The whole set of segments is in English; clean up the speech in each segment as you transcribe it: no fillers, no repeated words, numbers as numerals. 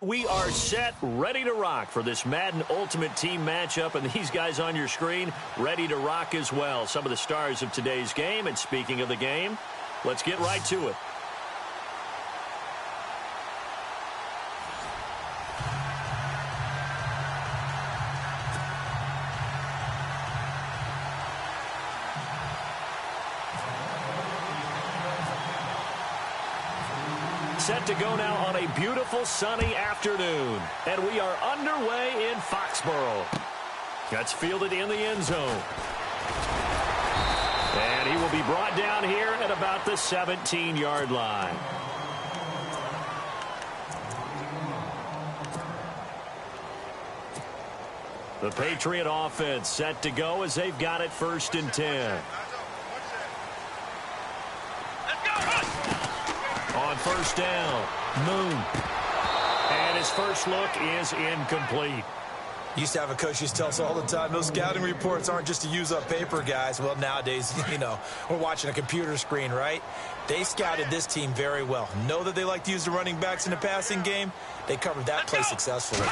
We are set, ready to rock for this Madden Ultimate Team matchup, and these guys on your screen ready to rock as well. Some of the stars of today's game, and speaking of the game, let's get right to it. Set to go now on a beautiful sunny afternoon. And we are underway in Foxborough. Gets fielded in the end zone. And he will be brought down here at about the 17-yard line. The Patriot offense set to go as they've got it 1st and 10. On 1st down, Moon. And his first look is incomplete. Used to have a coach who used to tell us all the time, those scouting reports aren't just to use up paper, guys. Well, nowadays, we're watching a computer screen, right? They scouted this team very well. Know that they like to use the running backs in the passing game. They covered that play successfully.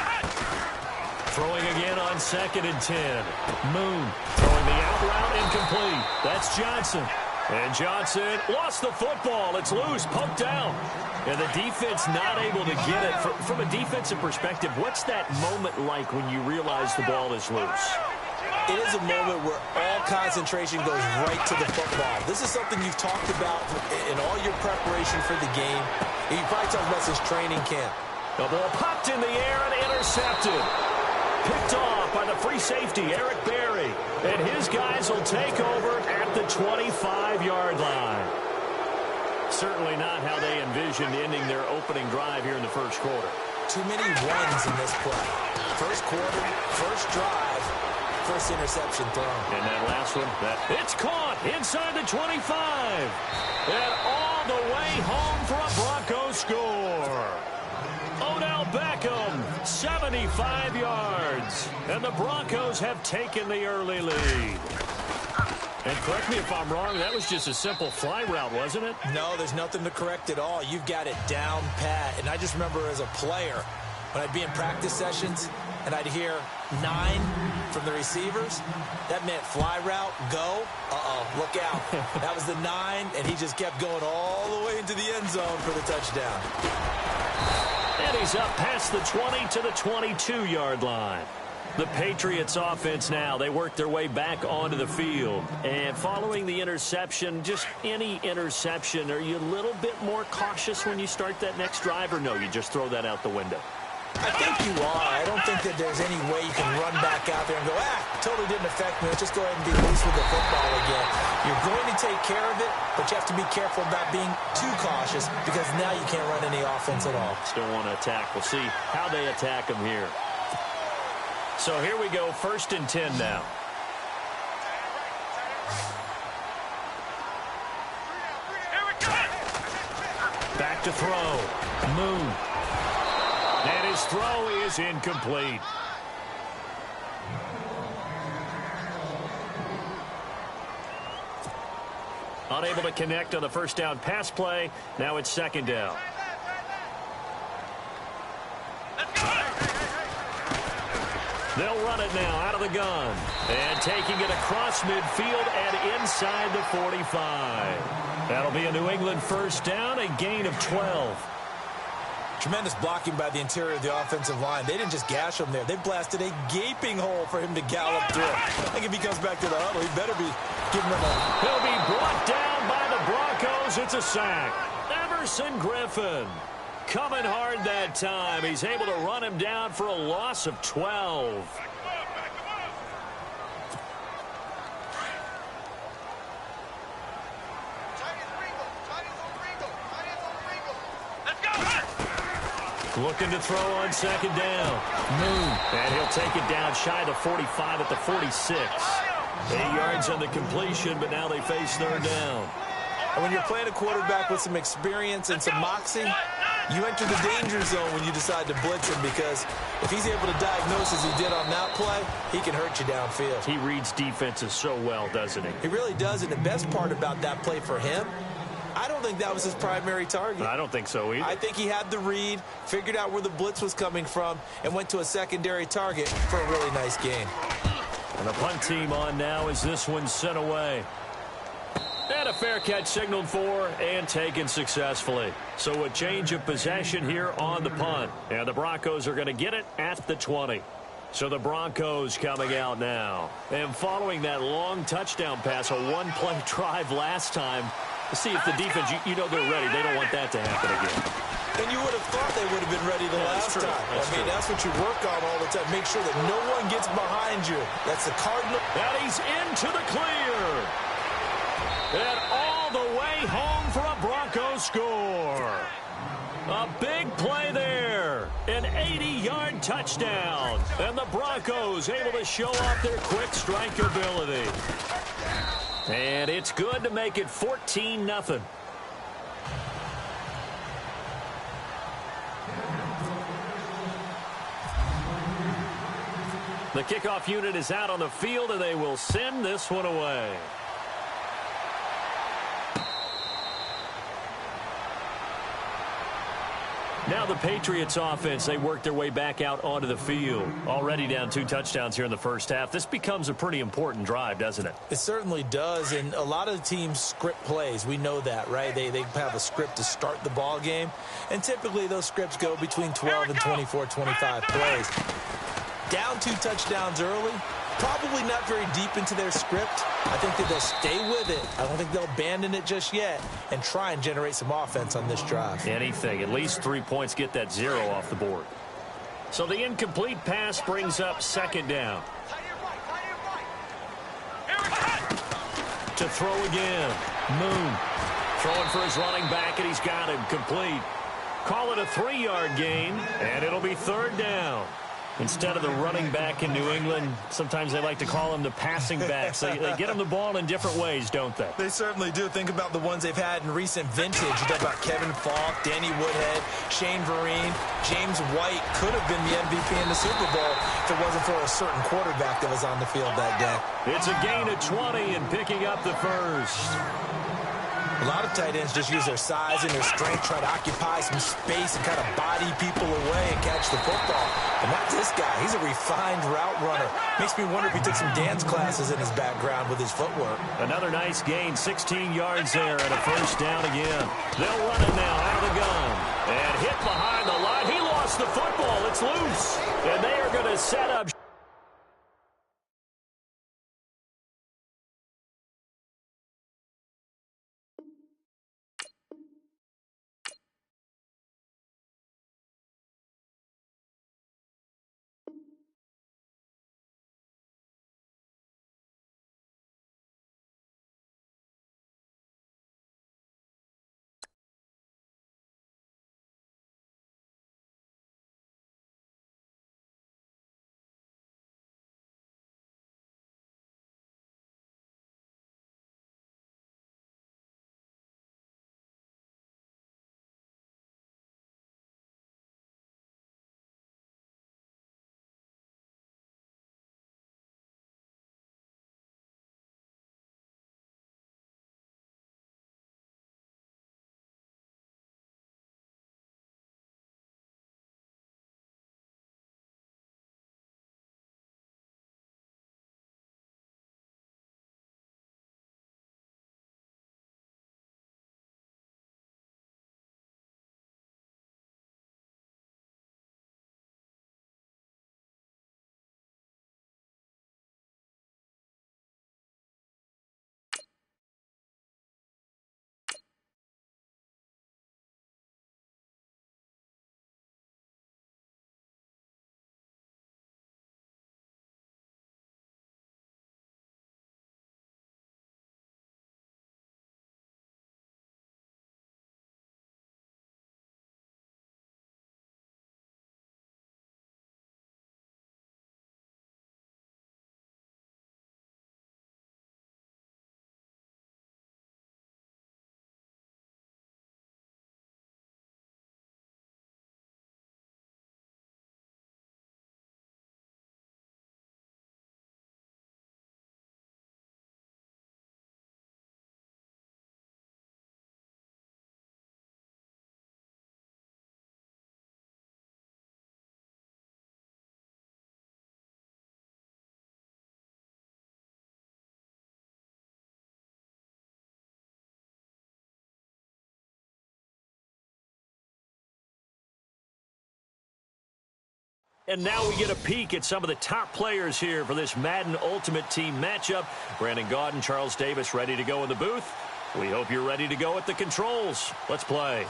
Throwing again on 2nd and 10. Moon throwing the out route incomplete. That's Johnson. And Johnson lost the football. It's loose, poked out. And the defense not able to get it. From a defensive perspective, what's that moment like when you realize the ball is loose? It is a moment where all concentration goes right to the football. This is something you've talked about in all your preparation for the game. You probably talked about since training camp. The ball popped in the air and intercepted. Picked off by the free safety, Eric Berry. And his guys will take over at the 25-yard line. Certainly not how they envisioned ending their opening drive here in the first quarter. Too many runs in this play. First quarter, first drive, first interception thrown. And that last one, it's caught inside the 25. And all the way home for a Bronco score. Odell Beckham, 75 yards. And the Broncos have taken the early lead. And correct me if I'm wrong, that was just a simple fly route, wasn't it? No, there's nothing to correct at all. You've got it down pat. And I just remember as a player, when I'd be in practice sessions and I'd hear 9 from the receivers, that meant fly route, go. Look out. That was the 9, and he just kept going all the way into the end zone for the touchdown. And he's up past the 20 to the 22-yard line. The Patriots offense now, they work their way back onto the field. And following the interception, just any interception, are you a little bit more cautious when you start that next drive, or no, you just throw that out the window? I think you are. I don't think that there's any way you can run back out there and go, totally didn't affect me. Let's just go ahead and be loose with the football again. You're going to take care of it, but you have to be careful about being too cautious because now you can't run any offense at all. Still want to attack. We'll see how they attack them here. So here we go, 1st and 10 now. Back to throw. Moon. And his throw is incomplete. Unable to connect on the first down pass play. Now it's 2nd down. They'll run it now out of the gun. And taking it across midfield and inside the 45. That'll be a New England 1st down, a gain of 12. Tremendous blocking by the interior of the offensive line. They didn't just gash him there. They blasted a gaping hole for him to gallop through. I think if he comes back to the huddle, he better be giving him a... He'll be brought down by the Broncos. It's a sack. Everson Griffin coming hard that time. He's able to run him down for a loss of 12. Looking to throw on 2nd down. Moon. And he'll take it down shy of the 45 at the 46. 8 yards on the completion, but now they face 3rd down. And when you're playing a quarterback with some experience and some moxie, you enter the danger zone when you decide to blitz him, because if he's able to diagnose as he did on that play, he can hurt you downfield. He reads defenses so well, doesn't he? He really does, and the best part about that play for him, I don't think that was his primary target. I don't think so either. I think he had the read, figured out where the blitz was coming from, and went to a secondary target for a really nice gain. And the punt team on now as this one's sent away. And a fair catch signaled for and taken successfully. So a change of possession here on the punt. And the Broncos are going to get it at the 20. So the Broncos coming out now. And following that long touchdown pass, a one-play drive last time, to see if the defense, you know they're ready. They don't want that to happen again. And you would have thought they would have been ready the last time. That's what you work on all the time. Make sure that no one gets behind you. That's the Cardinal. And he's into the clear. And all the way home for a Broncos score. A big play there. An 80-yard touchdown. And the Broncos able to show off their quick strike ability. And it's good to make it 14-0. The kickoff unit is out on the field, and they will send this one away. Now the Patriots offense, they work their way back out onto the field. Already down 2 touchdowns here in the first half. This becomes a pretty important drive, doesn't it? It certainly does, and a lot of the teams script plays. We know that, right? They have a script to start the ball game, and typically those scripts go between 12 and 24, 25 plays. Down 2 touchdowns early, probably not very deep into their script. I think that they'll stay with it. I don't think they'll abandon it just yet and try and generate some offense on this drive. Anything. At least 3 points, get that 0 off the board. So the incomplete pass brings up second down. To throw again. Moon throwing for his running back, and he's got him complete. Call it a 3-yard gain, and it'll be third down. Instead of the running back in New England, sometimes they like to call them the passing backs. They get them the ball in different ways, don't they? They certainly do. Think about the ones they've had in recent vintage. You talk about Kevin Falk, Danny Woodhead, Shane Vereen, James White could have been the MVP in the Super Bowl if it wasn't for a certain quarterback that was on the field that day. It's a gain of 20 and picking up the first. A lot of tight ends just use their size and their strength, try to occupy some space and kind of body people away and catch the football. But not this guy. He's a refined route runner. Makes me wonder if he took some dance classes in his background with his footwork. Another nice gain, 16 yards there and a first down again. They'll run it now out of the gun. And hit behind the line. He lost the football. It's loose. And they are going to set up. And now we get a peek at some of the top players here for this Madden Ultimate Team matchup. Brandon Gaudin, Charles Davis ready to go in the booth. We hope you're ready to go at the controls. Let's play.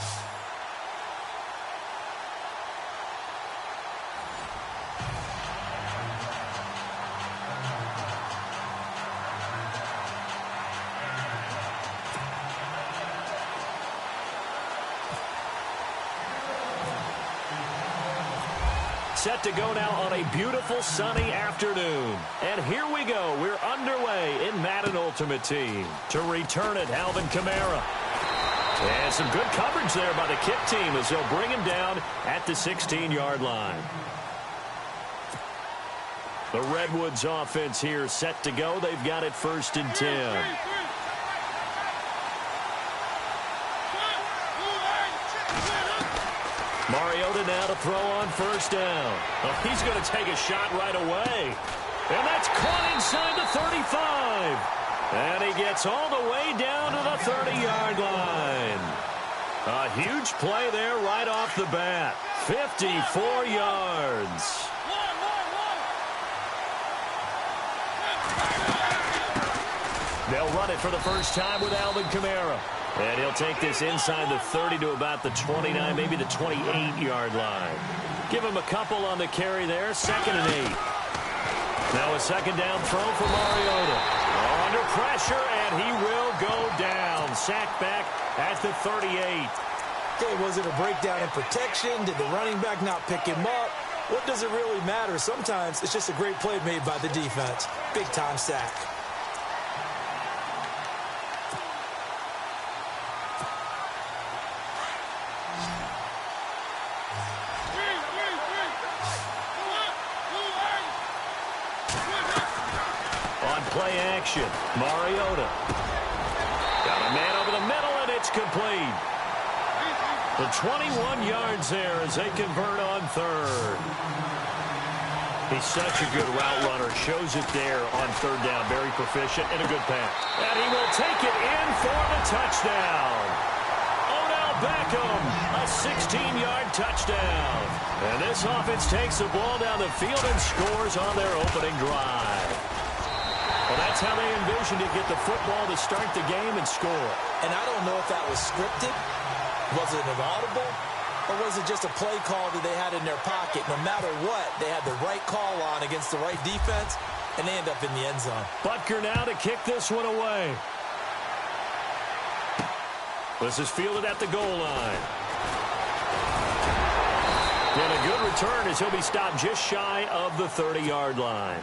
Set to go now on a beautiful sunny afternoon. And here we go. We're underway in Madden Ultimate Team. To return it, Alvin Kamara. And some good coverage there by the kick team as they'll bring him down at the 16-yard line. The Redwoods offense here set to go. They've got it 1st and 10. Mariota now to throw on 1st down. Oh, he's going to take a shot right away. And that's caught inside the 35. And he gets all the way down to the 30-yard line. A huge play there right off the bat. 54 yards. They'll run it for the first time with Alvin Kamara. And he'll take this inside the 30 to about the 29, maybe the 28-yard line. Give him a couple on the carry there. 2nd and 8. Now a 2nd down throw for Mariota. Under pressure, and he will go down. Sacked back at the 38. Okay, was it a breakdown in protection? Did the running back not pick him up? What does it really matter? Sometimes it's just a great play made by the defense. Big-time sack. Play action. Mariota. Got a man over the middle, and it's complete. The 21 yards there as they convert on 3rd. He's such a good route runner. Shows it there on 3rd down. Very proficient and a good pass. And he will take it in for the touchdown. Odell Beckham, a 16-yard touchdown. And this offense takes the ball down the field and scores on their opening drive. Well, that's how they envisioned to get the football to start the game and score. And I don't know if that was scripted. Was it an audible? Or was it just a play call that they had in their pocket? No matter what, they had the right call on against the right defense, and they end up in the end zone. Butker now to kick this one away. This is fielded at the goal line. And a good return as he'll be stopped just shy of the 30-yard line.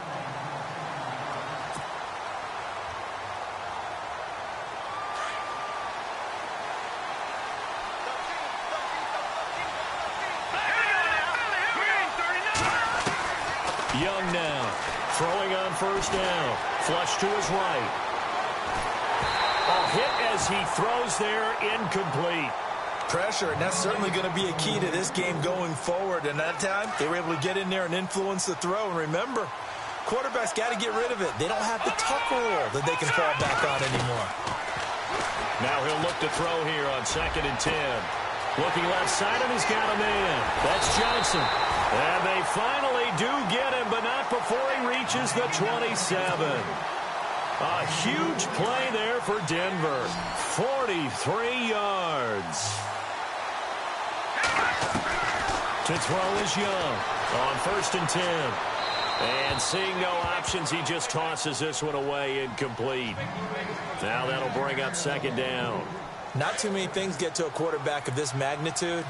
Young now, throwing on 1st down. Flush to his right. A hit as he throws there, incomplete. Pressure, and that's certainly going to be a key to this game going forward. And that time, they were able to get in there and influence the throw. And remember, quarterbacks got to get rid of it. They don't have the tuck rule that they can fall back on anymore. Now he'll look to throw here on 2nd and 10. Looking left side, and he's got a man. That's Johnson. And they finally do get him, but not before he reaches the 27. A huge play there for Denver. 43 yards. To throw is Young on 1st and 10. And seeing no options, he just tosses this one away, incomplete. Now that'll bring up 2nd down. Not too many things get to a quarterback of this magnitude,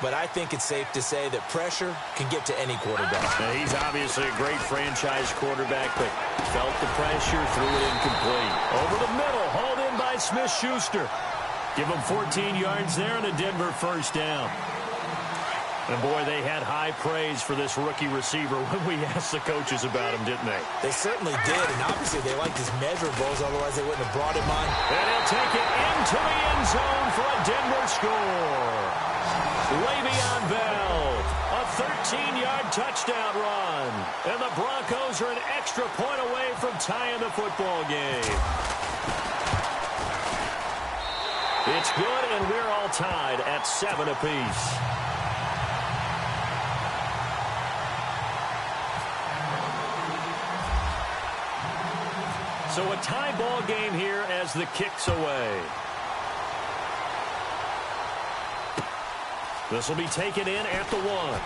but I think it's safe to say that pressure can get to any quarterback. Now, he's obviously a great franchise quarterback, but felt the pressure, threw it incomplete. Over the middle, hauled in by Smith-Schuster. Give him 14 yards there and a Denver 1st down. And, boy, they had high praise for this rookie receiver when we asked the coaches about him, didn't they? They certainly did, and obviously they liked his measurables, otherwise they wouldn't have brought him on. And he'll take it into the end zone for a Denver score. Le'Veon Bell, a 13-yard touchdown run. And the Broncos are an extra point away from tying the football game. It's good, and we're all tied at 7 apiece. So a tie ball game here as the kick's away. This will be taken in at the 1.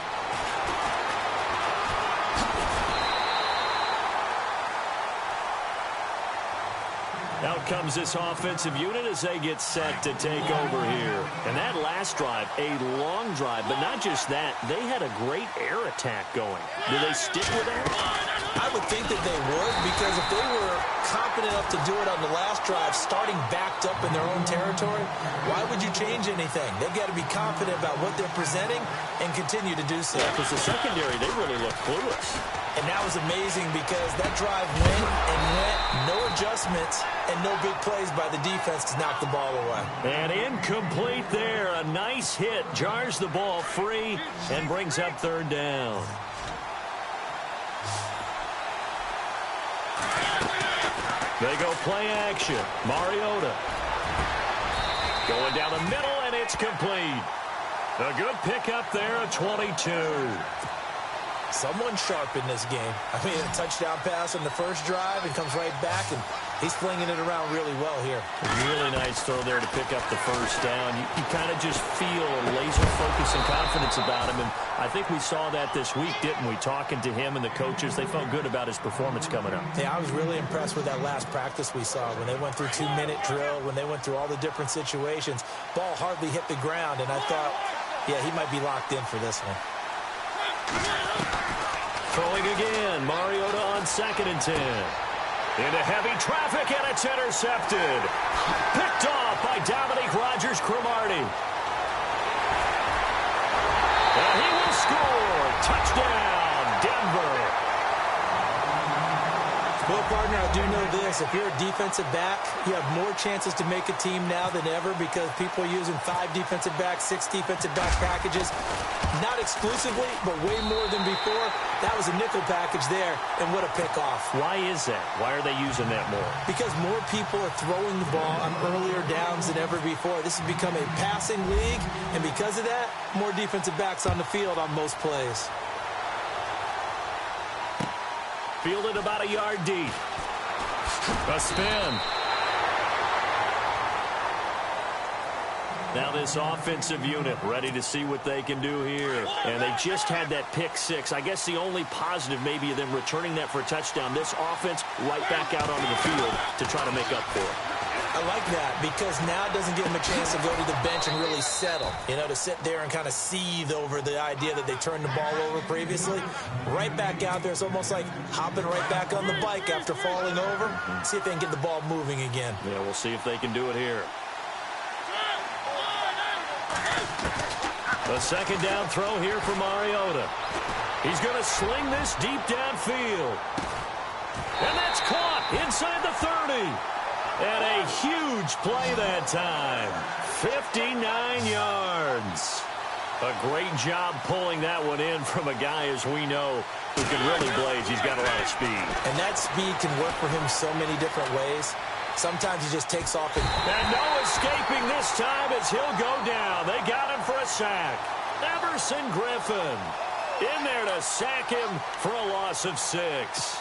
Out comes this offensive unit as they get set to take over here. And that last drive, a long drive, but not just that. They had a great air attack going. Do they stick with that? I would think that they would, because if they were confident enough to do it on the last drive, starting backed up in their own territory, why would you change anything? They've got to be confident about what they're presenting and continue to do so. Yeah, because the secondary, they really look clueless. And that was amazing because that drive went and went, no adjustments, and no big plays by the defense to knock the ball away. And incomplete there. A nice hit. Jars the ball free and brings up 3rd down. They go play action. Mariota. Going down the middle, and it's complete. A good pickup there, a 22. Someone sharp in this game. I mean, a touchdown pass on the first drive and comes right back, and he's flinging it around really well here. Really nice throw there to pick up the first down. You kind of just feel a laser focus and confidence about him, and I think we saw that this week, didn't we? Talking to him and the coaches, they felt good about his performance coming up. Yeah, I was really impressed with that last practice we saw when they went through 2-minute drill, when they went through all the different situations. Ball hardly hit the ground, and I thought, yeah, he might be locked in for this one. Throwing again, Mariota on 2nd and 10. Into heavy traffic, and it's intercepted. Picked off by Dominique Rodgers-Cromartie. And he will score. Touchdown, Denver. Well, partner, I do know this. If you're a defensive back, you have more chances to make a team now than ever because people are using 5 defensive backs, 6 defensive back packages. Not exclusively, but way more than before. That was a nickel package there, and what a pickoff. Why is that? Why are they using that more? Because more people are throwing the ball on earlier downs than ever before. This has become a passing league, and because of that, more defensive backs on the field on most plays. Fielded about a yard deep. A spin. Now this offensive unit ready to see what they can do here. And they just had that pick 6. I guess the only positive maybe of them returning that for a touchdown. This offense right back out onto the field to try to make up for it. I like that because now it doesn't give them a chance to go to the bench and really settle. You know, to sit there and kind of seethe over the idea that they turned the ball over previously. Right back out there. It's almost like hopping right back on the bike after falling over. See if they can get the ball moving again. Yeah, we'll see if they can do it here. A 2nd down throw here for Mariota. He's going to sling this deep downfield. And that's caught inside the 30. And a huge play that time. 59 yards. A great job pulling that one in from a guy, as we know, who can really blaze. He's got a lot of speed. And that speed can work for him so many different ways. Sometimes he just takes off. And no escaping this time as he'll go down. They got him for a sack. Everson Griffin in there to sack him for a loss of 6.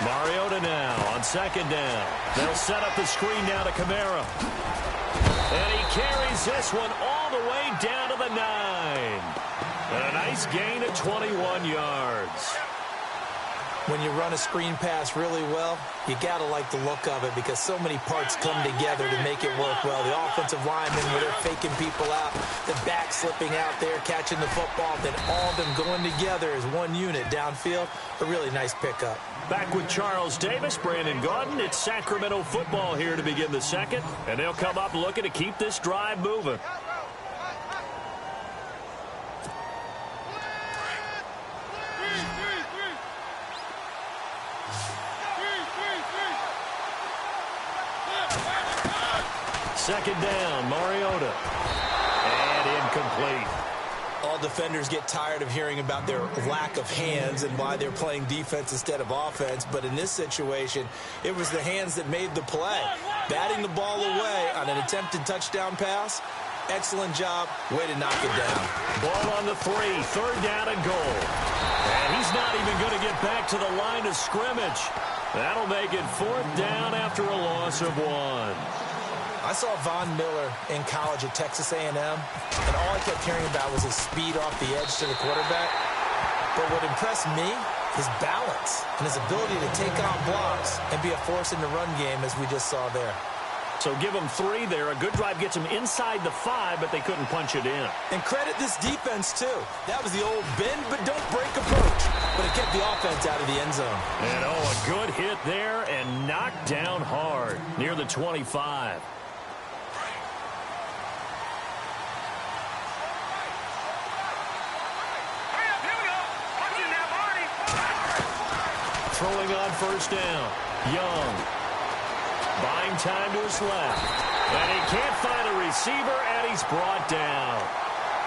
Mariota now on 2nd down. They'll set up the screen now to Kamara. And he carries this one all the way down to the 9. And a nice gain of 21 yards. When you run a screen pass really well, you got to like the look of it because so many parts come together to make it work well. The offensive linemen, where they're faking people out, the back slipping out there, catching the football, then all of them going together as one unit downfield. A really nice pickup. Back with Charles Davis, Brandon Gaudin. It's Sacramento football here to begin the 2nd, and they'll come up looking to keep this drive moving. Second down, Mariota. And incomplete. All defenders get tired of hearing about their lack of hands and why they're playing defense instead of offense. But in this situation, it was the hands that made the play. Batting the ball away on an attempted touchdown pass Excellent job. Way to knock it down. Ball on the 3. 3rd down and goal. And he's not even going to get back to the line of scrimmage. That'll make it 4th down after a loss of 1. I saw Von Miller in college at Texas A&M, and all I kept hearing about was his speed off the edge to the quarterback. But what impressed me, his balance and his ability to take on blocks and be a force in the run game, as we just saw there. So give them 3 there. A good drive gets them inside the 5, but they couldn't punch it in. And credit this defense, too. That was the old bend but don't break approach. But it kept the offense out of the end zone. And, a good hit there and knocked down hard near the 25. Throwing on 1st down. Young. Buying time to his left. And he can't find a receiver, and he's brought down.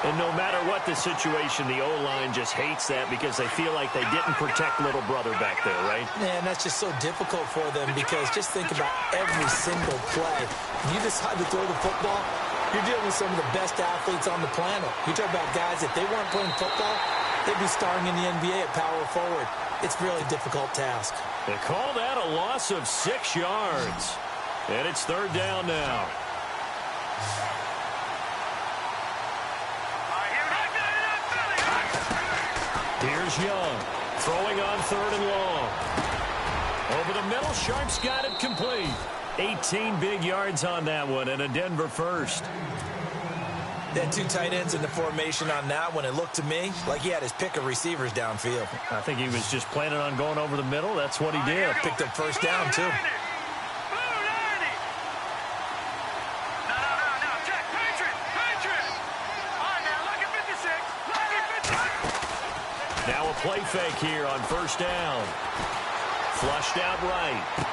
And no matter what the situation, the O-line just hates that because they feel like they didn't protect little brother back there, right? Man, that's just so difficult for them because just think about every single play. When you decide to throw the football, you're dealing with some of the best athletes on the planet. You talk about guys, if they weren't playing football, they'd be starring in the NBA at power forward. It's a really difficult task. They call that a loss of 6 yards. And it's 3rd down now. Here's Young. Throwing on 3rd and long. Over the middle, Sharp's got it complete. 18 big yards on that one, and a Denver first. They had 2 tight ends in the formation on that one. It looked to me like he had his pick of receivers downfield. I think he was just planning on going over the middle. That's what he did. Picked up 1st down, too. Now a play fake here on 1st down. Flushed out right.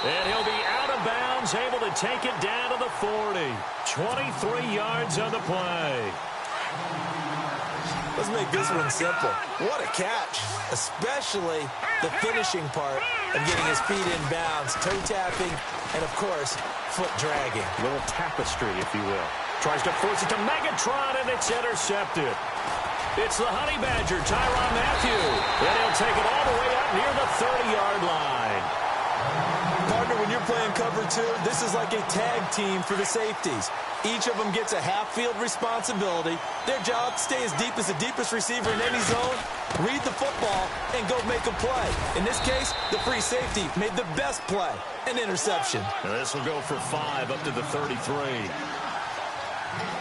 And he'll be out of bounds, able to take it down to the 40. 23 yards on the play. Let's make this one simple. What a catch, especially the finishing part of getting his feet in bounds, toe tapping, and, of course, foot dragging. A little tapestry, if you will. Tries to force it to Megatron, and it's intercepted. It's the Honey Badger, Tyrann Mathieu. And he'll take it all the way up near the 30-yard line. Partner, when you're playing cover 2, this is like a tag team for the safeties. Each of them gets a half-field responsibility. Their job, stay as deep as the deepest receiver in any zone, read the football, and go make a play. In this case, the free safety made the best play, an interception. Now this will go for 5 up to the 33.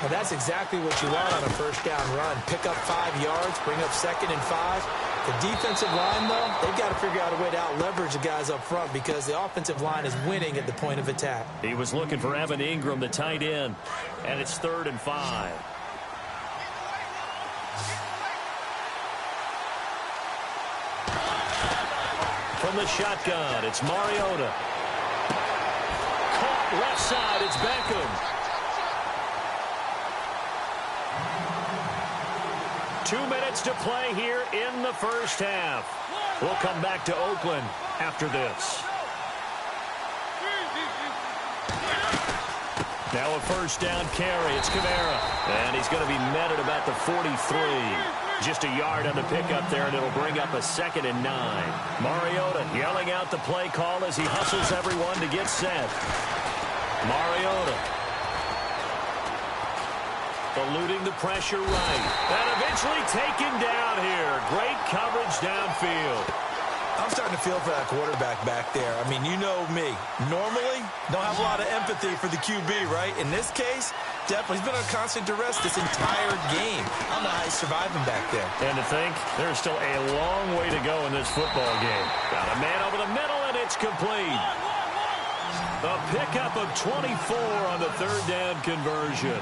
Well, that's exactly what you want on a 1st down run. Pick up 5 yards, bring up 2nd and 5. The defensive line, though, they've got to figure out a way to out-leverage the guys up front because the offensive line is winning at the point of attack. He was looking for Evan Ingram, the tight end, and it's 3rd and 5. From the shotgun, it's Mariota. Caught left side, it's Beckham. 2 minutes to play here in the 1st half. We'll come back to Oakland after this. Now a 1st down carry. It's Kamara. And he's going to be met at about the 43. Just a yard on the pickup there, and it'll bring up a 2nd and 9. Mariota yelling out the play call as he hustles everyone to get set. Mariota. Eluding the pressure right. And eventually taken down here. Great coverage downfield. I'm starting to feel for that quarterback back there. I mean, you know me. Normally, don't have a lot of empathy for the QB, right? In this case, definitely. He's been under constant duress this entire game. I don't know how he's surviving back there. And to think, there's still a long way to go in this football game. Got a man over the middle, and it's complete. A pickup of 24 on the 3rd down conversion.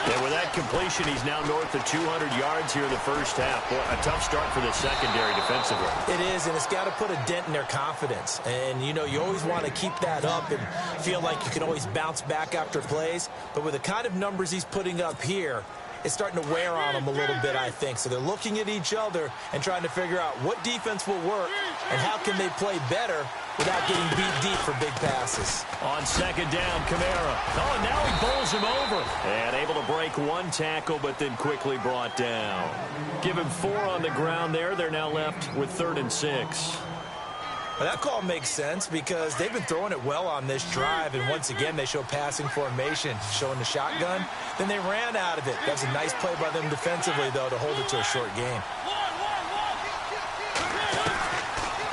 And with that completion, he's now north of 200 yards here in the 1st half. Boy, a tough start for the secondary defensively. It is, and it's got to put a dent in their confidence. And, you know, you always want to keep that up and feel like you can always bounce back after plays. But with the kind of numbers he's putting up here, it's starting to wear on them a little bit, I think. So they're looking at each other and trying to figure out what defense will work and how can they play better without getting beat deep for big passes. On second down, Kamara. Oh, and now he bowls him over. And able to break one tackle, but then quickly brought down. Give him 4 on the ground there. They're now left with 3rd and 6. Well, that call makes sense because they've been throwing it well on this drive, and once again they show passing formation, showing the shotgun. Then they ran out of it. That's a nice play by them defensively, though, to hold it to a short game.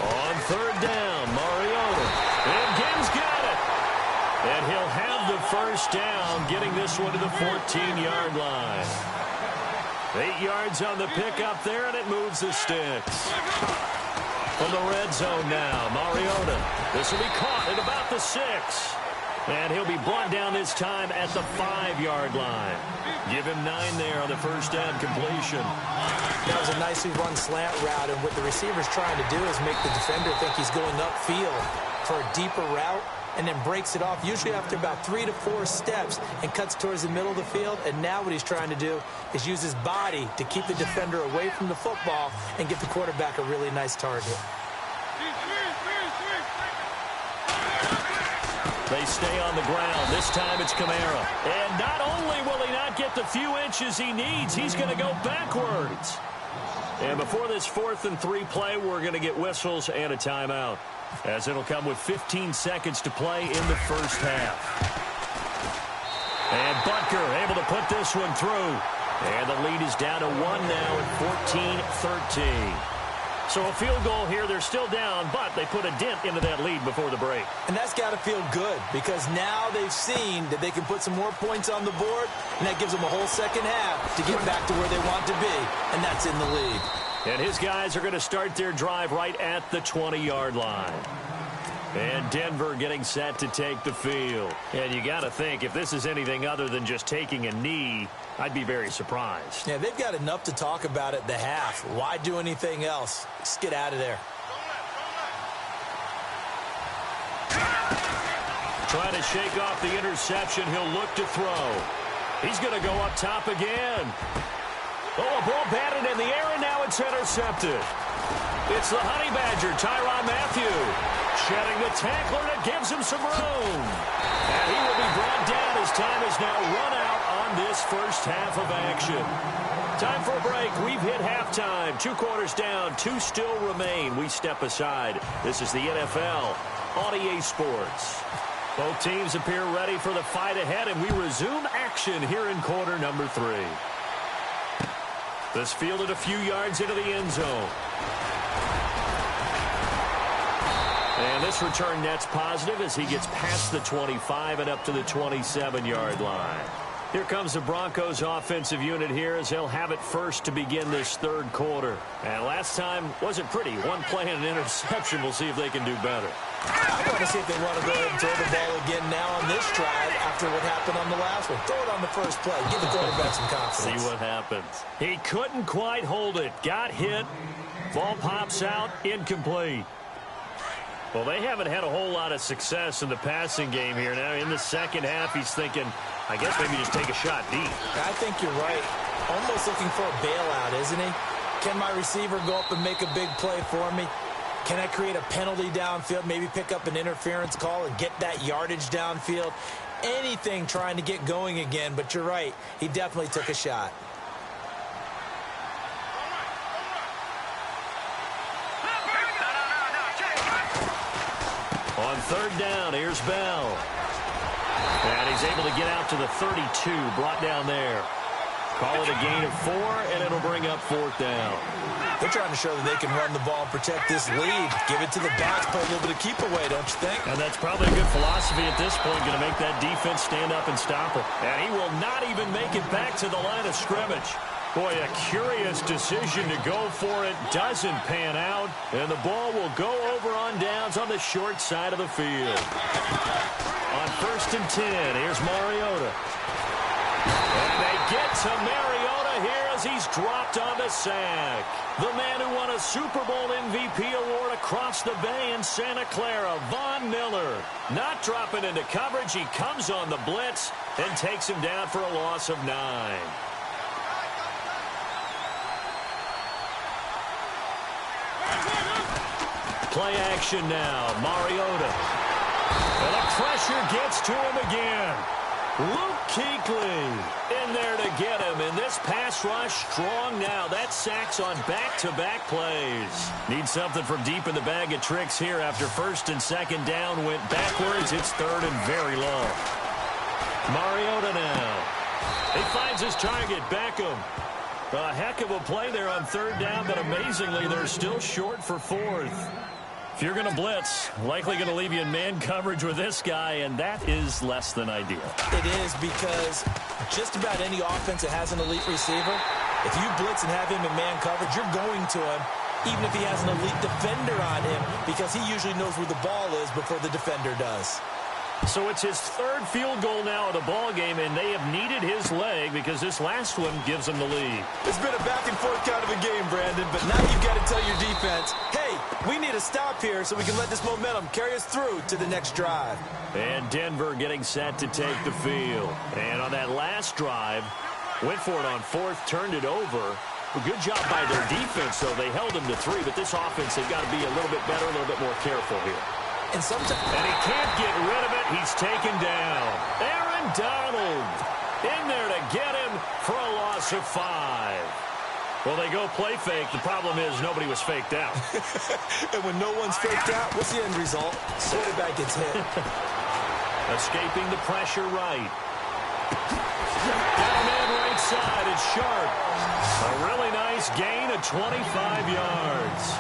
On 3rd down, Mariota. And Gibbs got it. And he'll have the first down, getting this one to the 14-yard line. 8 yards on the pickup there, and it moves the sticks. From the red zone now, Mariota. This will be caught at about the 6. And he'll be brought down this time at the 5-yard line. Give him 9 there on the first down completion. That was a nicely run slant route, and what the receiver's trying to do is make the defender think he's going upfield for a deeper route, and then breaks it off, usually after about 3 to 4 steps, and cuts towards the middle of the field. And now what he's trying to do is use his body to keep the defender away from the football and get the quarterback a really nice target. They stay on the ground. This time it's Kamara. And not only will he not get the few inches he needs, he's going to go backwards. And before this 4th and 3 play, we're going to get whistles and a timeout, as it'll come with 15 seconds to play in the first half. And Butker able to put this one through. And the lead is down to 1 now at 14-13. So a field goal here. They're still down, but they put a dent into that lead before the break. And that's got to feel good because now they've seen that they can put some more points on the board, and that gives them a whole second half to get back to where they want to be, and that's in the lead. And his guys are going to start their drive right at the 20-yard line. And Denver getting set to take the field. And you got to think, if this is anything other than just taking a knee, I'd be very surprised. Yeah, they've got enough to talk about at the half. Why do anything else? Just get out of there. Trying to shake off the interception. He'll look to throw. He's going to go up top again. Oh, a ball batted in the air, and now it's intercepted. It's the Honey Badger, Tyrann Mathieu, shedding the tackler that gives him some room. And he will be brought down as time is now run out on this first half of action. Time for a break. We've hit halftime. 2 quarters down, 2 still remain. We step aside. This is the NFL on EA Sports. Both teams appear ready for the fight ahead, and we resume action here in quarter number 3. This fielded a few yards into the end zone. And this return net's positive as he gets past the 25 and up to the 27-yard line. Here comes the Broncos offensive unit here as they'll have it first to begin this 3rd quarter. And last time wasn't pretty. 1 play and an interception. We'll see if they can do better. I want to see if they want to go ahead and throw the ball again now on this drive after what happened on the last one. Throw it on the first play. Give the quarterback some confidence. See what happens. He couldn't quite hold it. Got hit. Ball pops out. Incomplete. Well, they haven't had a whole lot of success in the passing game here. Now, in the second half, he's thinking, I guess maybe just take a shot deep. I think you're right. Almost looking for a bailout, isn't he? Can my receiver go up and make a big play for me? Can I create a penalty downfield, maybe pick up an interference call and get that yardage downfield? Anything trying to get going again, but you're right. He definitely took a shot. On 3rd down, here's Bell. And he's able to get out to the 32, brought down there. Call it a gain of 4, and it'll bring up 4th down. They're trying to show that they can run the ball and protect this lead. Give it to the backs, play a little bit of keep away, don't you think? And that's probably a good philosophy at this point, going to make that defense stand up and stop it. And he will not even make it back to the line of scrimmage. Boy, a curious decision to go for it. Doesn't pan out. And the ball will go over on downs on the short side of the field. On 1st and 10, here's Mariota. And they get to Mariota here as he's dropped on the sack. The man who won a Super Bowl MVP award across the bay in Santa Clara, Von Miller. Not dropping into coverage. He comes on the blitz and takes him down for a loss of 9. Play action now. Mariota. And the pressure gets to him again. Luke Kuechly in there to get him. And this pass rush strong now. That sacks on back-to-back plays. Need something from deep in the bag of tricks here after first and second down went backwards. It's third and very long. Mariota now. He finds his target, Beckham. A heck of a play there on third down, but amazingly, they're still short for fourth. If you're going to blitz, likely going to leave you in man coverage with this guy, and that is less than ideal. It is, because just about any offense that has an elite receiver, if you blitz and have him in man coverage, you're going to him, even if he has an elite defender on him, because he usually knows where the ball is before the defender does. So it's his third field goal now of the ball game, and they have needed his leg because this last one gives them the lead. It's been a back-and-forth kind of a game, Brandon, but now you've got to tell your defense, hey, we need a stop here so we can let this momentum carry us through to the next drive. And Denver getting set to take the field. And on that last drive, went for it on fourth, turned it over. A good job by their defense, though. They held them to 3, but this offense has got to be a little bit better, a little bit more careful here. And he can't get rid of it. He's taken down. Aaron Donald in there to get him for a loss of 5. Well, they go play fake. The problem is nobody was faked out. And when no one's faked out, what's the end result? Quarterback gets hit. Escaping the pressure right. Down man right side. It's Sharp. A really nice gain of 25 yards.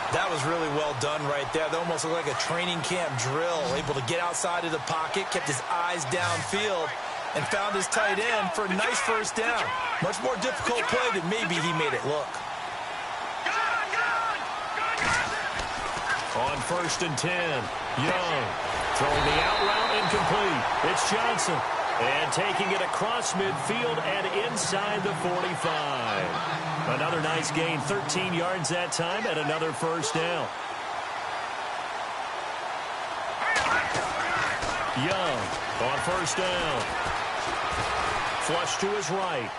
That was really well done right there. That almost looked like a training camp drill. Able to get outside of the pocket, kept his eyes downfield, and found his tight end for a nice first down. Much more difficult play than maybe he made it look. On first and 10, Young throwing the out route incomplete. It's Johnson. And taking it across midfield and inside the 45. Another nice gain, 13 yards that time, and another first down. Young on first down. Flush to his right.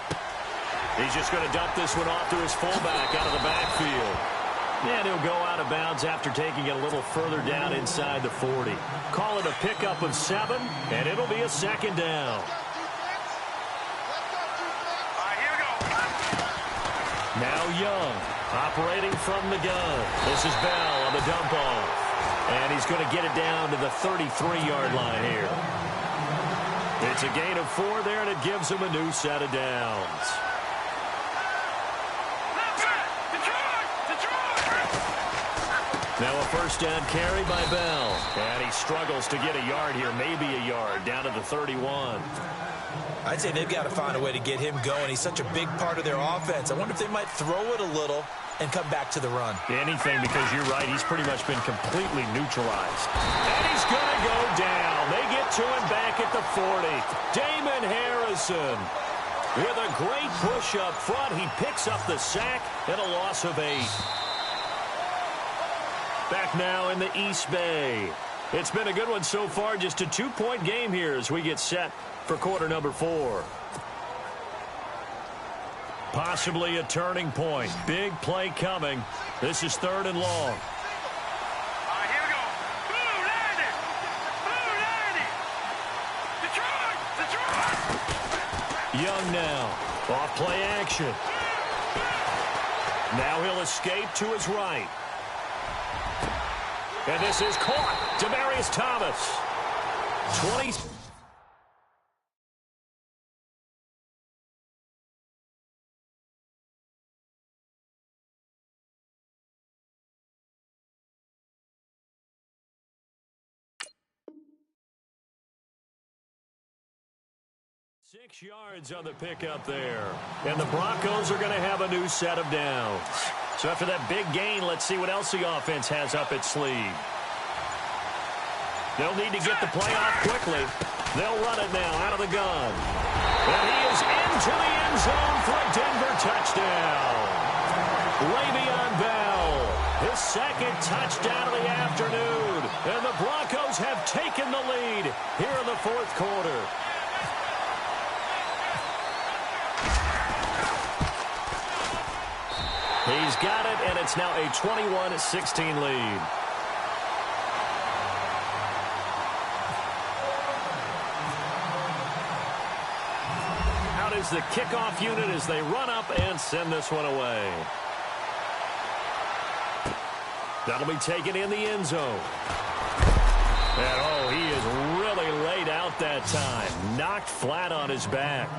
He's just going to dump this one off to his fullback out of the backfield. And he'll go out of bounds after taking it a little further down inside the 40. Call it a pickup of 7, and it'll be a second down. Now Young, operating from the gun. This is Bell on the dump off. And he's going to get it down to the 33-yard line here. It's a gain of 4 there, and it gives him a new set of downs. Now a first down carry by Bell. And he struggles to get a yard here, maybe a yard, down to the 31. I'd say they've got to find a way to get him going. He's such a big part of their offense. I wonder if they might throw it a little and come back to the run. Anything, because you're right. He's pretty much been completely neutralized. And he's going to go down. They get to him back at the 40. Damon Harrison with a great push up front. He picks up the sack and a loss of 8. Back now in the East Bay. It's been a good one so far. Just a 2-point game here as we get set for quarter number 4. Possibly a turning point. Big play coming. This is 3rd and long. Here we go. Blue landed. Blue landed. Detroit. Young now. Off play action. Now he'll escape to his right. And this is caught. Demaryius Thomas. 20. Six yards on the pickup there. And the Broncos are going to have a new set of downs. So after that big gain, let's see what else the offense has up its sleeve. They'll need to get the play off quickly. They'll run it now out of the gun. And he is into the end zone for a Denver touchdown. Le'Veon Bell, his second touchdown of the afternoon. And the Broncos have taken the lead here in the 4th quarter. He's He's got it, and it's now a 21-16 lead. Out is the kickoff unit as they run up and send this one away. That'll be taken in the end zone. And, oh, he is really laid out that time. Knocked flat on his back.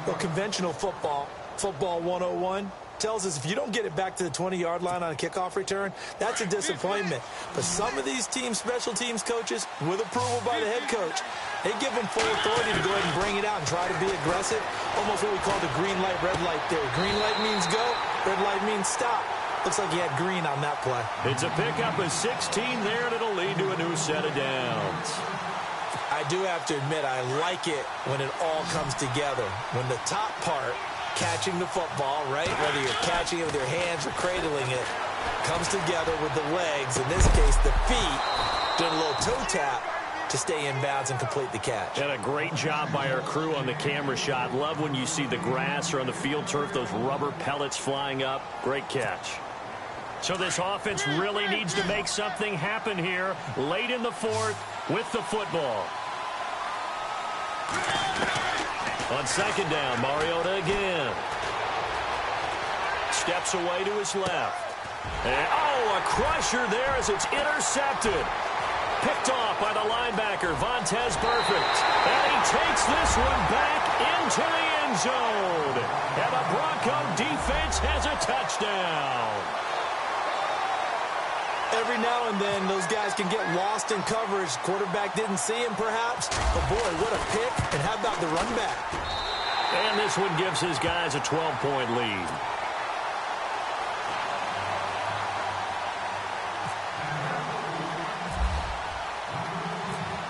Well, conventional football 101, tells us if you don't get it back to the 20-yard line on a kickoff return, that's a disappointment. But some of these teams, special teams coaches, with approval by the head coach, they give them full authority to go ahead and bring it out and try to be aggressive. Almost what we call the green light, red light theory. Green light means go, red light means stop. Looks like he had green on that play. It's a pickup of 16 there, and it'll lead to a new set of downs. I do have to admit, I like it when it all comes together. When the top part, catching the football, right, whether you're catching it with your hands or cradling it, comes together with the legs, in this case the feet, doing a little toe tap to stay in bounds and complete the catch. And a great job by our crew on the camera shot. Love when you see the grass or on the field turf, those rubber pellets flying up. Great catch. So this offense really needs to make something happen here late in the fourth with the football. On second down, Mariota again. Steps away to his left. And, oh, a crusher there as it's intercepted. Picked off by the linebacker, Vontaze Burfict. And he takes this one back into the end zone. And the Bronco defense has a touchdown. Every now and then, those guys can get lost in coverage. Quarterback didn't see him, perhaps. But, boy, what a pick. And how about the run back? And this one gives his guys a 12-point lead.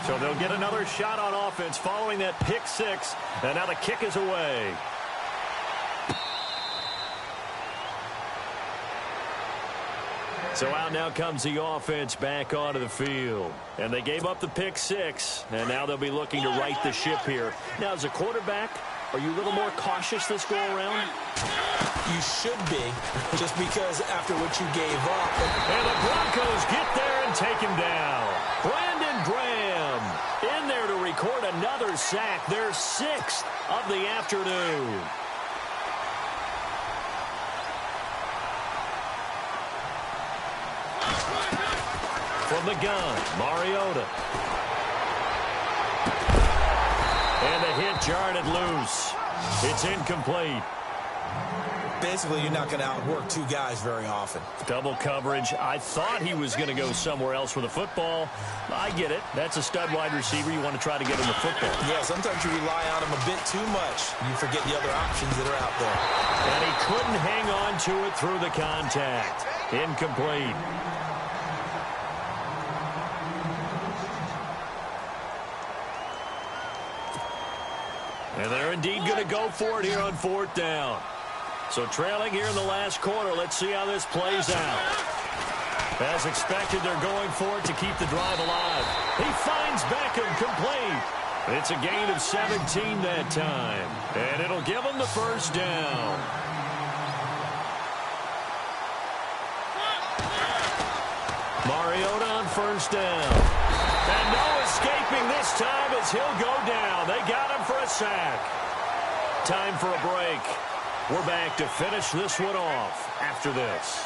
So they'll get another shot on offense following that pick six. And now the kick is away. So out now comes the offense back onto the field. And they gave up the pick six, and now they'll be looking to right the ship here. Now, as a quarterback, are you a little more cautious this go-around? You should be, just because after what you gave up. And the Broncos get there and take him down. Brandon Graham in there to record another sack, their sixth of the afternoon. From the gun, Mariota. And the hit jarred it loose. It's incomplete. Basically, you're not going to outwork two guys very often. Double coverage. I thought he was going to go somewhere else with the football. I get it. That's a stud wide receiver. You want to try to get him the football. Yeah, sometimes you rely on him a bit too much. You forget the other options that are out there. And he couldn't hang on to it through the contact. Incomplete. And they're indeed going to go for it here on fourth down. So trailing here in the last quarter. Let's see how this plays out. As expected, they're going for it to keep the drive alive. He finds Beckham complete. It's a gain of 17 that time. And it'll give him the first down. Mariota on first down. And no escaping this time as he'll go down. They got him for a sack. Time for a break. We're back to finish this one off after this.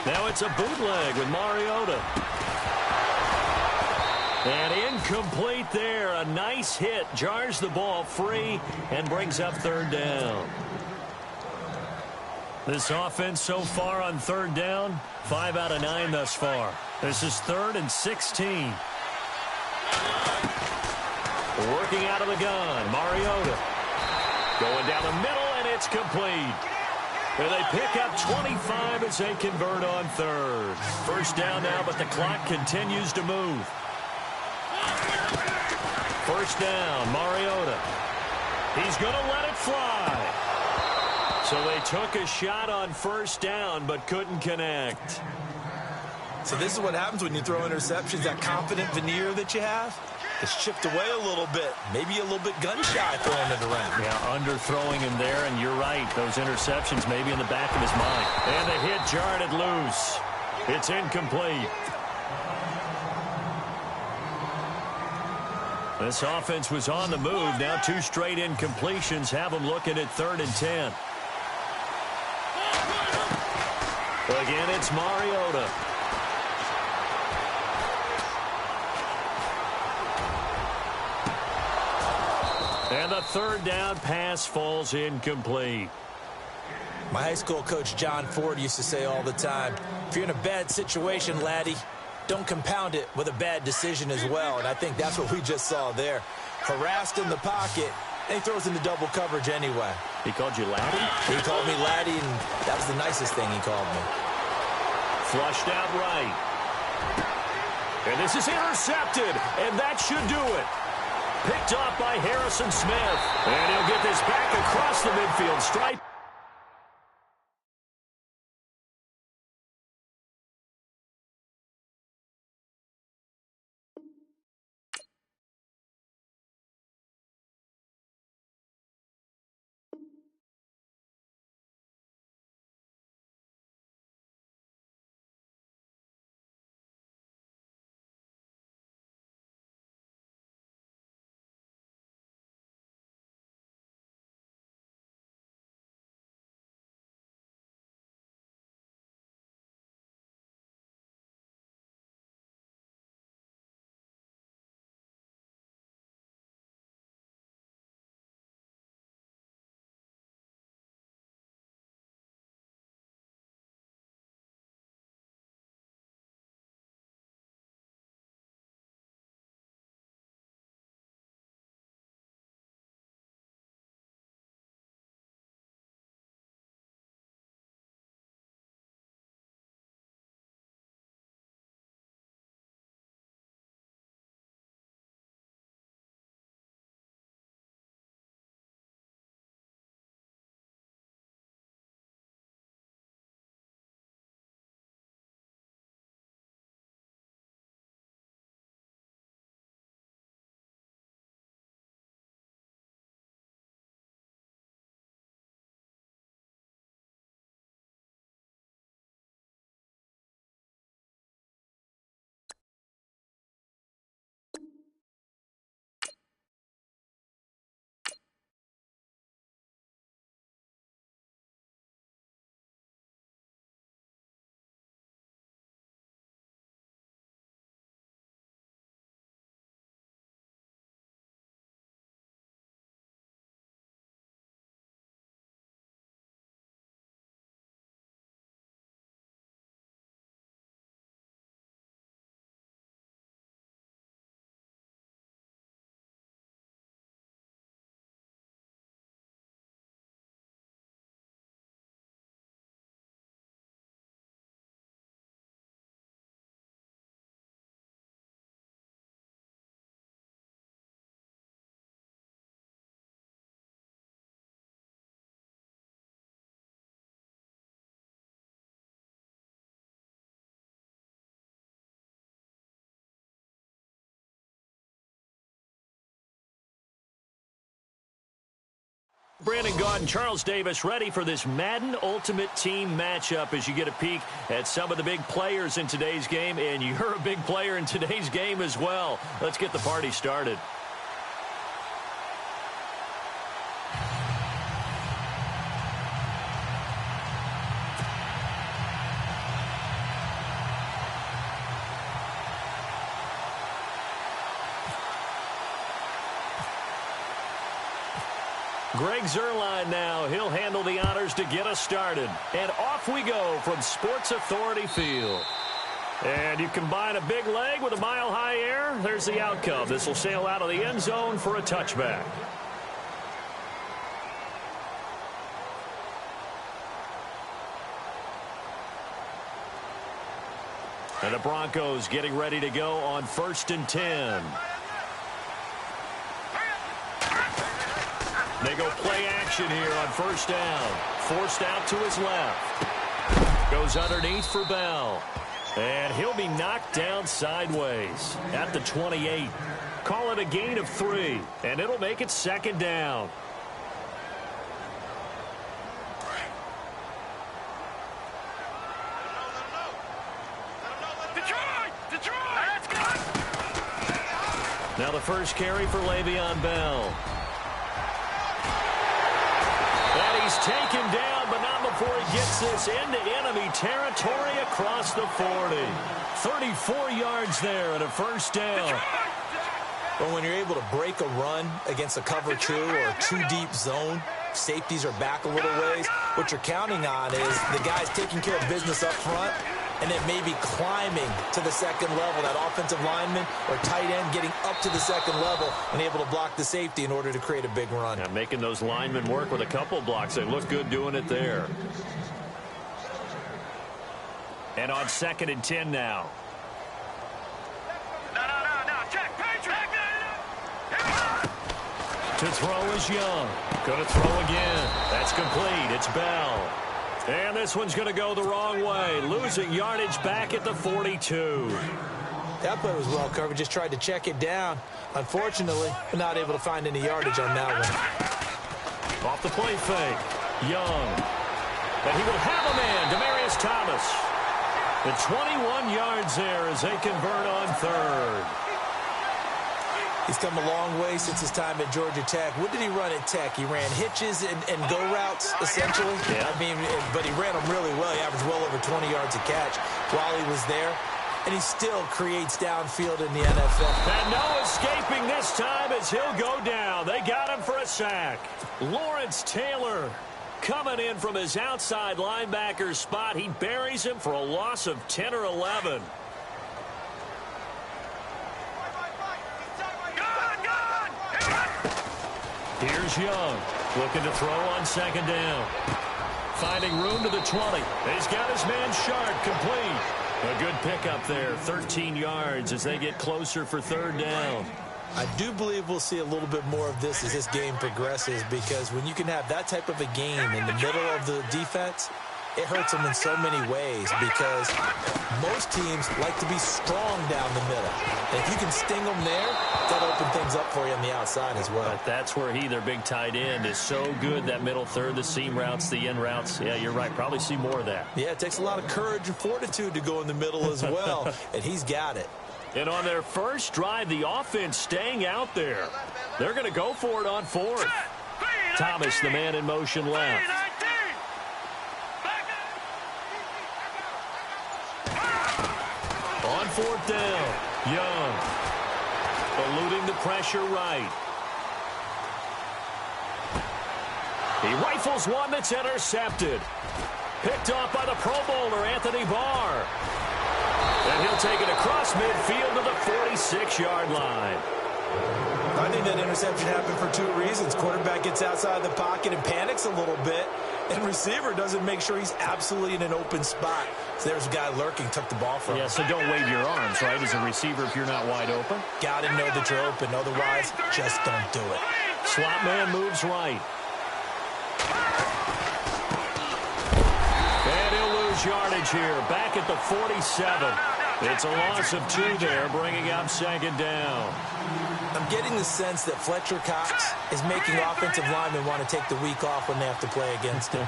Now it's a bootleg with Mariota. And incomplete there. A nice hit. Jars the ball free and brings up third down. This offense so far on third down, 5 out of 9 thus far. This is 3rd and 16. Working out of the gun, Mariota. Going down the middle, and it's complete. And they pick up 25 as they convert on third. First down now, but the clock continues to move. First down, Mariota. He's going to let it fly. So they took a shot on first down, but couldn't connect. So this is what happens when you throw interceptions. That confident veneer that you have, it's chipped away a little bit. Maybe a little bit gun-shy throwing it around. Yeah, underthrowing him there, and you're right. Those interceptions maybe in the back of his mind. And the hit jarred it loose. It's incomplete. This offense was on the move. Now 2 straight incompletions have them looking at 3rd and 10. Again, it's Mariota. And the 3rd down pass falls incomplete. My high school coach, John Ford, used to say all the time, if you're in a bad situation, laddie, don't compound it with a bad decision as well. And I think that's what we just saw there. Harassed in the pocket, and he throws into double coverage anyway. He called you laddie? He called me laddie, and that was the nicest thing he called me. Flushed out right. And this is intercepted, and that should do it. Picked off by Harrison Smith. And he'll get this back across the midfield stripe. Brandon Gaudin and Charles Davis ready for this Madden Ultimate Team matchup as you get a peek at some of the big players in today's game, and you're a big player in today's game as well. Let's get the party started. Greg Zuerlein now. He'll handle the honors to get us started. And off we go from Sports Authority Field. And you combine a big leg with a mile-high air, there's the outcome. This will sail out of the end zone for a touchback. And the Broncos getting ready to go on 1st and 10. They go play action here on 1st down. Forced out to his left. Goes underneath for Bell. And he'll be knocked down sideways at the 28. Call it a gain of 3, and it'll make it second down. Now the first carry for Le'Veon Bell. And he's taken down, but not before he gets this into enemy territory across the 40. 34 yards there at a first down. But when you're able to break a run against a cover 2 or a 2-deep zone, safeties are back a little ways. What you're counting on is the guys taking care of business up front and then maybe climbing to the second level, that offensive lineman or tight end getting up to the second level and able to block the safety in order to create a big run. Yeah, making those linemen work with a couple blocks. They look good doing it there. And on 2nd and 10 now. To throw is Young. Going to throw again. That's complete. It's Bell. And this one's going to go the wrong way. Losing yardage back at the 42. That play was well covered. Just tried to check it down. Unfortunately, not able to find any yardage on that one. Off the play fake. Young. And he will have a man. Demaryius Thomas. The 21 yards there as they convert on 3rd. He's come a long way since his time at Georgia Tech. What did he run at Tech? He ran hitches and go routes, essentially. Yeah. I mean, but he ran them really well. He averaged well over 20 yards a catch while he was there. And he still creates downfield in the NFL. And no escaping this time as he'll go down. They got him for a sack. Lawrence Taylor coming in from his outside linebacker spot. He buries him for a loss of 10 or 11. Here's Young, looking to throw on 2nd down. Finding room to the 20. He's got his man Sharp complete. A good pickup there, 13 yards as they get closer for 3rd down. I do believe we'll see a little bit more of this as this game progresses, because when you can have that type of a game in the middle of the defense, it hurts them in so many ways, because most teams like to be strong down the middle. And if you can sting them there, that'll open things up for you on the outside as well. But that's where their big tight end, is so good, that middle third, the seam routes, the in routes. Yeah, you're right. Probably see more of that. Yeah, it takes a lot of courage and fortitude to go in the middle as well, and he's got it. And on their first drive, the offense staying out there. They're going to go for it on 4th. Thomas, the man in motion left. On 4th down, Young eluding the pressure right. He rifles one that's intercepted. Picked off by the Pro Bowler, Anthony Barr. And he'll take it across midfield to the 46-yard line. I think that interception happened for 2 reasons. Quarterback gets outside the pocket and panics a little bit, and receiver doesn't make sure he's absolutely in an open spot. So there's a guy lurking, took the ball from him. Yeah, so don't wave your arms, right, as a receiver if you're not wide open. Got to know that you're open. Otherwise, just don't do it. Slot man moves right. And he'll lose yardage here, back at the 47. It's a loss of 2 there, bringing up 2nd down. I'm getting the sense that Fletcher Cox is making offensive linemen want to take the week off when they have to play against him.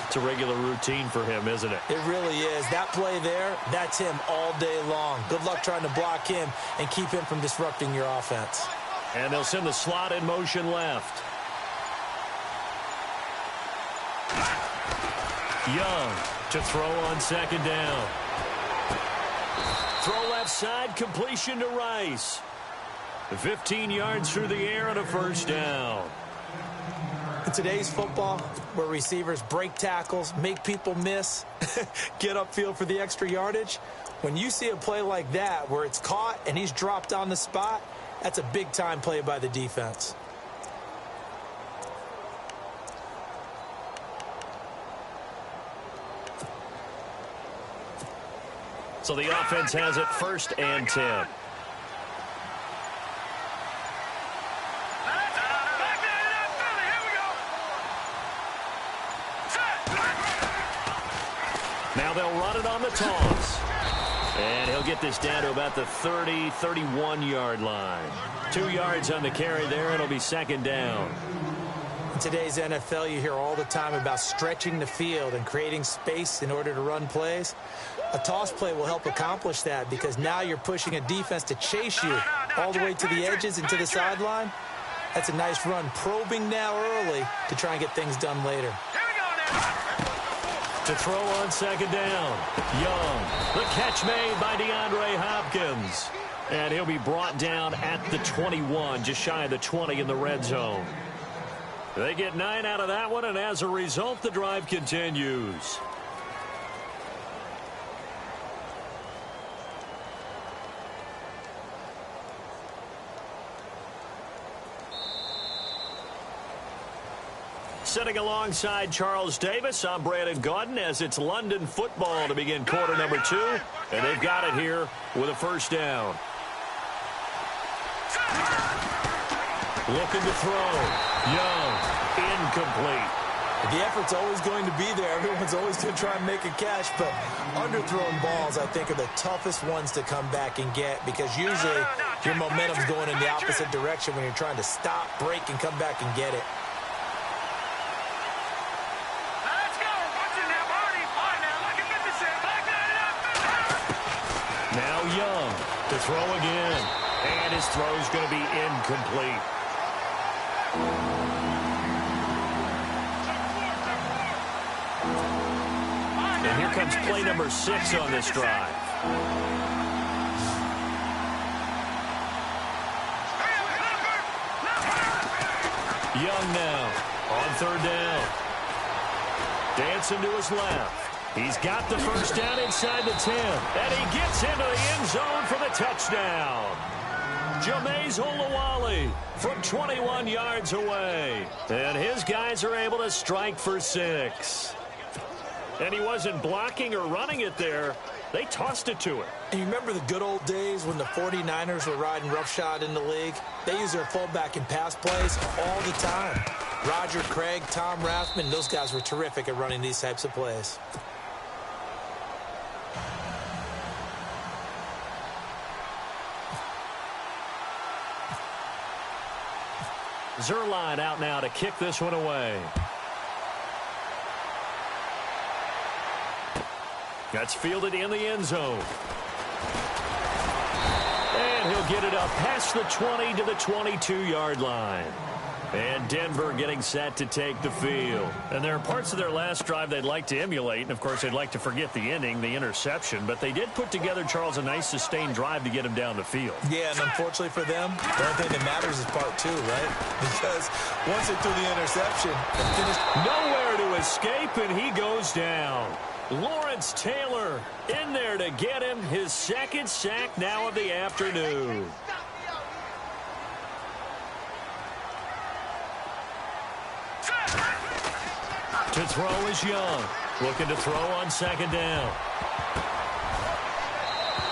It's a regular routine for him, isn't it? It really is. That play there, that's him all day long. Good luck trying to block him and keep him from disrupting your offense. And they'll send the slot in motion left. Young to throw on 2nd down. Throw left side, completion to Rice. 15 yards through the air and a 1st down. In today's football, where receivers break tackles, make people miss, get upfield for the extra yardage, when you see a play like that where it's caught and he's dropped on the spot, that's a big-time play by the defense. So the offense has it 1st and 10. Now they'll run it on the toss. And he'll get this down to about the 30, 31-yard line. 2 yards on the carry there. It'll be second down. In today's NFL, you hear all the time about stretching the field and creating space in order to run plays. A toss play will help accomplish that because now you're pushing a defense to chase you all the way to the edges and to the sideline. That's a nice run, probing now early to try and get things done later. To throw on second down, Young. The catch made by DeAndre Hopkins. And he'll be brought down at the 21, just shy of the 20 in the red zone. They get 9 out of that one, and as a result, the drive continues. Sitting alongside Charles Davis, I'm Brandon Gaudin as it's London football to begin quarter number 2. And they've got it here with a first down. Looking to throw. Young. Incomplete. The effort's always going to be there. Everyone's always going to try and make a catch, but underthrown balls, I think, are the toughest ones to come back and get because usually your momentum's going in the opposite direction when you're trying to stop, break, and come back and get it. Now Young to throw again. And his throw's going to be incomplete. And here comes play number 6 on this drive. Young now on third down. Dancing to his left. He's got the first down inside the 10. And he gets into the end zone for the touchdown. Jameis Olawale from 21 yards away. And his guys are able to strike for 6. And he wasn't blocking or running it there. They tossed it to him. And you remember the good old days when the 49ers were riding roughshod in the league? They use their fullback in pass plays all the time. Roger Craig, Tom Rathman, those guys were terrific at running these types of plays. Zerline out now to kick this one away. That's fielded in the end zone. And he'll get it up past the 20 to the 22-yard line. And Denver getting set to take the field. And there are parts of their last drive they'd like to emulate. And, of course, they'd like to forget the ending, the interception. But they did put together, Charles, a nice sustained drive to get him down the field. Yeah, and unfortunately for them, the only thing that matters is part 2, right? Because once they threw the interception, they finished. Nowhere to escape, and he goes down. Lawrence Taylor in there to get him his second sack now of the afternoon. To throw is Young. Looking to throw on second down.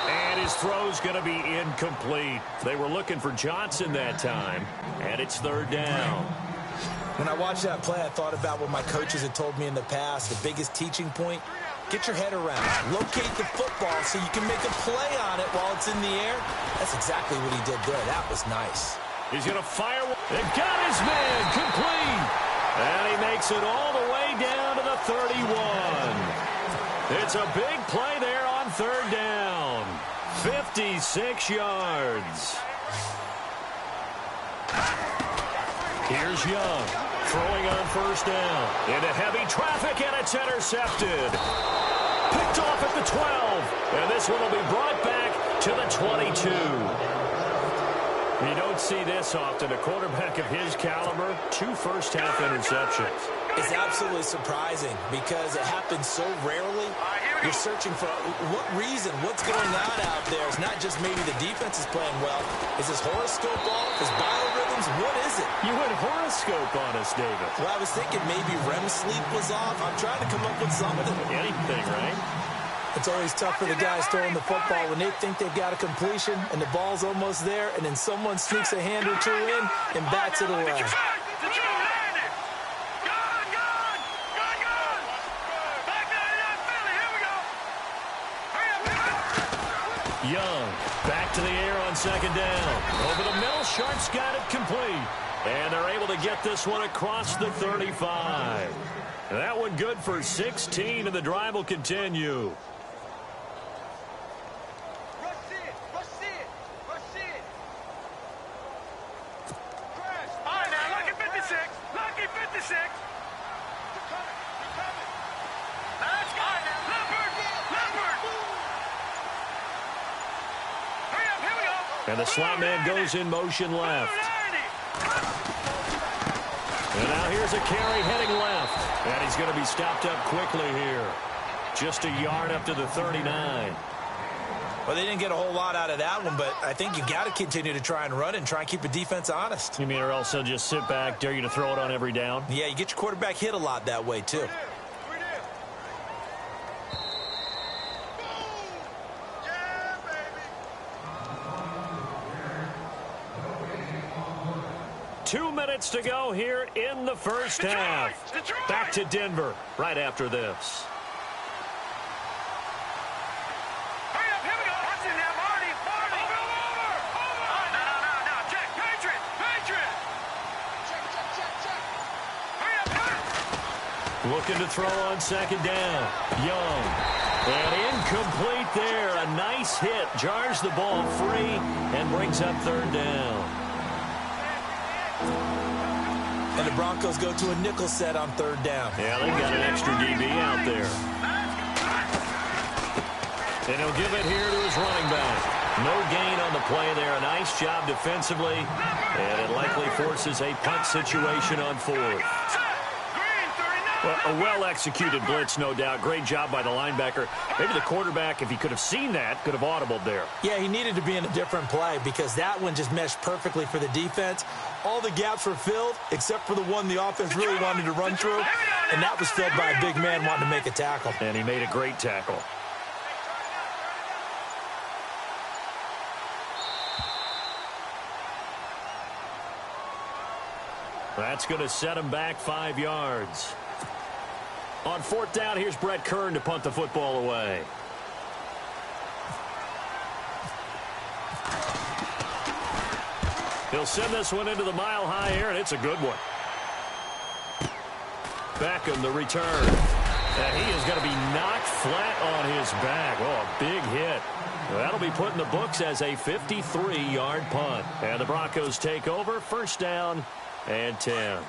And his throw's going to be incomplete. They were looking for Johnson that time. And it's third down. When I watched that play, I thought about what my coaches had told me in the past. The biggest teaching point, get your head around it. Locate the football so you can make a play on it while it's in the air. That's exactly what he did there. That was nice. He's going to fire. They got his man complete. And he makes it all the way down to the 31. It's a big play there on third down. 56 yards. Here's Young. Throwing on first down. Into heavy traffic, and it's intercepted. Picked off at the 12. And this one will be brought back to the 22. You don't see this often. A quarterback of his caliber, 2 first-half interceptions. It's absolutely surprising because it happens so rarely. You're searching for what reason, what's going on out there. It's not just maybe the defense is playing well. Is his horoscope off? His biorhythms? What is it? You went horoscope on us, David. Well, I was thinking maybe REM sleep was off. I'm trying to come up with something. Anything, right? It's always tough for the guys throwing the football when they think they've got a completion and the ball's almost there, and then someone sneaks a hand or 2 in and bats it away. Young, back to the air on second down. Over the middle, Sharp's got it complete. And they're able to get this one across the 35. That one good for 16, and the drive will continue. All right, now, lucky 56. Lucky 56. You're coming. Now, let's go. Leopard. Hurry up, here we go. And the slot man goes in motion left. And now here's a carry heading left. And he's going to be stopped up quickly here. Just a yard up to the 39. Well, they didn't get a whole lot out of that one, but I think you got to continue to try and run and try and keep the defense honest. You mean or else they'll just sit back, dare you to throw it on every down? Yeah, you get your quarterback hit a lot that way, too. 2 minutes to go here in the first half. Back to Denver right after this. Hurry up, here we go. Watch it now, Marty. Over. No. Check. Patriot. Check. Hurry up. Looking to throw on second down. Young. And incomplete there. A nice hit. Jars the ball free and brings up third down. And the Broncos go to a nickel set on third down. Yeah, they've got an extra DB out there. And he'll give it here to his running back. No gain on the play there. A nice job defensively. And it likely forces a punt situation on fourth. Well, a well-executed blitz, no doubt. Great job by the linebacker. Maybe the quarterback, if he could have seen that, could have audibled there. Yeah, he needed to be in a different play because that one just meshed perfectly for the defense. All the gaps were filled except for the one the offense really wanted to run through, and that was filled by a big man wanting to make a tackle. And he made a great tackle. That's going to set him back 5 yards. On fourth down, here's Brett Kern to punt the football away. He'll send this one into the mile-high air, and it's a good one. Beckham, the return. And he is going to be knocked flat on his back. Oh, a big hit. That'll be put in the books as a 53-yard punt. And the Broncos take over, first down and 10.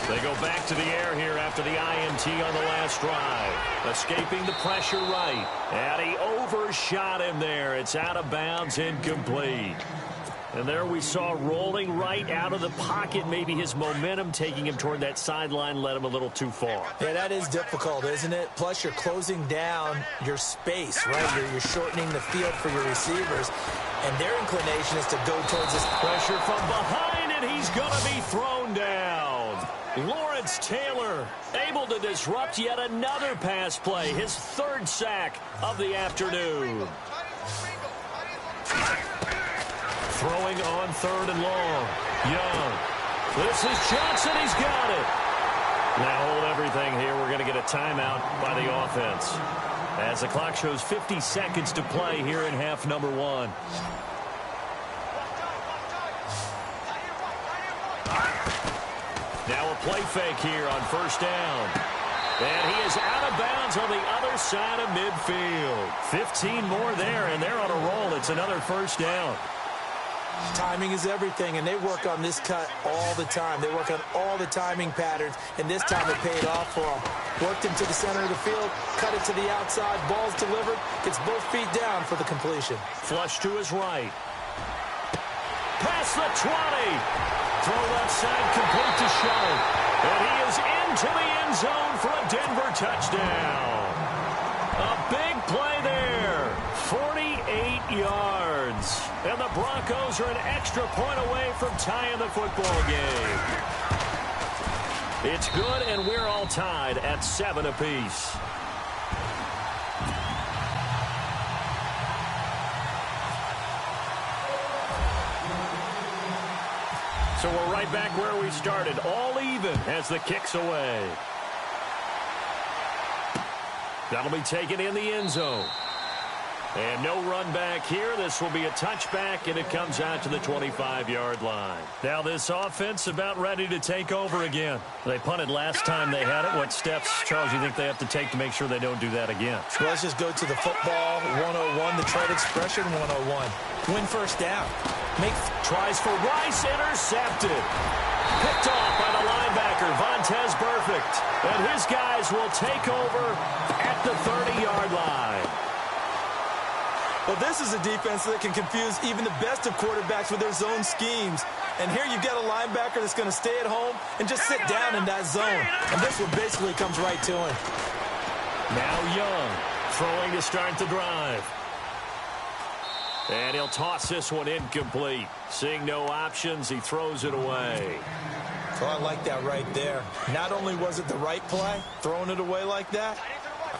They go back to the air here after the INT on the last drive. Escaping the pressure right. And he overshot him there. It's out of bounds, incomplete. And there we saw rolling right out of the pocket. Maybe his momentum taking him toward that sideline led him a little too far. Yeah, that is difficult, isn't it? Plus, you're closing down your space, right? You're shortening the field for your receivers. And their inclination is to go towards this pressure from behind, and he's going to be thrown down. Lawrence Taylor able to disrupt yet another pass play. His third sack of the afternoon. Throwing on third and long. Young. This is Johnson. He's got it. Now hold everything here. We're going to get a timeout by the offense. As the clock shows 50 seconds to play here in half number 1. Now a play fake here on first down. And he is out of bounds on the other side of midfield. 15 more there, and they're on a roll. It's another first down. Timing is everything, and they work on this cut all the time. They work on all the timing patterns, and this time it paid off for them. Worked into the center of the field, cut it to the outside, ball's delivered, gets both feet down for the completion. Flush to his right. Past the 20. Throw left side, complete to Sharp. And he is into the end zone for a Denver touchdown. A big play there. 48 yards. And the Broncos are an extra point away from tying the football game. It's good, and we're all tied at 7 apiece. So we're right back where we started, all even as the kick's away. That'll be taken in the end zone. And no run back here. This will be a touchback, and it comes out to the 25-yard line. Now this offense about ready to take over again. They punted last time they had it. What steps, Charles, you think they have to take to make sure they don't do that again? Well, let's just go to the football 101, the trade expression 101. Win first down. Make tries for Rice, intercepted. Picked off by the linebacker, Vontaze Burfict. And his guys will take over at the 30-yard line. Well, this is a defense that can confuse even the best of quarterbacks with their zone schemes. And here you've got a linebacker that's going to stay at home and just sit down in that zone. And this one basically comes right to him. Now Young throwing to start the drive. And he'll toss this one incomplete. Seeing no options, he throws it away. So I like that right there. Not only was it the right play, throwing it away like that,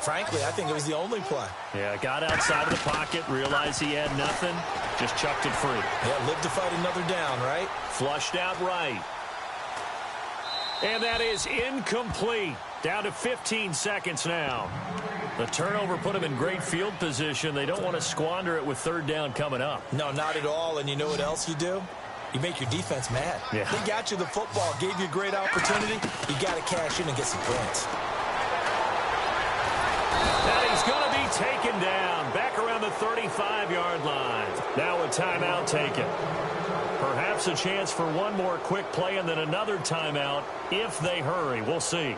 frankly, I think it was the only play. Yeah, got outside of the pocket, realized he had nothing, just chucked it free. Yeah, lived to fight another down, right? Flushed out right. And that is incomplete. Down to 15 seconds now. The turnover put them in great field position. They don't want to squander it with third down coming up. No, not at all. And you know what else you do? You make your defense mad. Yeah. They got you the football, gave you a great opportunity. You got to cash in and get some points. And he's going to be taken down back around the 35-yard line. Now a timeout taken. Perhaps a chance for one more quick play and then another timeout if they hurry. We'll see.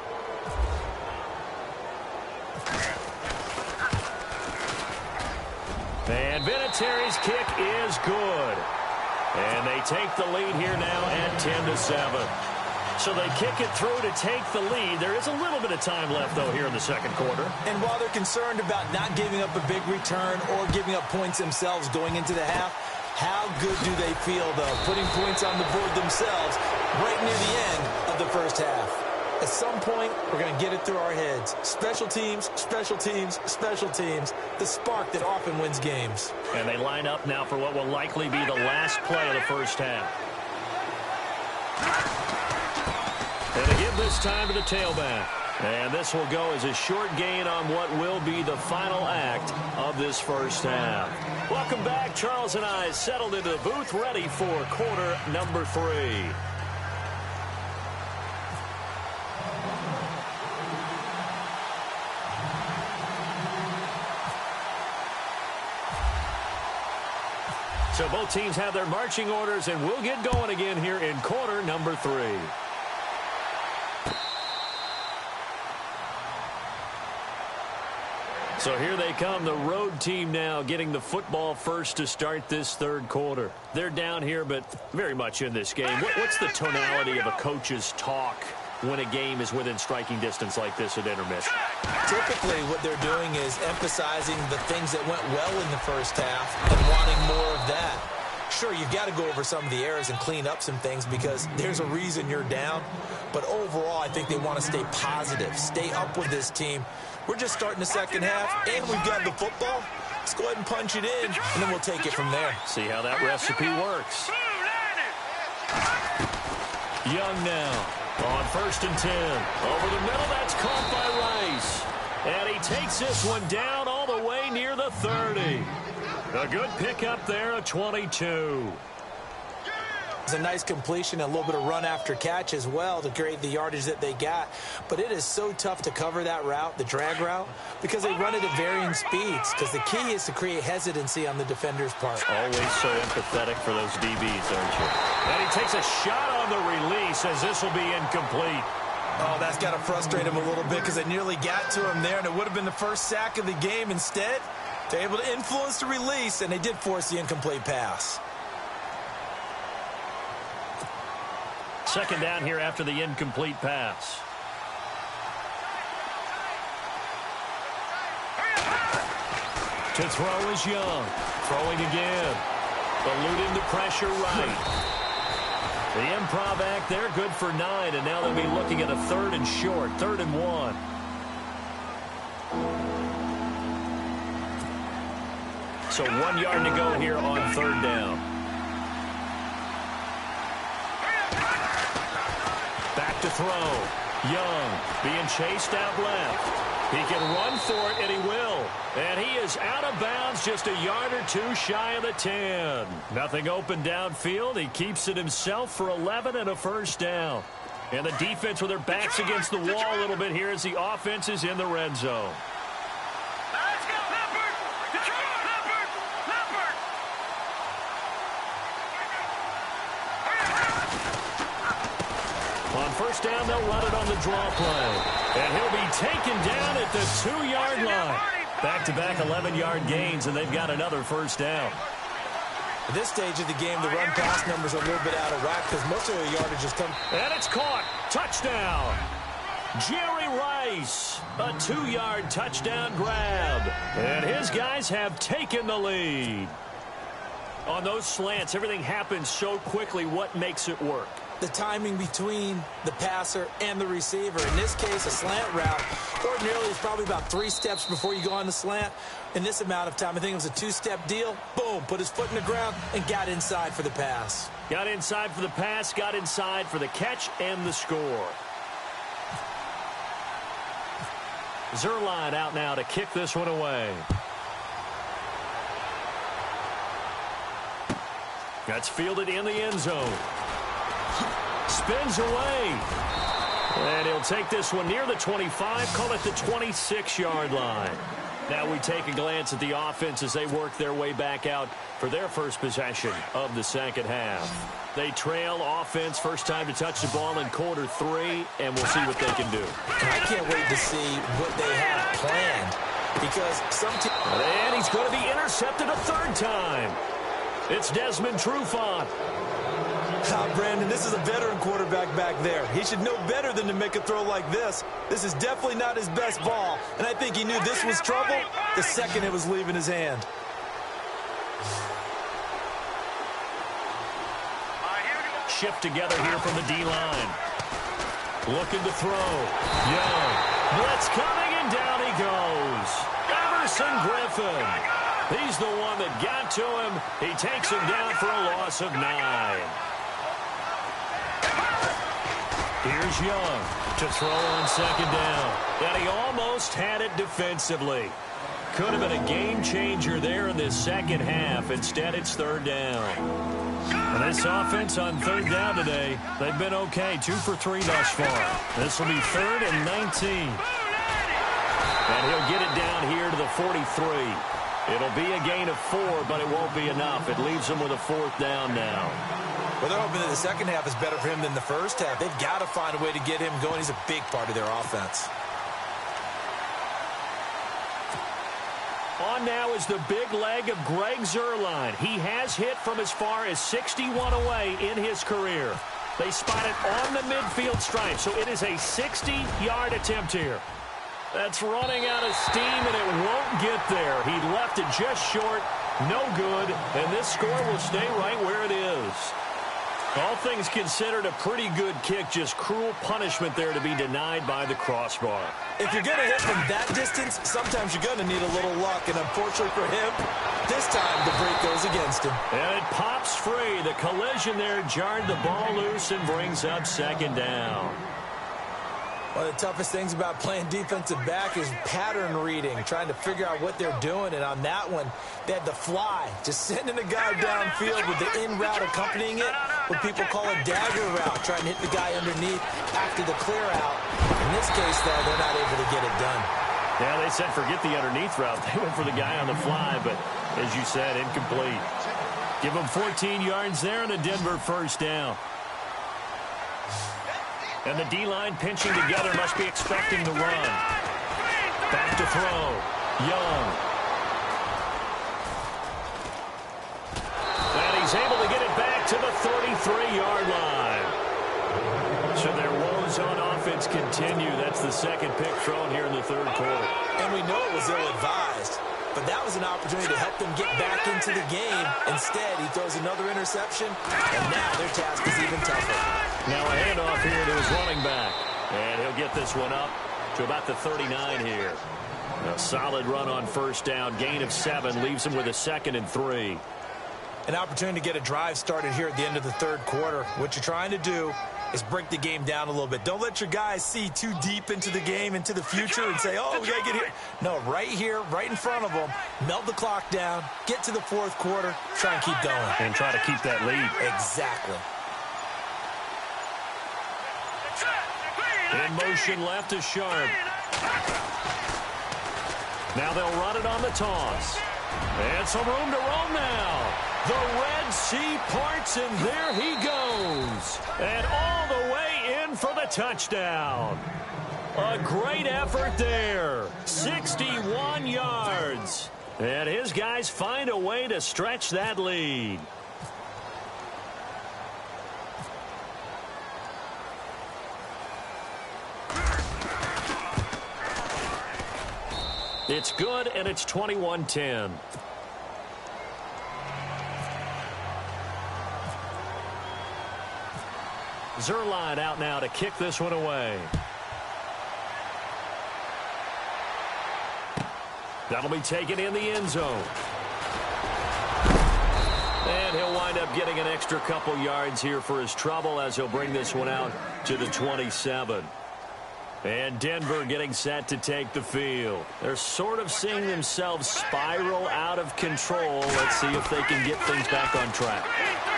And Vinatieri's kick is good. And they take the lead here now at 10-7. So they kick it through to take the lead. There is a little bit of time left, though, here in the second quarter. And while they're concerned about not giving up a big return or giving up points themselves going into the half, how good do they feel, though, putting points on the board themselves right near the end of the first half? At some point, we're going to get it through our heads. Special teams, special teams, special teams. The spark that often wins games. And they line up now for what will likely be the last play of the first half. And they give this time to the tailback. And this will go as a short gain on what will be the final act of this first half. Welcome back. Charles and I settled into the booth, ready for quarter number 3. So both teams have their marching orders, and we'll get going again here in quarter number 3. So here they come, the road team now getting the football first to start this third quarter. They're down here, but very much in this game. What's the tonality of a coach's talk when a game is within striking distance like this at intermission? Typically, what they're doing is emphasizing the things that went well in the first half and wanting more of that. Sure, you've got to go over some of the errors and clean up some things because there's a reason you're down. But overall, I think they want to stay positive, stay up with this team. We're just starting the second half, and we've got the football. Let's go ahead and punch it in, and then we'll take it from there. See how that recipe works. Young now on 1st and 10. Over the middle, that's caught by Rice. And he takes this one down all the way near the 30. A good pickup there, a 22. It's a nice completion, a little bit of run after catch as well to create the yardage that they got. But it is so tough to cover that route, the drag route, because they run it at varying speeds. Because the key is to create hesitancy on the defender's part. Always so empathetic for those DBs, aren't you? And he takes a shot on the release as this will be incomplete. Oh, that's got to frustrate him a little bit because it nearly got to him there, and it would have been the first sack of the game. Instead, they're able to influence the release, and they did force the incomplete pass. Second down here after the incomplete pass. To throw is Young. Throwing again. Eluding the pressure right. The improv act there, good for 9, and now they'll be looking at a 3rd and short, 3rd and 1. So 1 yard to go here on 3rd down. throw. Young being chased out left. He can run for it, and he will. And he is out of bounds, just a yard or two shy of the 10. Nothing open downfield. He keeps it himself for 11 and a first down. And the defense with their backs against the wall a little bit here as the offense is in the red zone. Let's go, Leopard! Detroit! Leopard! Leopard! On first down, they'll run it on the draw play. And he'll be taken down at the 2-yard line. Back-to-back 11-yard gains, and they've got another first down. At this stage of the game, the run-pass numbers are a little bit out of whack because most of the yardage has come. And it's caught. Touchdown. Jerry Rice, a 2-yard touchdown grab. And his guys have taken the lead. On those slants, everything happens so quickly. What makes it work? The timing between the passer and the receiver. In this case, a slant route ordinarily is probably about 3 steps before you go on the slant. In this amount of time, I think it was a 2-step deal. Boom, put his foot in the ground and got inside for the pass. Got inside for the pass, got inside for the catch and the score. Zuerlein out now to kick this one away. That's fielded in the end zone. Spins away. And he'll take this one near the 25, call it the 26-yard line. Now we take a glance at the offense as they work their way back out for their first possession of the second half. They trail offense, first time to touch the ball in quarter 3, and we'll see what they can do. I can't wait to see what they have planned because some team... And he's going to be intercepted a third time. It's Desmond Trufant. Brandon, this is a veteran quarterback back there. He should know better than to make a throw like this. This is definitely not his best ball, and I think he knew this was trouble the second it was leaving his hand. Shift together here from the D-line. Looking to throw. Young. Blitz coming, and down he goes. Everson Griffin. He's the one that got to him. He takes him down for a loss of 9. Here's Young to throw on second down. And he almost had it defensively. Could have been a game changer there in this second half. Instead, it's third down. And this offense on third down today, they've been okay. 2 for 3 thus far. This will be 3rd and 19. And he'll get it down here to the 43. It'll be a gain of 4, but it won't be enough. It leaves him with a 4th down now. Well, they're hoping that the second half is better for him than the first half. They've got to find a way to get him going. He's a big part of their offense. On now is the big leg of Greg Zuerlein. He has hit from as far as 61 away in his career. They spot it on the midfield stripe, so it is a 60-yard attempt here. That's running out of steam, and it won't get there. He left it just short, no good, and this score will stay right where it is. All things considered, a pretty good kick, just cruel punishment there to be denied by the crossbar. If you're going to hit from that distance, sometimes you're going to need a little luck, and unfortunately for him, this time the break goes against him. And it pops free. The collision there jarred the ball loose and brings up second down. One of the toughest things about playing defensive back is pattern reading, trying to figure out what they're doing. And on that one, they had the fly, just sending a guy downfield with the in route accompanying it, what people call a dagger route, trying to hit the guy underneath after the clear out. In this case, though, they're not able to get it done. Yeah, they said forget the underneath route. They went for the guy on the fly, but as you said, incomplete. Give them 14 yards there and a Denver first down. And the D-line pinching together, must be expecting the run. Back to throw. Young. And he's able to get it back to the 33-yard line. So their woes on offense continue. That's the second pick thrown here in the third quarter. And we know it was ill-advised, but that was an opportunity to help them get back into the game. Instead, he throws another interception, and now their task is even tougher. Now a handoff here to his running back. And he'll get this one up to about the 39 here. A solid run on first down. Gain of 7 leaves him with a 2nd and 3. An opportunity to get a drive started here at the end of the third quarter. What you're trying to do is break the game down a little bit. Don't let your guys see too deep into the game, into the future, and say, oh, we got to get here. No, right here, right in front of them, melt the clock down, get to the fourth quarter, try and keep going. And try to keep that lead. Exactly. In motion left is Sharp. Now they'll run it on the toss. And some room to roam now. The Red Sea parts, and there he goes. And all the way in for the touchdown. A great effort there. 61 yards. And his guys find a way to stretch that lead. It's good, and it's 21-10. Zerline out now to kick this one away. That'll be taken in the end zone. And he'll wind up getting an extra couple yards here for his trouble as he'll bring this one out to the 27. And Denver getting set to take the field. They're sort of seeing themselves spiral out of control. Let's see if they can get things back on track.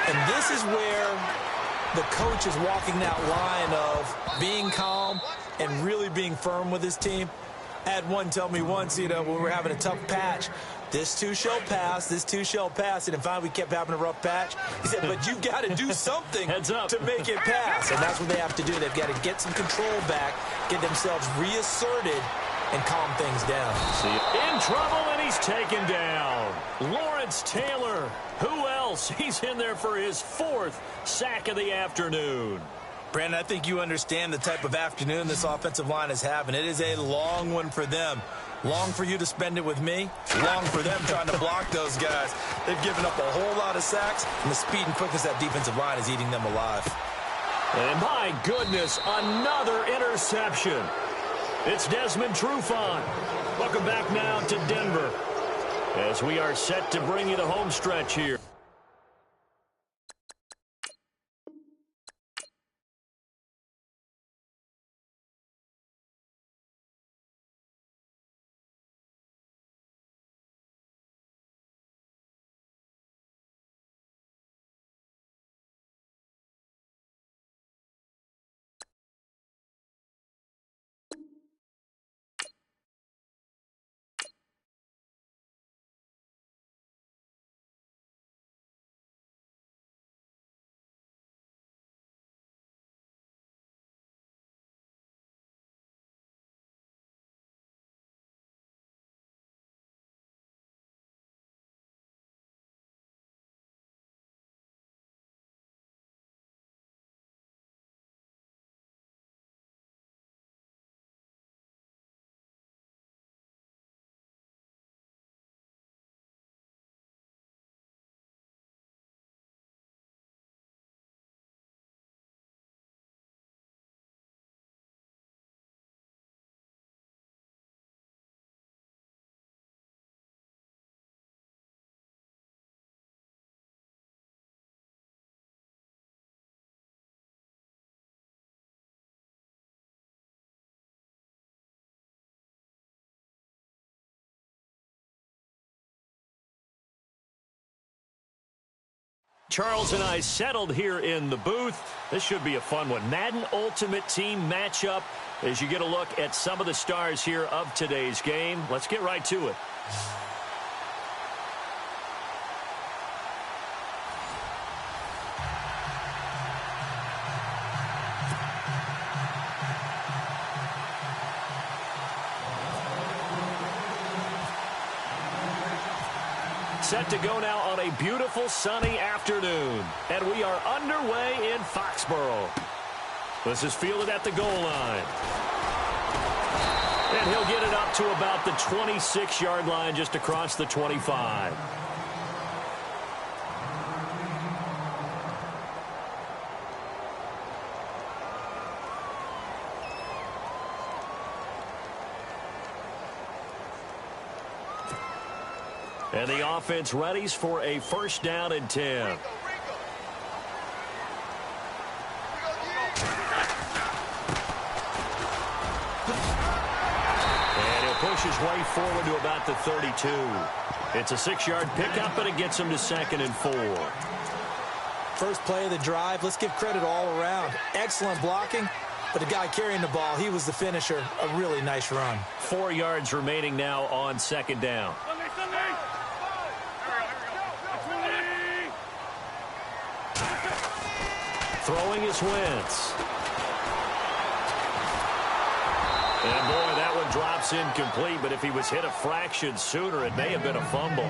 And this is where the coach is walking that line of being calm and really being firm with his team. I had one tell me once, when we were having a tough patch, this too shall pass, this too shall pass. And finally we kept having a rough patch. He said, but you've got to do something to make it pass. And that's what they have to do. They've got to get some control back, get themselves reasserted, and calm things down. In trouble, and he's taken down. Lawrence Taylor. Who else? He's in there for his 4th sack of the afternoon. Brandon, I think you understand the type of afternoon this offensive line is having. It is a long one for them. Long for you to spend it with me. Long for them trying to block those guys. They've given up a whole lot of sacks, and the speed and quickness of that defensive line is eating them alive. And my goodness, another interception. It's Desmond Trufant. Welcome back now to Denver as we are set to bring you the home stretch here. Charles and I settled here in the booth. This should be a fun one. Madden Ultimate Team matchup as you get a look at some of the stars here of today's game. Let's get right to it. Set to go now on a beautiful sunny afternoon. And we are underway in Foxborough. This is fielded at the goal line. And he'll get it up to about the 26-yard line, just across the 25. And the offense readies for a first down and 10. push his way forward to about the 32. It's a 6-yard pickup, but it gets him to 2nd and 4. First play of the drive, let's give credit all around. Excellent blocking, but the guy carrying the ball, he was the finisher. A really nice run. 4 yards remaining now on 2nd down. Throwing is Wentz. And boy, that one drops incomplete, but if he was hit a fraction sooner, it may have been a fumble.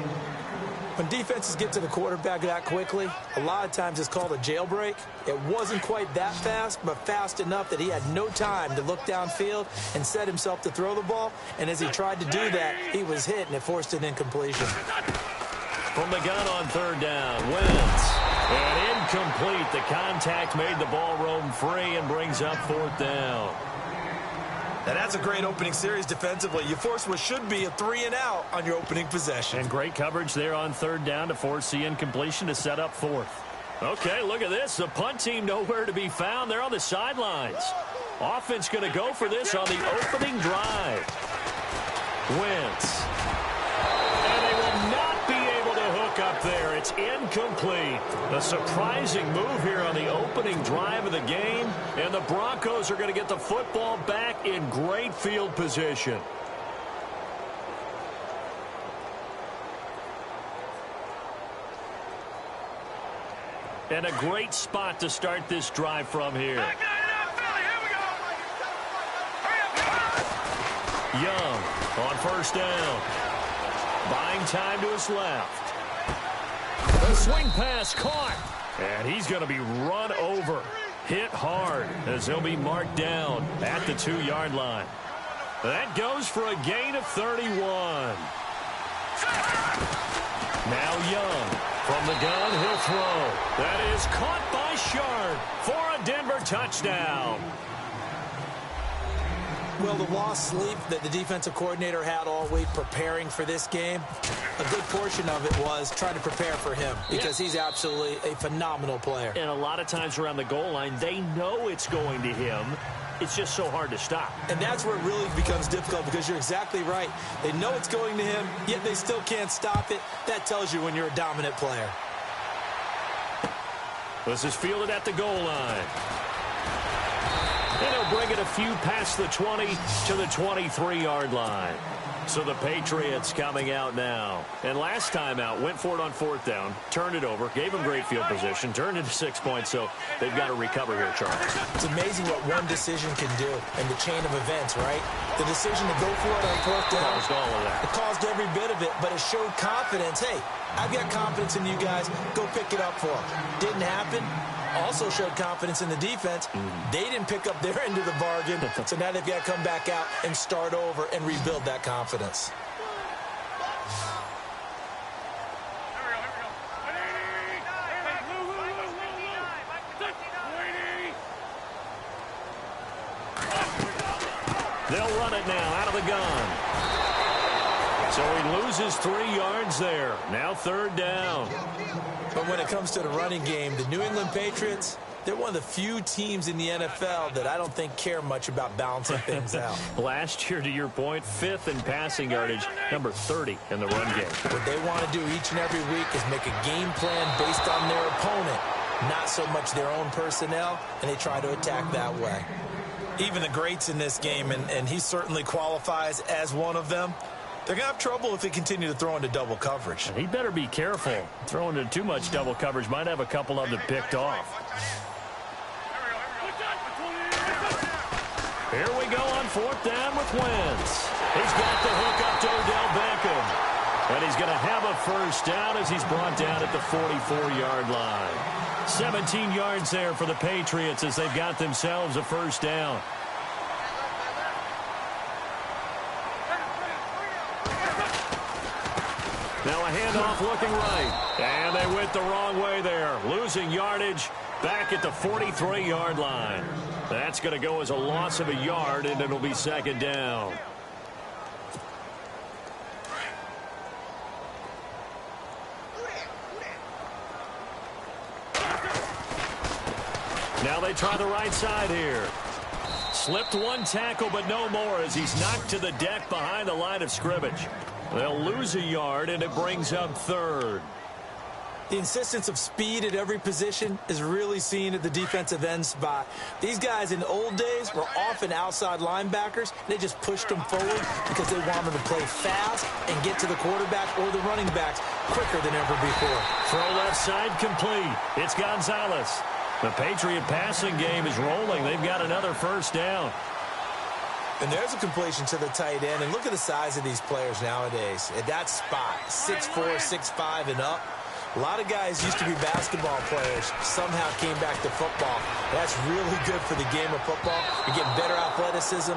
When defenses get to the quarterback that quickly, a lot of times it's called a jailbreak. It wasn't quite that fast, but fast enough that he had no time to look downfield and set himself to throw the ball. And as he tried to do that, he was hit, and it forced an incompletion. From the gun on 3rd down, Wentz. And incomplete. The contact made the ball roam free and brings up 4th down. Now that's a great opening series defensively. You force what should be a 3-and-out on your opening possession. And great coverage there on 3rd down to force the incompletion to set up 4th. Okay, look at this. The punt team nowhere to be found. They're on the sidelines. Offense going to go for this on the opening drive. Wentz. And they will not be able to hook up there. It's incomplete. A surprising move here on the opening drive of the game. And the Broncos are going to get the football back in great field position. And a great spot to start this drive from here. Young on 1st down. Buying time to his left. The swing pass caught. And he's going to be run over. Hit hard as he'll be marked down at the 2-yard line. That goes for a gain of 31. Now Young. From the gun, he'll throw. That is caught by Sharp for a Denver touchdown. Well, the lost sleep that the defensive coordinator had all week preparing for this game, a good portion of it was trying to prepare for him because he's absolutely a phenomenal player. And a lot of times around the goal line, they know it's going to him. It's just so hard to stop. And that's where it really becomes difficult because you're exactly right. They know it's going to him, yet they still can't stop it. That tells you when you're a dominant player. This is fielded at the goal line. And he'll bring it a few past the 20 to the 23-yard line. So the Patriots coming out now. And last time out, went for it on 4th down, turned it over, gave him great field position, turned it to 6 points, so they've got to recover here, Charles. It's amazing what one decision can do in the chain of events, right? The decision to go for it on 4th down, caused all of that. It caused every bit of it, but it showed confidence. Hey, I've got confidence in you guys. Go pick it up for them. Didn't happen. Also showed confidence in the defense. They didn't pick up their end of the bargain, so now they've got to come back out and start over and rebuild that confidence. They'll run it now out of the gun. So he loses 3 yards there. Now 3rd down. But when it comes to the running game, the New England Patriots, they're one of the few teams in the NFL that I don't think care much about balancing things out. Last year, to your point, 5th in passing yardage, number 30 in the run game. What they want to do each and every week is make a game plan based on their opponent, not so much their own personnel, and they try to attack that way. Even the greats in this game, and he certainly qualifies as one of them, they're going to have trouble if they continue to throw into double coverage. He better be careful. Throwing into too much double coverage might have a couple of them picked off. Here we go on 4th down with Wentz. He's got the hook up to Odell Beckham. And he's going to have a 1st down as he's brought down at the 44-yard line. 17 yards there for the Patriots as they've got themselves a 1st down. Now a handoff looking right. And they went the wrong way there. Losing yardage back at the 43-yard line. That's going to go as a loss of a yard, and it'll be 2nd down. Now they try the right side here. Slipped one tackle, but no more as he's knocked to the deck behind the line of scrimmage. They'll lose a yard, and it brings up third. The insistence of speed at every position is really seen at the defensive end spot. These guys in the old days were often outside linebackers. They just pushed them forward because they wanted to play fast and get to the quarterback or the running backs quicker than ever before. Throw left side complete. It's Gonzalez. The Patriot passing game is rolling. They've got another first down. And there's a completion to the tight end. And look at the size of these players nowadays. At that spot, 6'4", 6'5", and up. A lot of guys used to be basketball players, somehow came back to football. That's really good for the game of football. You're getting better athleticism,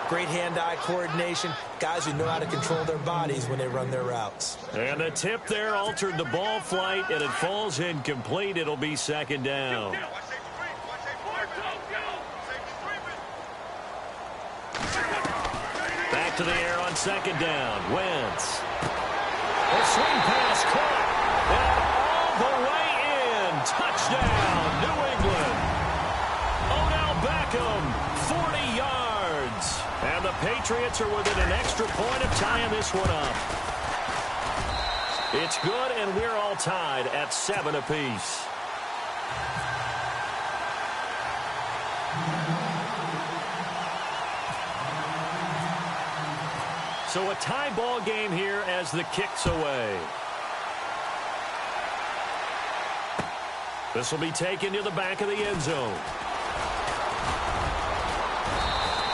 great hand-eye coordination, guys who know how to control their bodies when they run their routes. And the tip there altered the ball flight, and it falls incomplete. It'll be second down. Back to the air on second down. Wentz. A swing pass caught. And all the way in. Touchdown, New England. Odell Beckham, 40 yards. And the Patriots are within an extra point of tying this one up. It's good, and we're all tied at 7 apiece. So a tie ball game here as the kick's away. This will be taken to the back of the end zone.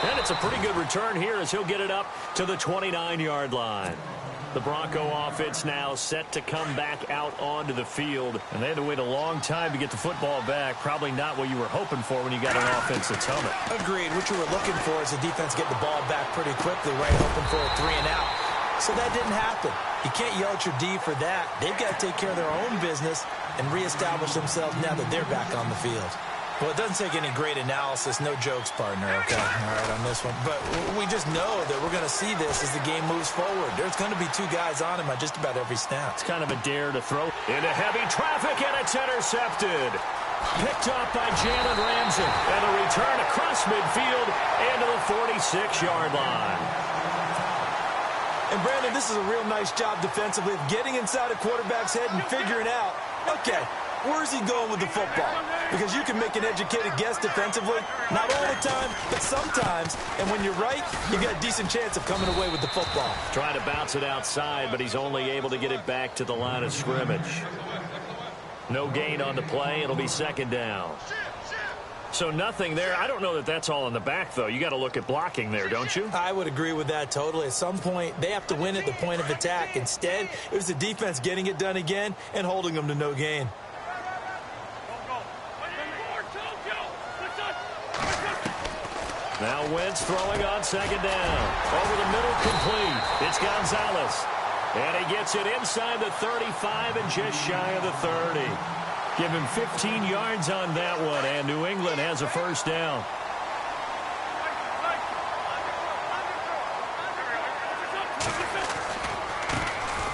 And it's a pretty good return here as he'll get it up to the 29-yard line. The Bronco offense now set to come back out onto the field. And they had to wait a long time to get the football back. Probably not what you were hoping for when you got an offense that's humming. Agreed. What you were looking for is the defense get the ball back pretty quickly, right? Hoping for a 3 and out. So that didn't happen. You can't yell at your D for that. They've got to take care of their own business and reestablish themselves now that they're back on the field. Well, it doesn't take any great analysis. No jokes, partner, okay? All right, on this one. But we just know that we're going to see this as the game moves forward. There's going to be 2 guys on him on just about every snap. It's kind of a dare to throw into heavy traffic, and it's intercepted. Picked up by Jalen Ramsey. And a return across midfield into the 46-yard line. And, Brandon, this is a real nice job defensively of getting inside a quarterback's head and figuring out, okay, where's he going with the football? Because you can make an educated guess defensively. Not all the time, but sometimes. And when you're right, you got a decent chance of coming away with the football. Trying to bounce it outside, but he's only able to get it back to the line of scrimmage. No gain on the play. It'll be second down. So nothing there. I don't know that that's all in the back, though. You got to look at blocking there, don't you? I would agree with that totally. At some point, they have to win at the point of attack. Instead, it was the defense getting it done again and holding them to no gain. Now Wentz throwing on second down. Over the middle, complete. It's Gonzalez. And he gets it inside the 35 and just shy of the 30. Give him 15 yards on that one, and New England has a first down.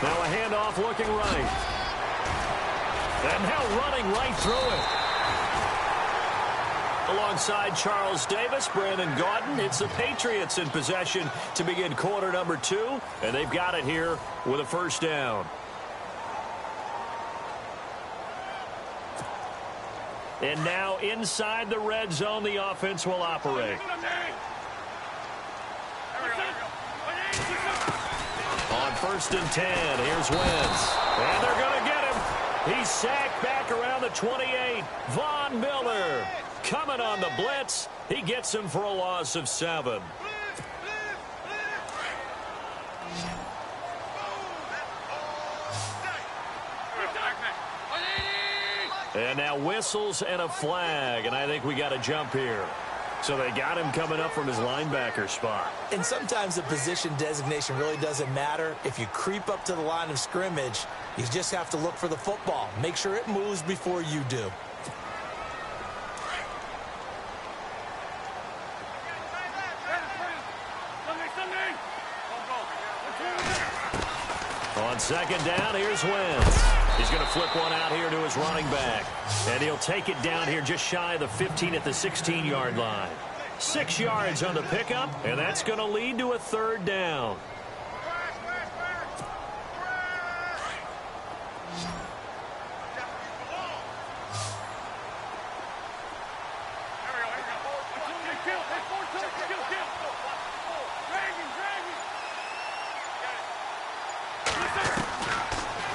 Now a handoff looking right. And now running right through it. Alongside Charles Davis, Brandon Gaudin, it's the Patriots in possession to begin quarter number 2, and they've got it here with a first down. And now inside the red zone, the offense will operate. On 1st and 10, here's Wentz. And they're going to get him. He's sacked back around the 28. Von Miller coming on the blitz. He gets him for a loss of 7. And now whistles and a flag, and I think we got a jump here. So they got him coming up from his linebacker spot. And sometimes the position designation really doesn't matter. If you creep up to the line of scrimmage, you just have to look for the football. Make sure it moves before you do. On second down, here's Wentz. He's going to flip one out here to his running back. And he'll take it down here just shy of the 15 at the 16-yard line. 6 yards on the pickup, and that's going to lead to a third down.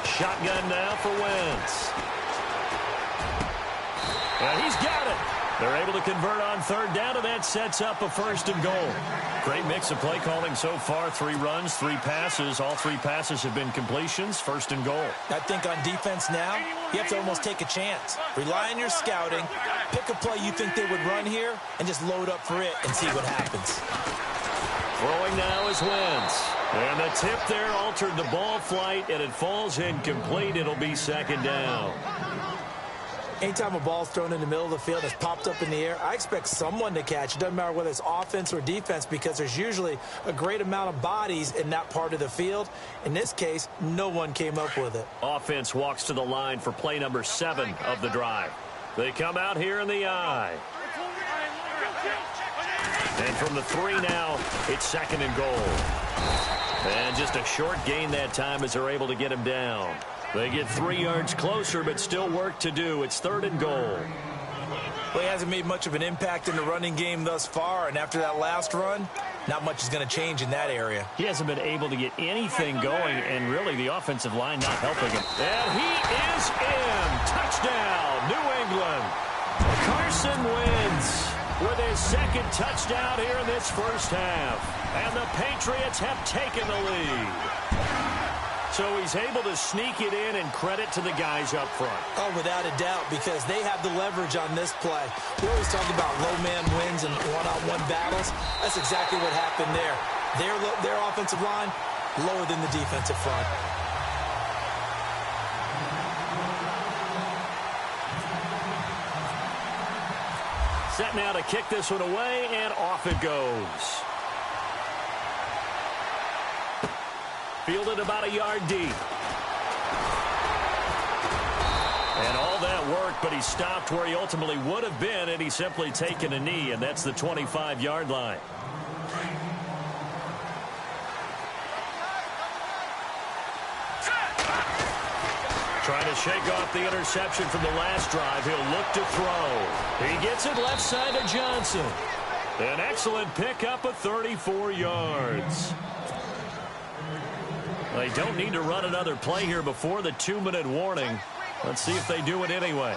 Shotgun now for Wentz. And he's got it. They're able to convert on third down, and that sets up a first and goal. Great mix of play calling so far. 3 runs, 3 passes. All 3 passes have been completions. First and goal. I think on defense now, you have to almost take a chance. Rely on your scouting. Pick a play you think they would run here, and just load up for it and see what happens. Throwing now is Wentz. And the tip there altered the ball flight, and it falls incomplete. It'll be second down. Anytime a ball's thrown in the middle of the field that's popped up in the air, I expect someone to catch. It doesn't matter whether it's offense or defense, because there's usually a great amount of bodies in that part of the field. In this case, no one came up with it. Offense walks to the line for play number 7 of the drive. They come out here in the I. And from the 3 now, it's second and goal. And just a short gain that time as they're able to get him down. They get 3 yards closer, but still work to do. It's third and goal. Well, he hasn't made much of an impact in the running game thus far, and after that last run, not much is going to change in that area. He hasn't been able to get anything going, and really the offensive line not helping him. And he is in. Touchdown, New England. Carson Wentz with his second touchdown here in this first half. And the Patriots have taken the lead. So he's able to sneak it in, and credit to the guys up front. Oh, without a doubt, because they have the leverage on this play. We always talk about low man wins and one-on-one battles. That's exactly what happened there. Their offensive line, lower than the defensive front. Set now to kick this one away, and off it goes. Fielded about a yard deep. And all that work, but he stopped where he ultimately would have been, and he's simply taken a knee, and that's the 25-yard line. Trying to shake off the interception from the last drive. He'll look to throw. He gets it left side to Johnson. An excellent pickup of 34 yards. They don't need to run another play here before the 2-minute warning. Let's see if they do it anyway.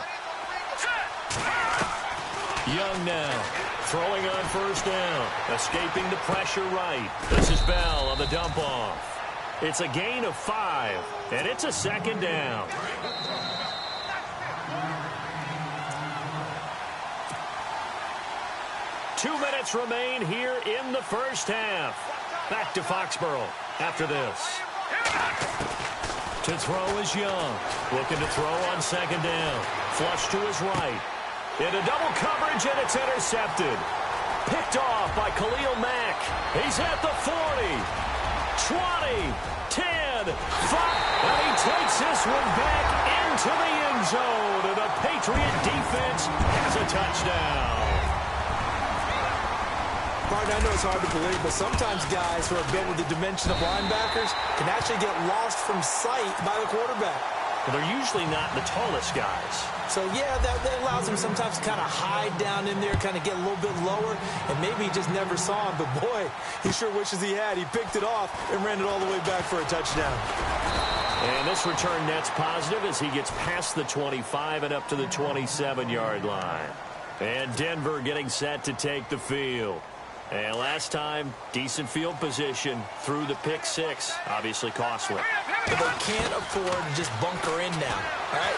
Young now, throwing on first down, escaping the pressure right. This is Bell on the dump off. It's a gain of 5, and it's a second down. Two minutes remain here in the first half. Back to Foxborough after this. To throw is Young. Looking to throw on second down. Flush to his right. Into double coverage, and it's intercepted. Picked off by Khalil Mack. He's at the 40. 20. 10. 5. And he takes this one back into the end zone. And the Patriot defense has a touchdown. I know it's hard to believe, but sometimes guys who are built with the dimension of linebackers can actually get lost from sight by the quarterback. Well, they're usually not the tallest guys. So, yeah, that allows him sometimes to kind of hide down in there, kind of get a little bit lower, and maybe he just never saw him. But, boy, he sure wishes he had. He picked it off and ran it all the way back for a touchdown. And this return net's positive as he gets past the 25 and up to the 27-yard line. And Denver getting set to take the field. And last time, decent field position through the pick 6. Obviously costly. But they can't afford to just bunker in now. All right?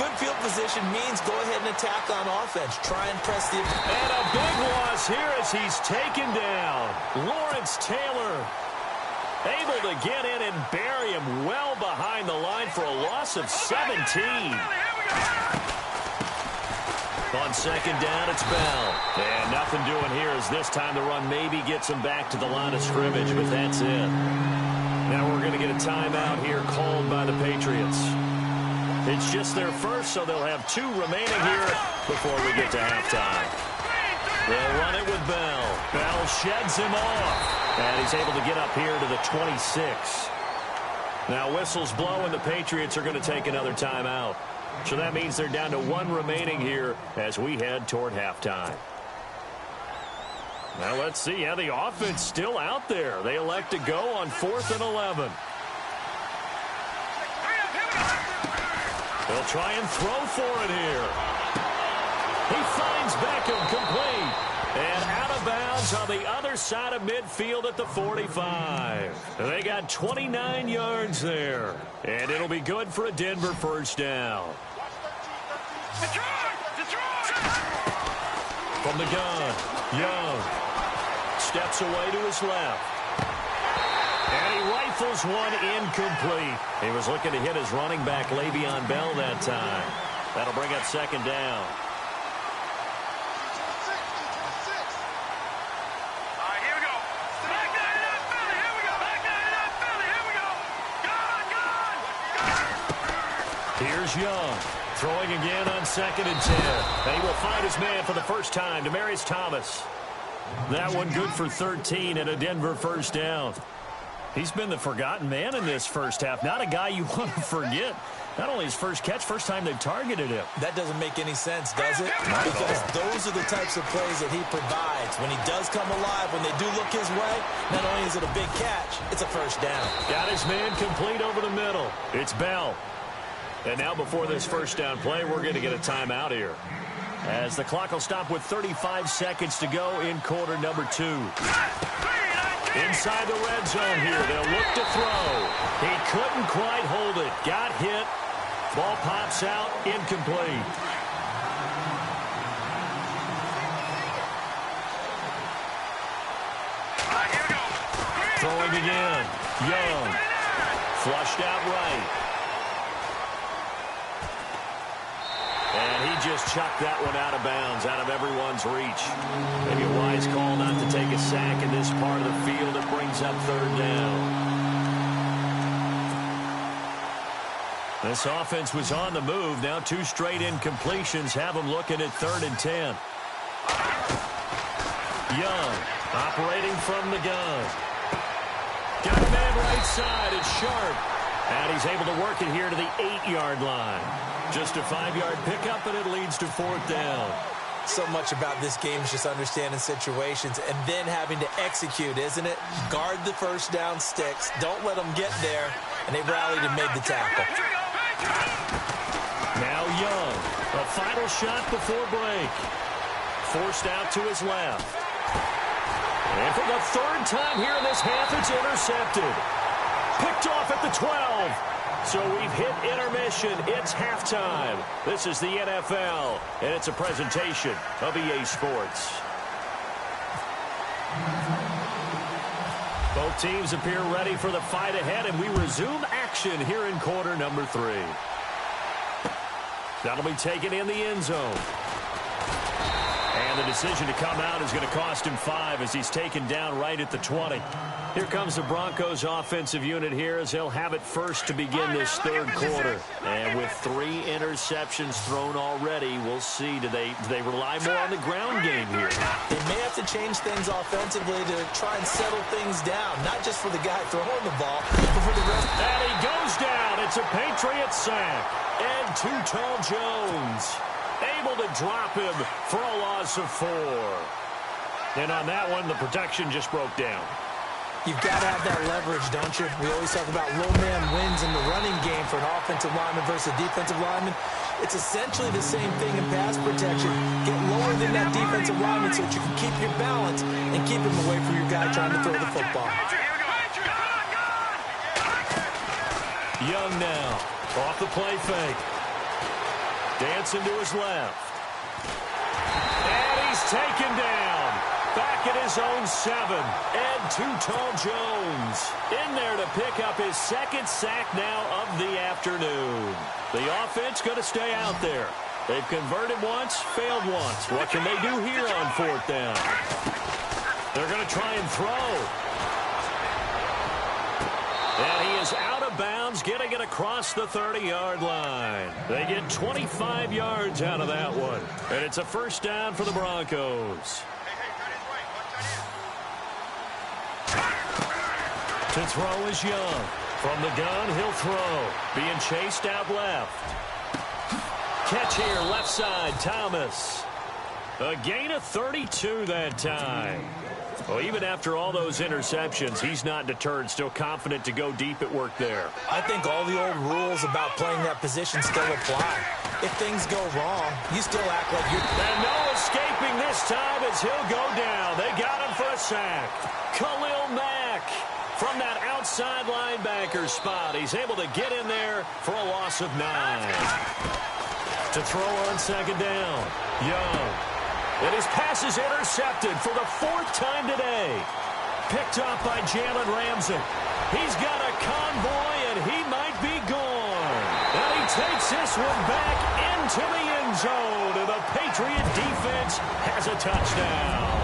Good field position means go ahead and attack on offense. Try and press the... And a big loss here as he's taken down. Lawrence Taylor able to get in and bury him well behind the line for a loss of 17. On second down, it's Bell. And nothing doing here as this time the run maybe gets him back to the line of scrimmage, but that's it. Now we're going to get a timeout here called by the Patriots. It's just their first, so they'll have 2 remaining here before we get to halftime. They'll run it with Bell. Bell sheds him off. And he's able to get up here to the 26. Now whistles blow and the Patriots are going to take another timeout. So that means they're down to one remaining here as we head toward halftime. Now let's see how the offense still out there. They elect to go on 4th and 11. They'll try and throw for it here. He finds Beckham complete. And out of bounds on the other side of midfield at the 45. They got 29 yards there. And it'll be good for a Denver first down. From the gun, Young steps away to his left. And he rifles one incomplete. He was looking to hit his running back, Le'Veon Bell, that time. That'll bring up second down. Here's Young, throwing again on 2nd and 10. And he will find his man for the first time, Demaryius Thomas. That one good for 13 and a Denver first down. He's been the forgotten man in this first half. Not a guy you want to forget. Not only his first catch, first time they've targeted him. That doesn't make any sense, does it? Because those are the types of plays that he provides. When he does come alive, when they do look his way, not only is it a big catch, it's a first down. Got his man complete over the middle. It's Bell. And now before this first down play, we're going to get a timeout here, as the clock will stop with 35 seconds to go in quarter number 2. Inside the red zone here, they'll look to throw. He couldn't quite hold it. Got hit. Ball pops out, incomplete. Throwing again. Young. Flushed out right. And he just chucked that one out of bounds, out of everyone's reach. Maybe a wise call not to take a sack in this part of the field. It brings up third down. This offense was on the move. Now 2 straight incompletions have them looking at 3rd and 10. Young operating from the gun. Got a man right side. It's Sharp. And he's able to work it here to the 8-yard line. Just a 5-yard pickup, and it leads to 4th down. So much about this game is just understanding situations and then having to execute, isn't it? Guard the first down sticks. Don't let them get there. And they rallied and made the tackle. Now Young. A final shot before break. Forced out to his left. And for the 3rd time here in this half, it's intercepted. Picked off at the 12. So we've hit intermission. It's halftime. This is the NFL, and it's a presentation of EA Sports. Both teams appear ready for the fight ahead, and we resume action here in quarter number 3. That'll be taken in the end zone. And the decision to come out is going to cost him 5 as he's taken down right at the 20. Here comes the Broncos offensive unit here as they'll have it first to begin this 3rd quarter. And with 3 interceptions thrown already, we'll see. Do they rely more on the ground game here? They may have to change things offensively to try and settle things down. Not just for the guy throwing the ball, but for the rest. And he goes down. It's a Patriot sack. And Too-Tall Jones able to drop him for a loss of 4. And on that one, the protection just broke down. You've got to have that leverage, don't you? We always talk about low man wins in the running game for an offensive lineman versus a defensive lineman. It's essentially the same thing in pass protection. Get lower than that defensive lineman so that you can keep your balance and keep him away from your guy trying to throw the football. Young now, off the play fake. Dancing to his left. And he's taken down. Back at his own 7. And Too-Tall Jones in there to pick up his 2nd sack now of the afternoon. The offense going to stay out there. They've converted once, failed once. What can they do here on 4th down? They're going to try and throw. And he is out of bounds, getting it across the 30-yard line. They get 25 yards out of that one. And it's a first down for the Broncos. To throw is Young. From the gun, he'll throw. Being chased out left. Catch here, left side, Thomas. A gain of 32 that time. Well, even after all those interceptions, he's not deterred, still confident to go deep at work there. I think all the old rules about playing that position still apply. If things go wrong, you still act like you're... And no escaping this time as he'll go down. They got him for a sack. Khalil Mack from that outside linebacker spot. He's able to get in there for a loss of 9. To throw on second down, Young. And his pass is intercepted for the 4th time today. Picked off by Jalen Ramsey. He's got a convoy, and he might be gone. And he takes this one back into the end zone, and the Patriot defense has a touchdown.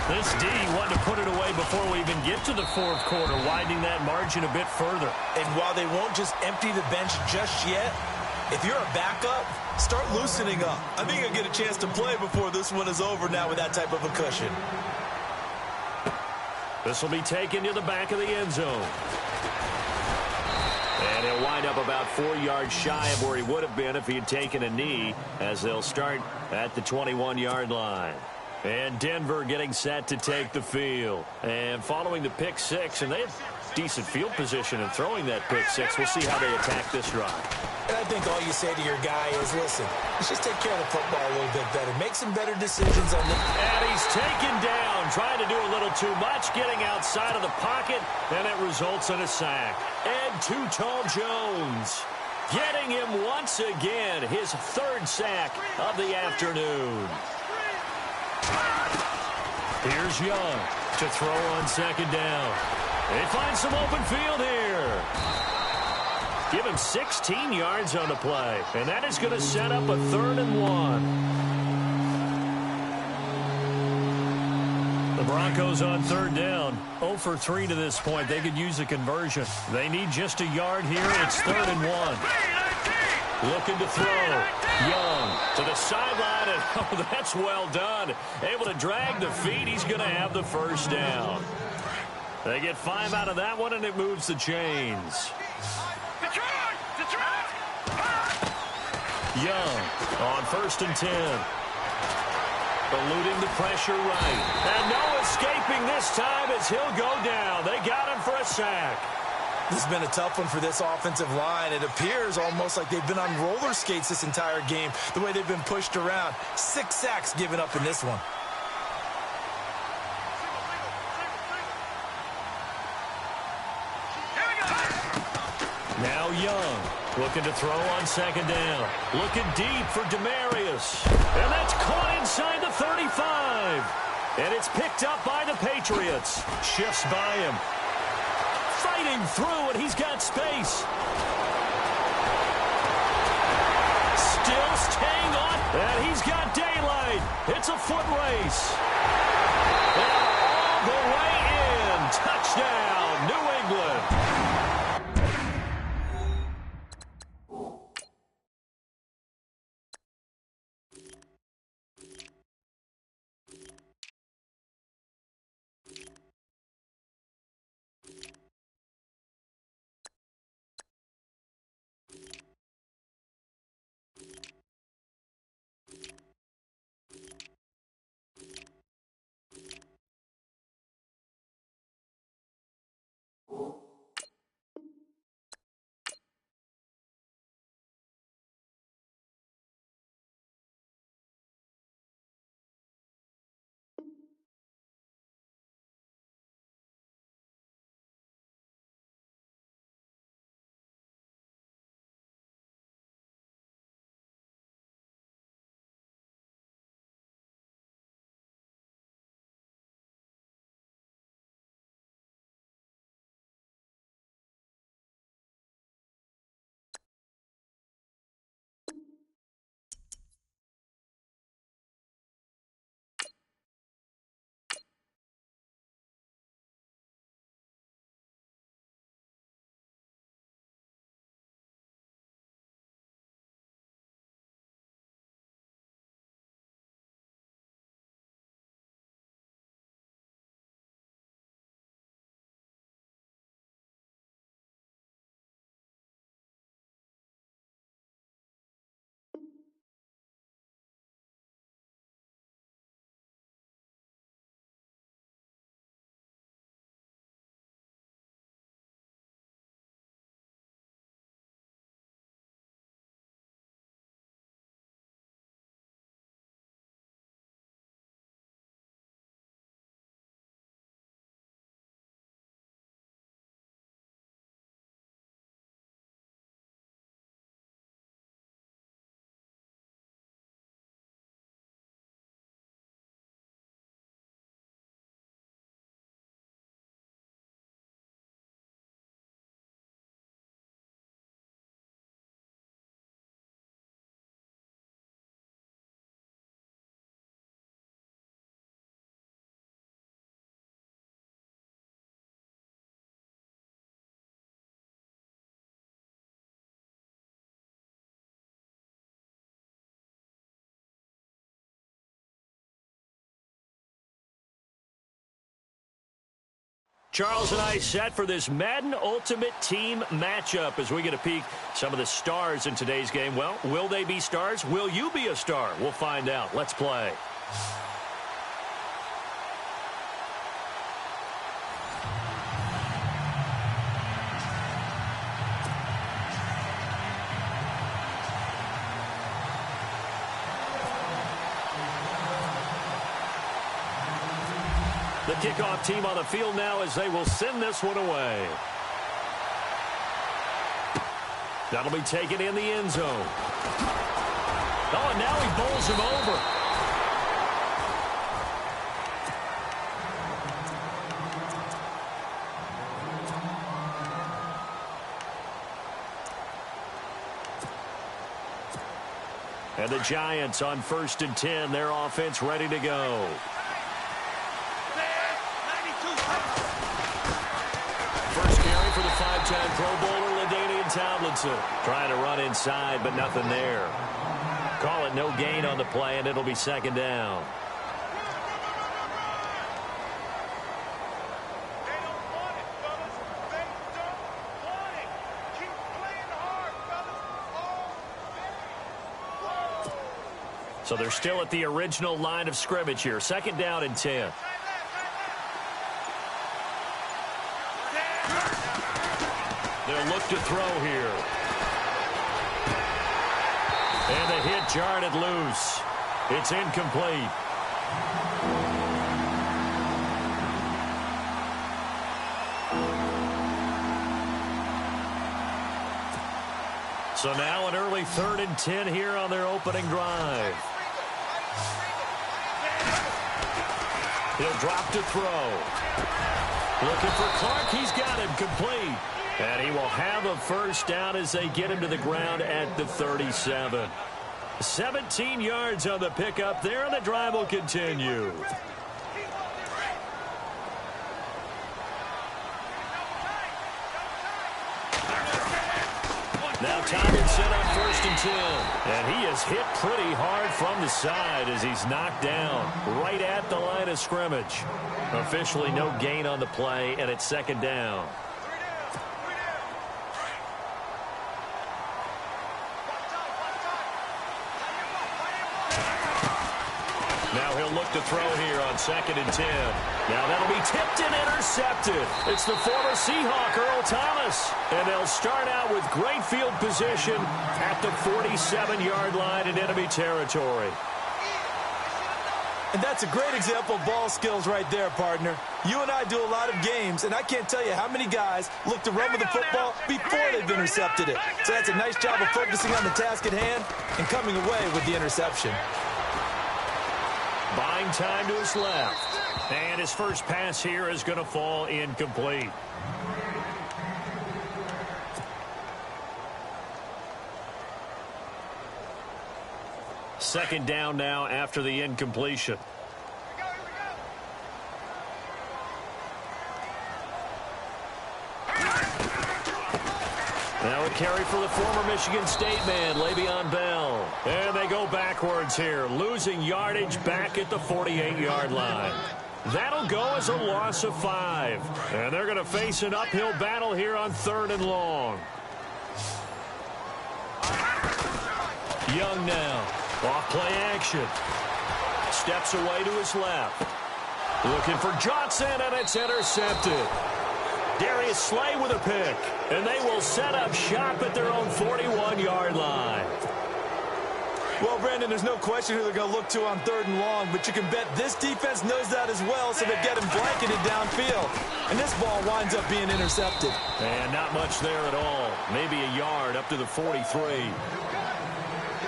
This D wanted to put it away before we even get to the 4th quarter, widening that margin a bit further. And while they won't just empty the bench just yet, if you're a backup, start loosening up. I think you'll get a chance to play before this one is over now with that type of a cushion. This will be taken to the back of the end zone. And he'll wind up about 4 yards shy of where he would have been if he had taken a knee, as they'll start at the 21-yard line. And Denver getting set to take the field. And following the pick 6, and they have decent field position in throwing that pick 6. We'll see how they attack this drive. And I think all you say to your guy is, listen, let's just take care of the football a little bit better. Make some better decisions on the... And he's taken down, trying to do a little too much, getting outside of the pocket, and it results in a sack. And Too-Tall Jones getting him once again, his 3rd sack of the afternoon. Here's Young to throw on second down. They find some open field here. Give him 16 yards on the play, and that is going to set up a 3rd and 1. The Broncos on 3rd down, 0 for 3 to this point. They could use a conversion. They need just a yard here. It's 3rd and 1. Looking to throw. Young to the sideline, and oh, that's well done. Able to drag the feet. He's going to have the 1st down. They get 5 out of that one, and it moves the chains. Young on 1st and 10. Eluding the pressure right. And no escaping this time as he'll go down. They got him for a sack. This has been a tough one for this offensive line. It appears almost like they've been on roller skates this entire game, the way they've been pushed around. 6 sacks given up in this one. Now Young looking to throw on second down. Looking deep for Demarius. And that's caught inside the 35. And it's picked up by the Patriots. Shifts by him. Fighting through, and he's got space. Still staying on, and he's got daylight. It's a foot race. And all the way in. Touchdown, New England. Charles and I set for this Madden Ultimate Team matchup as we get a peek some of the stars in today's game. Well, will they be stars? Will you be a star? We'll find out. Let's play. The kickoff team on the field now as they will send this one away. That'll be taken in the end zone. Oh, and now he bowls him over. And the Giants on 1st and 10. Their offense ready to go. First carry for the 5-time Pro Bowler, LaDainian Tomlinson. Trying to run inside, but nothing there. Call it no gain on the play, and it'll be 2nd down. They don't want it, fellas. They don't want it. Keep playing hard, fellas. All day. So they're still at the original line of scrimmage here. 2nd down and 10. They'll look to throw here. And the hit jarred it loose. It's incomplete. So now an early 3rd and 10 here on their opening drive. He'll drop to throw. Looking for Clark. He's got him complete. And he will have a 1st down as they get him to the ground at the 37. 17 yards on the pickup there, and the drive will continue. Now Tomlinson on 1st and 10. And he is hit pretty hard from the side as he's knocked down right at the line of scrimmage. Officially no gain on the play, and it's 2nd down. Now he'll look to throw here on 2nd and 10. Now that'll be tipped and intercepted. It's the former Seahawk, Earl Thomas. And they'll start out with great field position at the 47-yard line in enemy territory. And that's a great example of ball skills right there, partner. You and I do a lot of games, and I can't tell you how many guys look to run with the football before they've intercepted it. So that's a nice job of focusing on the task at hand and coming away with the interception. Buying time to his left. And his first pass here is going to fall incomplete. Second down now after the incompletion. Now a carry for the former Michigan State man, Le'Veon Bell. And they go backwards here, losing yardage back at the 48-yard line. That'll go as a loss of 5. And they're going to face an uphill battle here on 3rd and long. Young now. Off play action. Steps away to his left. Looking for Johnson, and it's intercepted. Darius Slay with a pick. And they will set up shop at their own 41-yard line. Well, Brandon, there's no question who they're going to look to on 3rd and long, but you can bet this defense knows that as well, so they get him blanketed downfield. And this ball winds up being intercepted. And not much there at all. Maybe a yard up to the 43.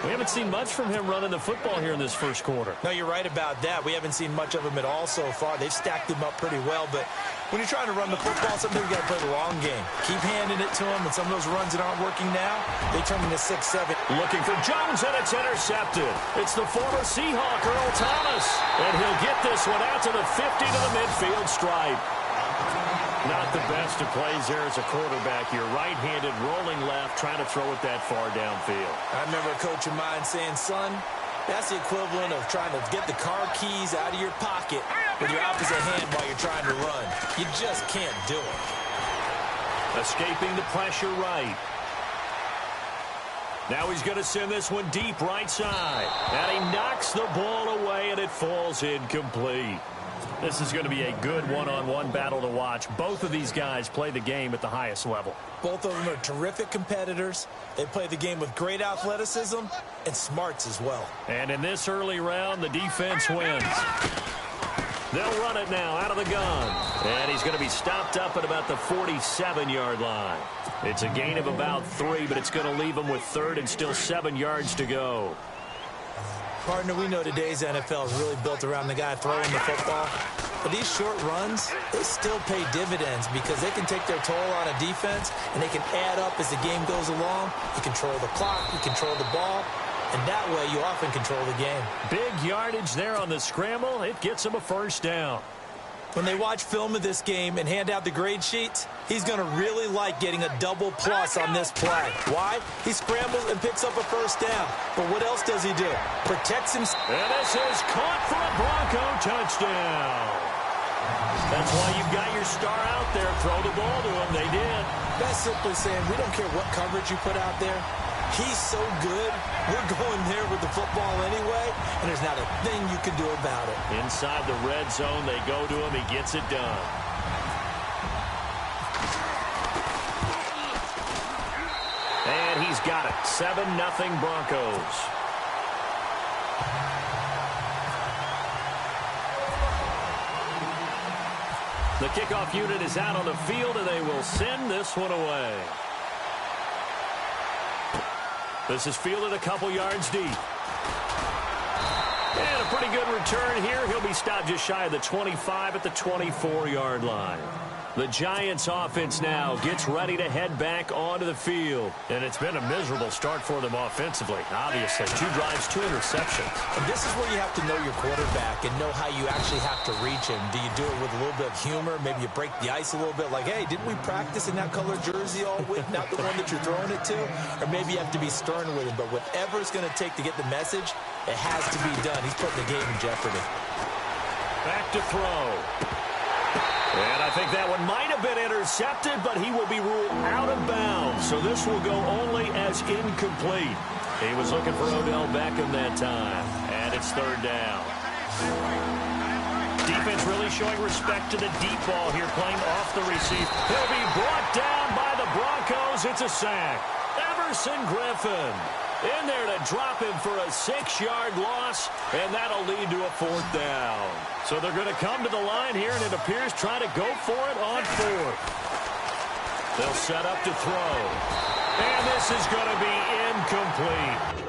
We haven't seen much from him running the football here in this first quarter. No, you're right about that. We haven't seen much of him at all so far. They've stacked him up pretty well, but when you're trying to run the football, sometimes you got to play the long game. Keep handing it to him, and some of those runs that aren't working now, they turn into 6-7. Looking for Jones, and it's intercepted. It's the former Seahawk, Earl Thomas. And he'll get this one out to the 50 to the midfield stripe. Not the best of plays there as a quarterback. You're right-handed, rolling left, trying to throw it that far downfield. I remember a coach of mine saying, son, that's the equivalent of trying to get the car keys out of your pocket with your opposite hand while you're trying to run. You just can't do it. Escaping the pressure right. Now he's going to send this one deep right side. And he knocks the ball away, and it falls incomplete. This is going to be a good one-on-one battle to watch. Both of these guys play the game at the highest level. Both of them are terrific competitors. They play the game with great athleticism and smarts as well. And in this early round, the defense wins. They'll run it now out of the gun. And he's going to be stopped up at about the 47-yard line. It's a gain of about 3, but it's going to leave him with third and still 7 yards to go. Partner, we know today's NFL is really built around the guy throwing the football. But these short runs, they still pay dividends because they can take their toll on a defense, and they can add up as the game goes along. You control the clock, you control the ball, and that way you often control the game. Big yardage there on the scramble. It gets him a first down. When they watch film of this game and hand out the grade sheets, he's going to really like getting a double plus on this play. Why? He scrambles and picks up a first down. But what else does he do? Protects himself. And this is caught for a Bronco touchdown. That's why you've got your star out there. Throw the ball to him. They did. That's simply saying we don't care what coverage you put out there. He's so good, we're going there with the football anyway, and there's not a thing you can do about it. Inside the red zone, they go to him. He gets it done. And he's got it. 7-0 Broncos. The kickoff unit is out on the field, and they will send this one away. This is fielded a couple yards deep. And a pretty good return here. He'll be stopped just shy of the 25 at the 24-yard line. The Giants offense now gets ready to head back onto the field. And it's been a miserable start for them offensively. Obviously, 2 drives, 2 interceptions. And this is where you have to know your quarterback and know how you actually have to reach him. Do you do it with a little bit of humor? Maybe you break the ice a little bit like, hey, didn't we practice in that color jersey all week, not the one that you're throwing it to? Or maybe you have to be stern with him. But whatever it's going to take to get the message, it has to be done. He's putting the game in jeopardy. Back to throw. And I think that one might have been intercepted, but he will be ruled out of bounds. So this will go only as incomplete. He was looking for Odell Beckham that time. And it's third down. Defense really showing respect to the deep ball here, playing off the receiver. He'll be brought down by the Broncos. It's a sack. Everson Griffin in there to drop him for a 6-yard loss, and that'll lead to a 4th down. So they're going to come to the line here, and it appears try to go for it on 4th. They'll set up to throw. And this is going to be incomplete.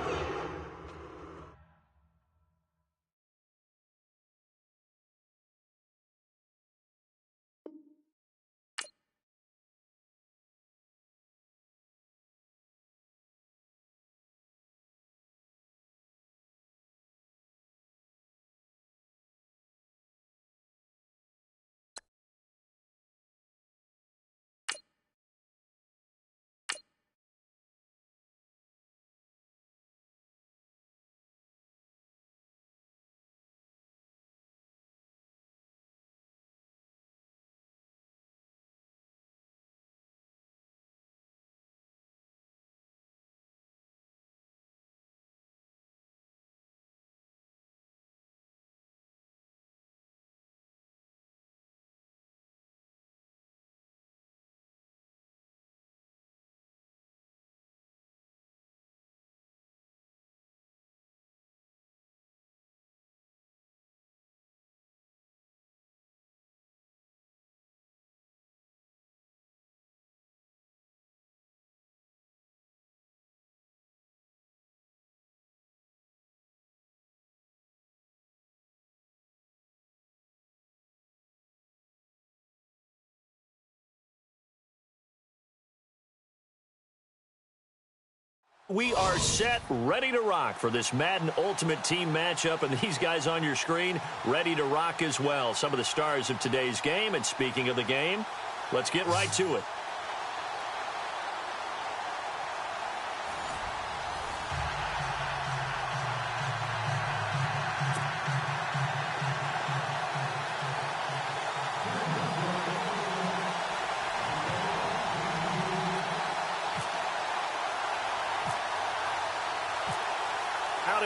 We are set, ready to rock for this Madden Ultimate Team matchup, and these guys on your screen ready to rock as well. Some of the stars of today's game, and speaking of the game, let's get right to it.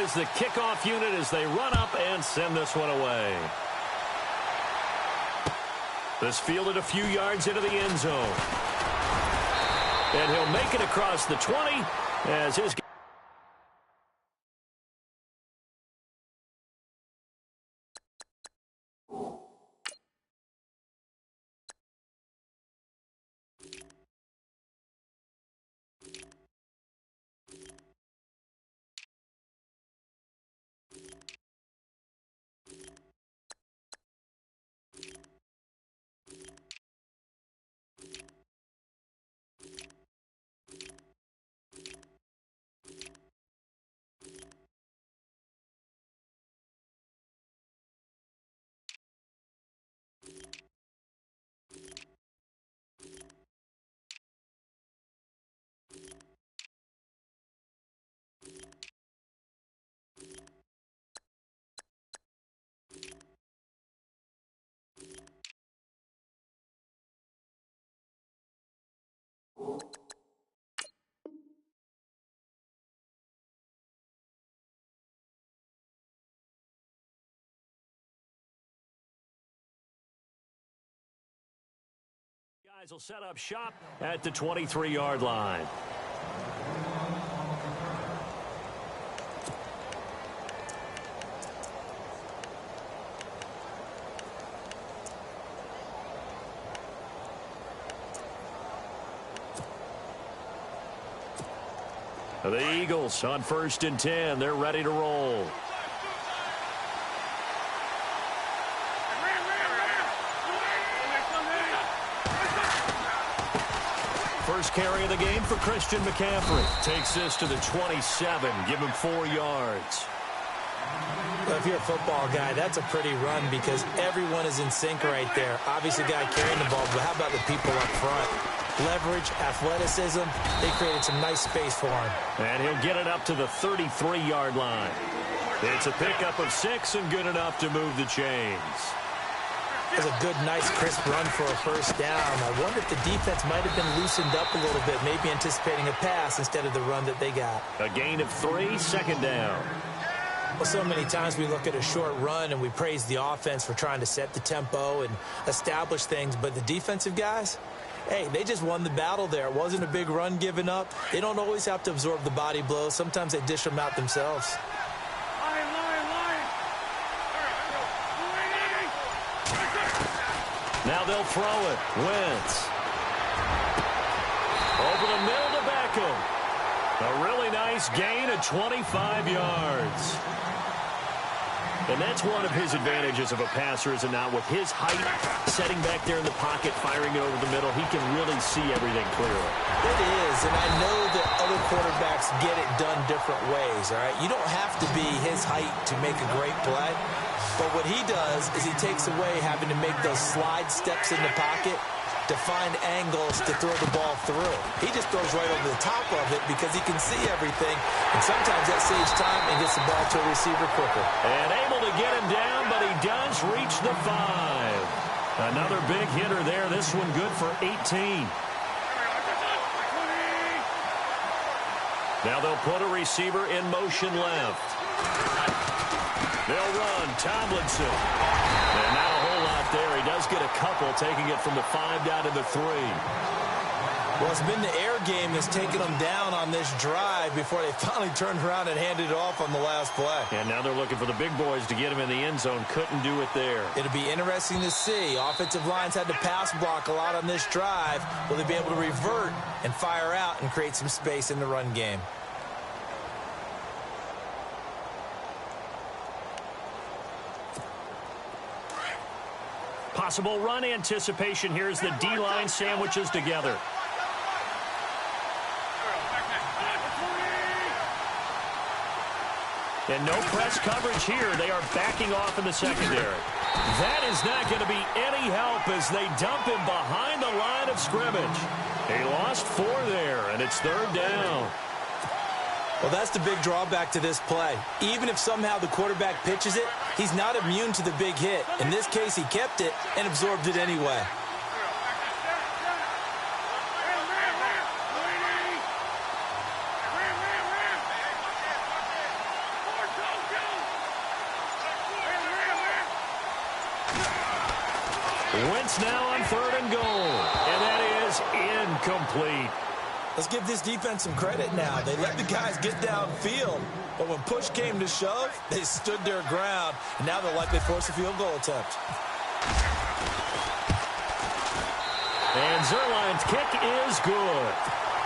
is the kickoff unit as they run up and send this one away. This fielded a few yards into the end zone. And he'll make it across the 20 as his... Guys will set up shop at the 23-yard line. The Eagles on 1st and 10. They're ready to roll. First carry of the game for Christian McCaffrey. Takes this to the 27. Give him 4 yards. Well, if you're a football guy, that's a pretty run because everyone is in sync right there. Obviously, guy carrying the ball, but how about the people up front? Leverage, athleticism, they created some nice space for him. And he'll get it up to the 33-yard line. It's a pickup of 6 and good enough to move the chains. It was a good, nice, crisp run for a first down. I wonder if the defense might have been loosened up a little bit, maybe anticipating a pass instead of the run that they got. A gain of 3, 2nd down. Well, so many times we look at a short run and we praise the offense for trying to set the tempo and establish things, but the defensive guys, hey, they just won the battle there. It wasn't a big run given up. They don't always have to absorb the body blows. Sometimes they dish them out themselves. Now they'll throw it. Wentz. Over the middle to Beckham. A really nice gain of 25 yards. And that's one of his advantages of a passer, is it not? With his height, setting back there in the pocket, firing it over the middle, he can really see everything clearly. It is, and I know that other quarterbacks get it done different ways, all right? You don't have to be his height to make a great play, but what he does is he takes away having to make those slide steps in the pocket to find angles to throw the ball through. He just throws right over the top of it because he can see everything, and sometimes that saves time and gets the ball to a receiver quicker. And able to get him down, but he does reach the 5. Another big hitter there. This one good for 18. Now they'll put a receiver in motion left. They'll run. Tomlinson. And not a whole lot there. He does get a couple, taking it from the 5 down to the 3. Well, it's been the air game that's taken them down on this drive before they finally turned around and handed it off on the last play. And now they're looking for the big boys to get him in the end zone. Couldn't do it there. It'll be interesting to see. Offensive lines had to pass block a lot on this drive. Will they be able to revert and fire out and create some space in the run game? Possible run anticipation. Here's the D-line sandwiches together. And no press coverage here. They are backing off in the secondary. That is not going to be any help as they dump him behind the line of scrimmage. He lost 4 there, and it's 3rd down. Well, that's the big drawback to this play. Even if somehow the quarterback pitches it, he's not immune to the big hit. In this case, he kept it and absorbed it anyway. offense now on 3rd and goal. And that is incomplete. Let's give this defense some credit now. They let the guys get downfield, but when push came to shove, they stood their ground, and now they'll likely force a field goal attempt. And Zerline's kick is good.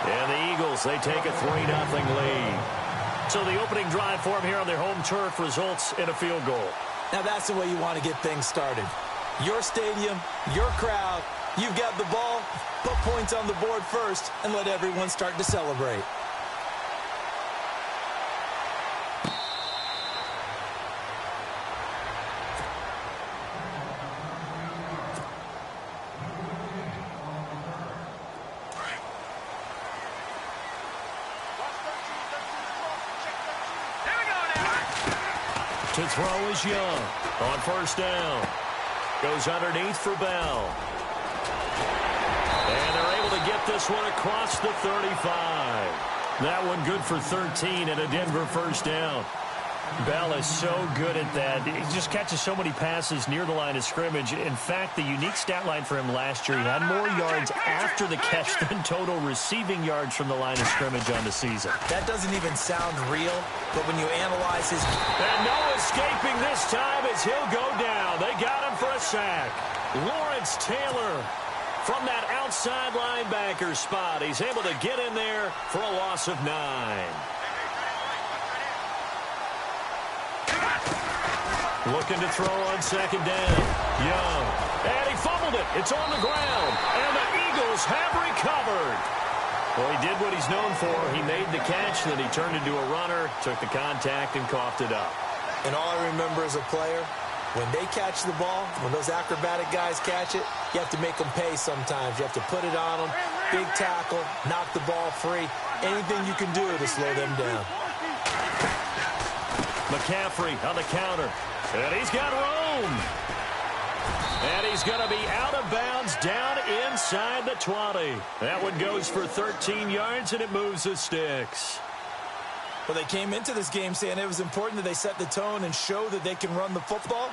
And the Eagles, they take a 3-0 lead. So the opening drive for them here on their home turf results in a field goal. Now that's the way you want to get things started. Your stadium, your crowd, you've got the ball, put points on the board first, and let everyone start to celebrate. To throw is Young on 1st down. Goes underneath for Bell. And they're able to get this one across the 35. That one good for 13 and a Denver 1st down. Bell is so good at that. He just catches so many passes near the line of scrimmage. In fact, the unique stat line for him last year, he had more yards after the catch than total receiving yards from the line of scrimmage on the season. That doesn't even sound real, but when you analyze his... And no escaping this time as he'll go down. They got him for a sack. Lawrence Taylor from that outside linebacker spot. He's able to get in there for a loss of 9. Looking to throw on 2nd down. Young. And he fumbled it. It's on the ground. And the Eagles have recovered. Well, he did what he's known for. He made the catch, then he turned into a runner, took the contact, and coughed it up. And all I remember as a player, when they catch the ball, when those acrobatic guys catch it, you have to make them pay sometimes. You have to put it on them, big tackle, knock the ball free, anything you can do to slow them down. McCaffrey on the counter. And he's got room. And he's going to be out of bounds down inside the 20. That one goes for 13 yards, and it moves the sticks. Well, they came into this game saying it was important that they set the tone and show that they can run the football.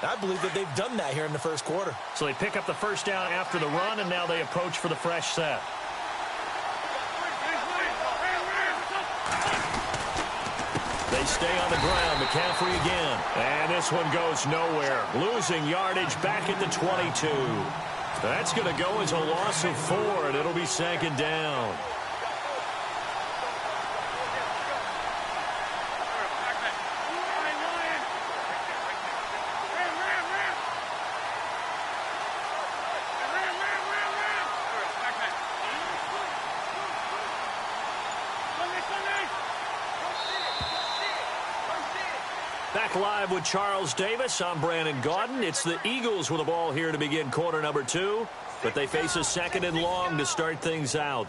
I believe that they've done that here in the 1st quarter. So they pick up the 1st down after the run, and now they approach for the fresh set. They stay on the ground. McCaffrey again. And this one goes nowhere. Losing yardage back at the 22. That's going to go as a loss of 4, and it'll be 2nd down. Back live with Charles Davis. I'm Brandon Gaudin. It's the Eagles with the ball here to begin quarter number 2, but they face a 2nd and long to start things out.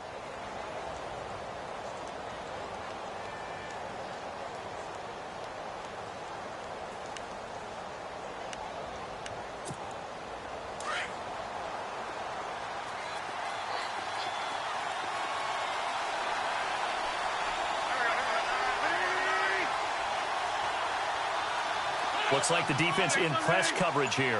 Looks like the defense in press coverage here.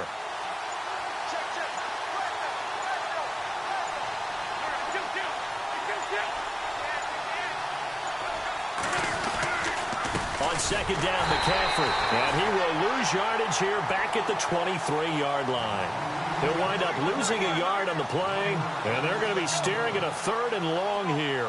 On 2nd down, McCaffrey. And he will lose yardage here back at the 23-yard line. He'll wind up losing a yard on the play, and they're going to be staring at a 3rd and long here.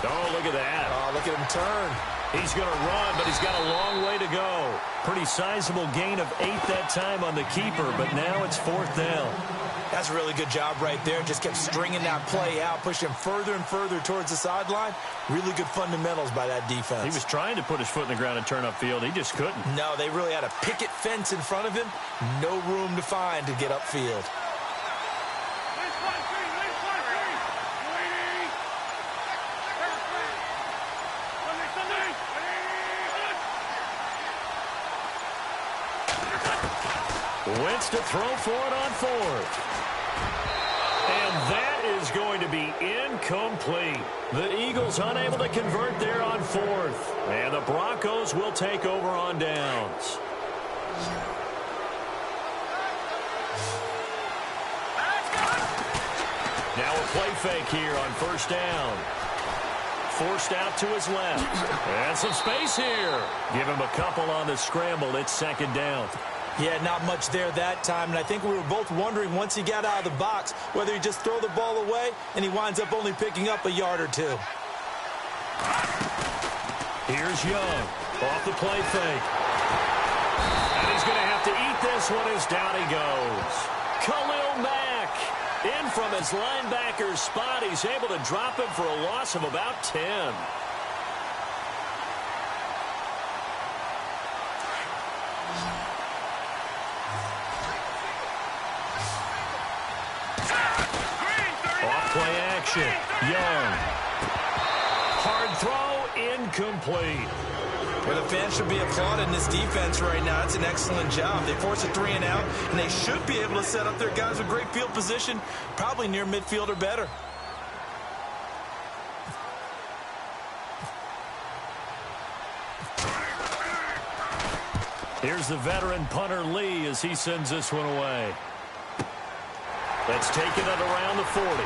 Oh, look at that. Oh, look at him turn. He's going to run, but he's got a long way to go. Pretty sizable gain of 8 that time on the keeper, but now it's 4th down. That's a really good job right there. Just kept stringing that play out, pushing him further and further towards the sideline. Really good fundamentals by that defense. He was trying to put his foot in the ground and turn upfield. He just couldn't. No, they really had a picket fence in front of him. No room to find to get upfield. Wentz to throw for it on 4th. And that is going to be incomplete. The Eagles unable to convert there on fourth. And the Broncos will take over on downs. Now a play fake here on first down. Forced out to his left. And some space here. Give him a couple on the scramble. It's second down. Yeah, not much there that time. And I think we were both wondering once he got out of the box whether he just throw the ball away and he winds up only picking up a yard or two. Here's Young off the play fake. And he's going to have to eat this one as down he goes. Khalil Mack in from his linebacker's spot. He's able to drop him for a loss of about 10. Play action. Young. Hard throw, incomplete. Well, the fans should be applauding this defense right now. It's an excellent job. They force a 3 and out, and they should be able to set up their guys with great field position, probably near midfield or better. Here's the veteran punter Lee as he sends this one away. Let's take it at around the 40.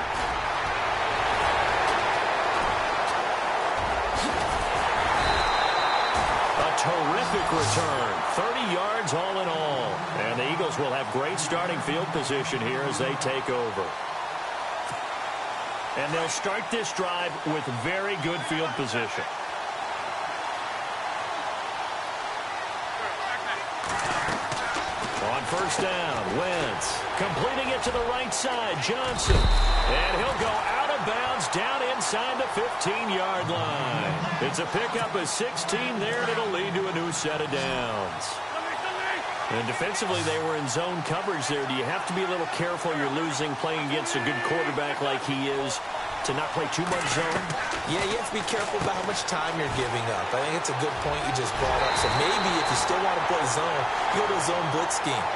Terrific return. 30 yards all in all. And the Eagles will have great starting field position here as they take over. And they'll start this drive with very good field position. On first down, Wentz completing it to the right side. Johnson. And he'll go out of bounds down inside the 15-yard line. It's a pickup of 16 there, and it'll lead to a new set of downs. And defensively, they were in zone coverage there. Do you have to be a little careful you're losing playing against a good quarterback like he is to not play too much zone? Yeah, you have to be careful about how much time you're giving up. I think it's a good point you just brought up. So maybe if you still want to play zone, you go to a zone blitz scheme.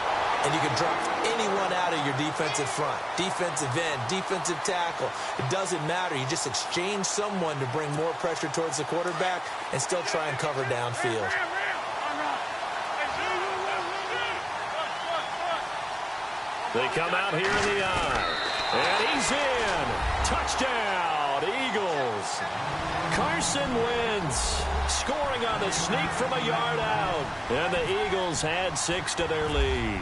And you can drop anyone out of your defensive front. Defensive end, defensive tackle. It doesn't matter. You just exchange someone to bring more pressure towards the quarterback and still try and cover downfield. They come out here in the eye. And he's in. Touchdown, Eagles. Carson Wentz scoring on the sneak from a yard out. And the Eagles add 6 to their lead.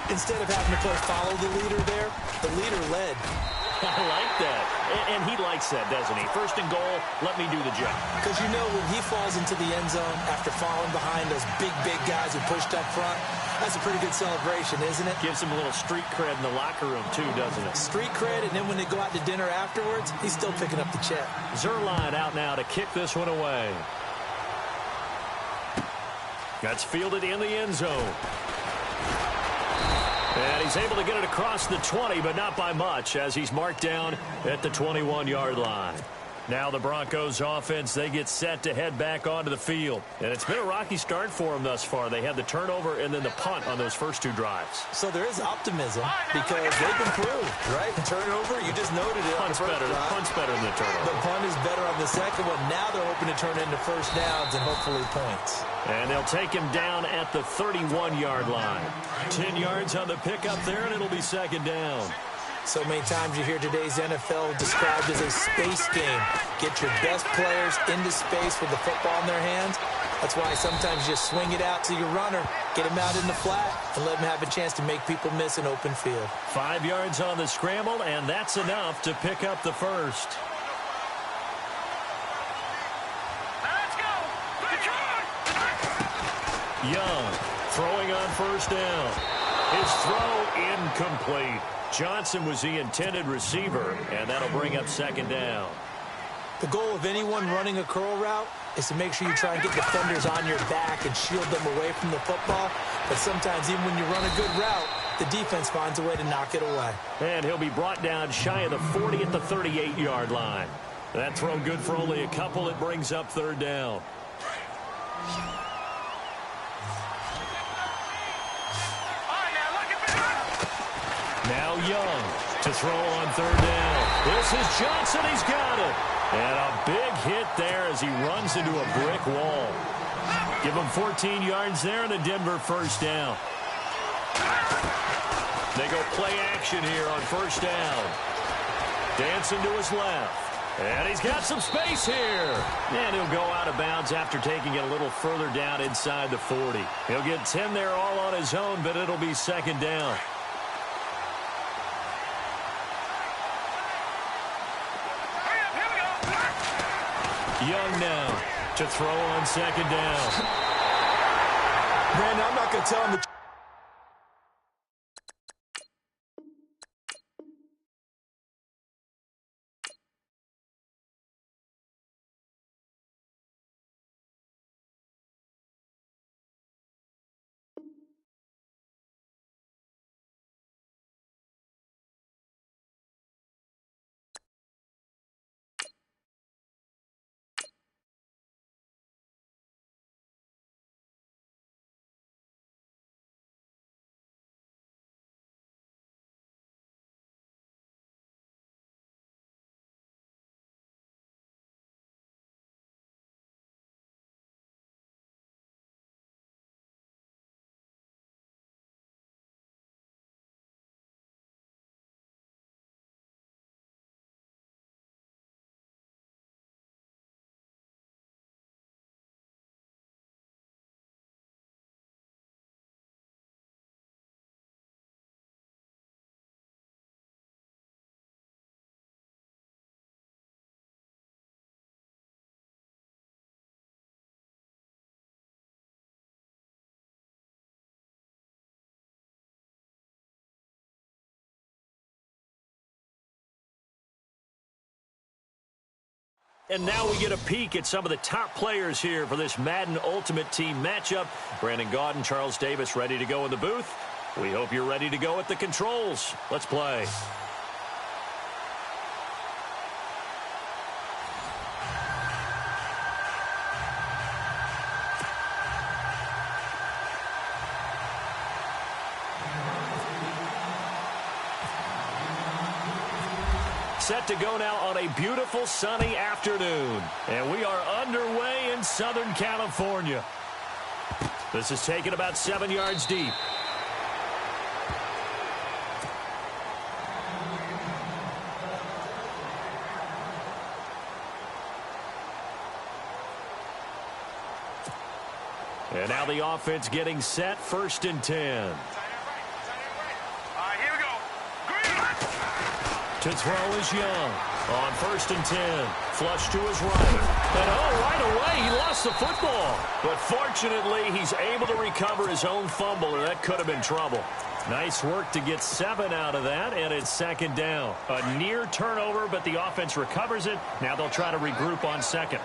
Instead of having to play follow the leader there, the leader led. I like that. And he likes that, doesn't he? First and goal, let me do the job. Because you know when he falls into the end zone after falling behind those big guys who pushed up front, that's a pretty good celebration, isn't it? Gives him a little street cred in the locker room, too, doesn't it? Street cred, and then when they go out to dinner afterwards, he's still picking up the check. Zerline out now to kick this one away. That's fielded in the end zone. And he's able to get it across the 20, but not by much, as he's marked down at the 21-yard line. Now the Broncos offense, they get set to head back onto the field. And it's been a rocky start for them thus far. They had the turnover and then the punt on those first 2 drives. So there is optimism because they've improved, right? Turnover, you just noted it. Punt's better than the turnover. The punt is better on the second one. Now they're hoping to turn into first downs and hopefully points. And they'll take him down at the 31-yard line. 10 yards on the pickup there, and it'll be second down. So many times you hear today's NFL described as a space game. Get your best players into space with the football in their hands. That's why sometimes you just swing it out to your runner, get him out in the flat, and let him have a chance to make people miss an open field. 5 yards on the scramble, and that's enough to pick up the first. Young throwing on first down. His throw incomplete. Johnson was the intended receiver, and that'll bring up second down. The goal of anyone running a curl route is to make sure you try and get defenders on your back and shield them away from the football. But sometimes even when you run a good route, the defense finds a way to knock it away. And he'll be brought down shy of the 40 at the 38-yard line. That throw good for only a couple. It brings up third down. Now Young To throw on third down. This is Johnson. He's got it. And a big hit there as he runs into a brick wall. Give him 14 yards there and a Denver first down. They go play action here on first down. Dancing to his left. And he's got some space here. And he'll go out of bounds after taking it a little further down inside the 40. He'll get 10 there all on his own, but it'll be second down. Young now to throw on second down. Brandon, I'm not going to tell him the And now we get a peek at some of the top players here for this Madden Ultimate Team matchup. Brandon Gaudin, Charles Davis ready to go in the booth. We hope you're ready to go at the controls. Let's play. Set to go now on a beautiful sunny afternoon. And we are underway in Southern California. This is taken about 7 yards deep. And now the offense getting set, 1st and 10. To throw is Young. On 1st and 10. Flush to his right. And right away, he lost the football. But fortunately, he's able to recover his own fumble, or that could have been trouble. Nice work to get 7 out of that, and it's 2nd down. A near turnover, but the offense recovers it. Now they'll try to regroup on 2nd.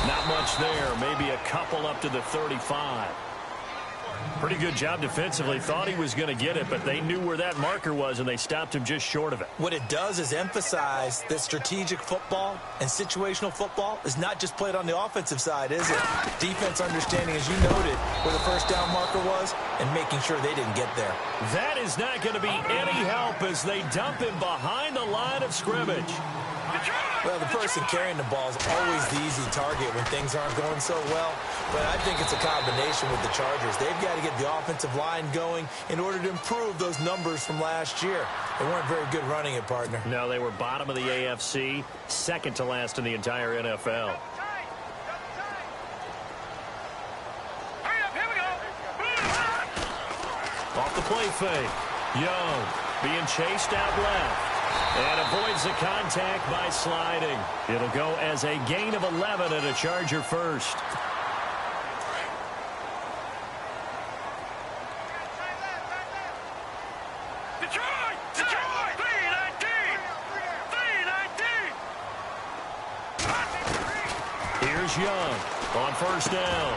Not much there. Maybe a couple up to the 35. Pretty good job defensively. Thought he was going to get it, but they knew where that marker was, and they stopped him just short of it. What it does is emphasize that strategic football and situational football is not just played on the offensive side, is it? Defense understanding, as you noted, where the 1st down marker was and making sure they didn't get there. That is not going to be any help as they dump him behind the line of scrimmage. Well, the person carrying the ball is always the easy target when things aren't going so well. But I think it's a combination with the Chargers. They've got to get the offensive line going in order to improve those numbers from last year. They weren't very good running it, partner. No, they were bottom of the AFC, 2nd to last in the entire NFL. Off the play fake. Young being chased out left. And avoids the contact by sliding. It'll go as a gain of 11 and a Charger first. Detroit! Detroit! 319! 319! Here's Young on 1st down.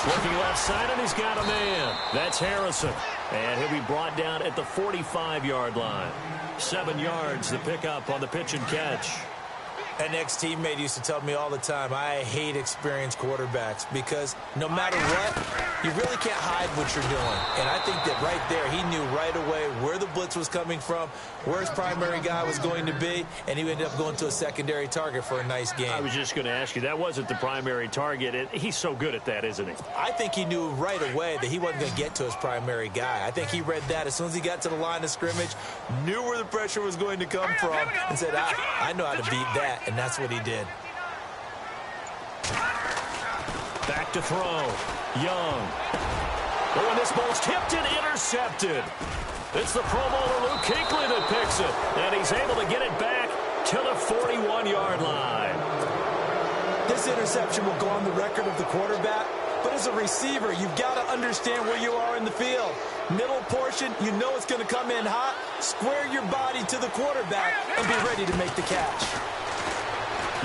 Looking left side, and he's got a man. That's Harrison. And he'll be brought down at the 45-yard line. 7 yards, the pickup on the pitch and catch. An ex-teammate used to tell me all the time, I hate experienced quarterbacks because no matter what, you really can't hide what you're doing. And I think that right there, he knew right away where the blitz was coming from, where his primary guy was going to be, and he ended up going to a secondary target for a nice game. I was just going to ask you, that wasn't the primary target. And he's so good at that, isn't he? I think he knew right away that he wasn't going to get to his primary guy. I think he read that as soon as he got to the line of scrimmage, knew where the pressure was going to come from, and said, I know how to beat that. And that's what he did. Back to throw. Young. Oh, and this ball's tipped and intercepted. It's the Pro Bowler Luke Kuechly that picks it. And he's able to get it back to the 41-yard line. This interception will go on the record of the quarterback. But as a receiver, you've got to understand where you are in the field. Middle portion, you know it's going to come in hot. Square your body to the quarterback and be ready to make the catch.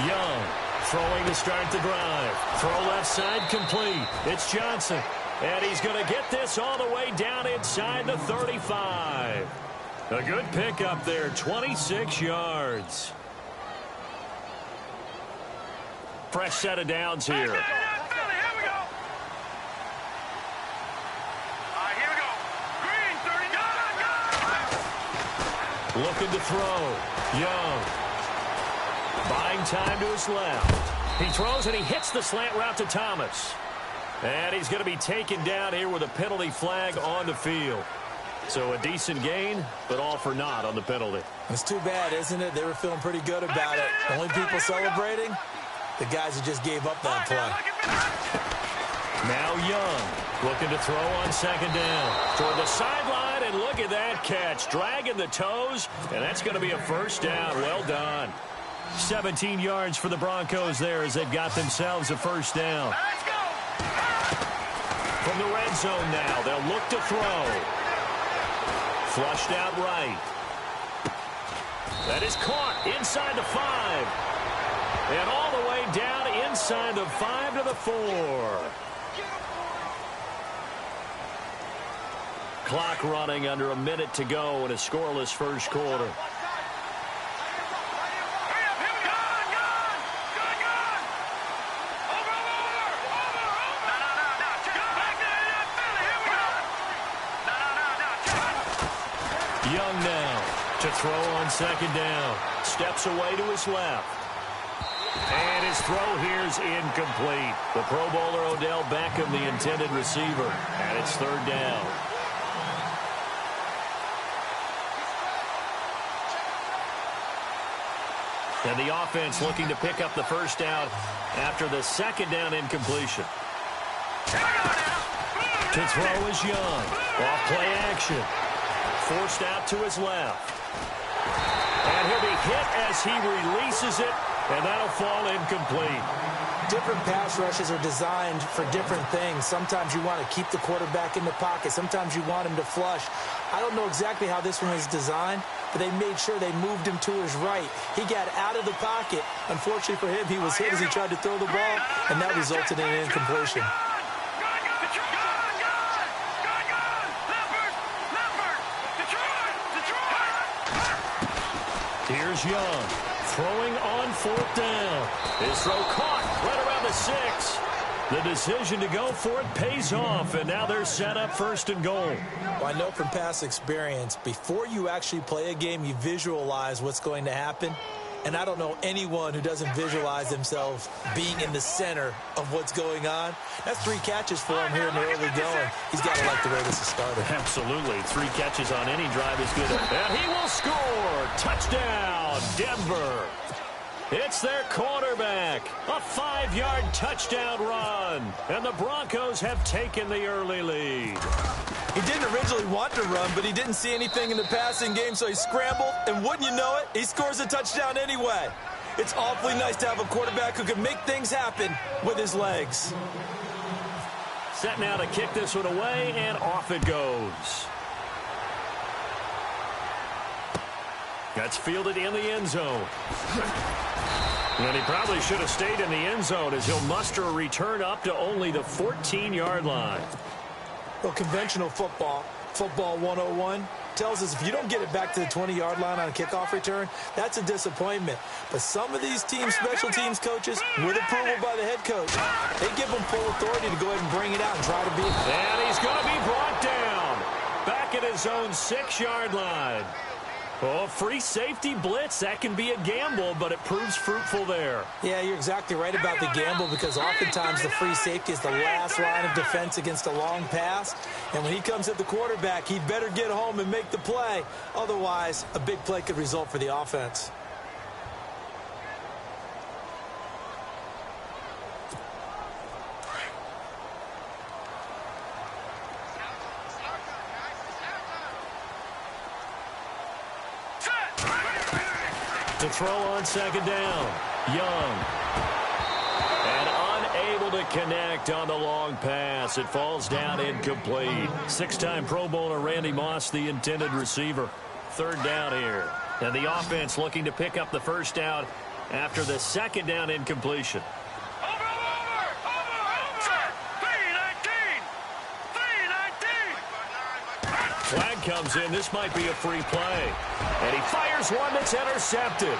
Young throwing to start the drive. Throw left side complete. It's Johnson. And he's going to get this all the way down inside the 35. A good pickup there, 26 yards. Fresh set of downs here. Looking to throw. Young. Buying time to his left. He throws and he hits the slant route to Thomas. And he's going to be taken down here with a penalty flag on the field. So a decent gain, but all for naught on the penalty. It's too bad, isn't it? They were feeling pretty good about it. Only people celebrating, the guys who just gave up that play. Now Young looking to throw on second down. Toward the sideline, and look at that catch. Dragging the toes, and that's going to be a first down. Well done. 17 yards for the Broncos there as they've got themselves a first down. From the red zone now, they'll look to throw. Flushed out right. That is caught inside the 5. And all the way down inside the 5 to the 4. Clock running under a minute to go in a scoreless first quarter. Young now to throw on second down. Steps away to his left. And his throw here's incomplete. The Pro Bowler Odell Beckham, the intended receiver. And it's third down. And the offense looking to pick up the first down after the second down incompletion. To throw is Young. Off play action. Forced out to his left. And he'll be hit as he releases it, and that'll fall incomplete. Different pass rushes are designed for different things. Sometimes you want to keep the quarterback in the pocket. Sometimes you want him to flush. I don't know exactly how this one is designed, but they made sure they moved him to his right. He got out of the pocket. Unfortunately for him, he was hit as he tried to throw the ball, and that resulted in an incompletion. Here's Young, throwing on fourth down. His throw caught right around the 6. The decision to go for it pays off, and now they're set up first and goal. Well, I know from past experience, before you actually play a game, you visualize what's going to happen. And I don't know anyone who doesn't visualize themselves being in the center of what's going on. That's 3 catches for him here in the early going. He's got to like the way this is started. Absolutely. 3 catches on any drive is good. And he will score. Touchdown, Denver. It's their quarterback. A 5-yard touchdown run. And the Broncos have taken the early lead. He didn't originally want to run, but he didn't see anything in the passing game, so he scrambled, and wouldn't you know it, he scores a touchdown anyway. It's awfully nice to have a quarterback who can make things happen with his legs. Set now to kick this one away, and off it goes. That's fielded in the end zone. And he probably should have stayed in the end zone as he'll muster a return up to only the 14-yard line. Well, conventional football 101, tells us if you don't get it back to the 20-yard line on a kickoff return, that's a disappointment. But some of these teams, special teams coaches, with approval by the head coach, they give them full authority to go ahead and bring it out and try to beat it. And he's going to be brought down back at his own 6-yard line. Oh, free safety blitz, that can be a gamble, but it proves fruitful there. Yeah, you're exactly right about the gamble, because oftentimes the free safety is the last line of defense against a long pass. And when he comes at the quarterback, he'd better get home and make the play. Otherwise, a big play could result for the offense. To throw on second down, Young. And unable to connect on the long pass. It falls down incomplete. 6-time Pro Bowler Randy Moss, the intended receiver. Third down here. And the offense looking to pick up the first down after the second down incompletion. Flag comes in. This might be a free play. And he fires one that's intercepted.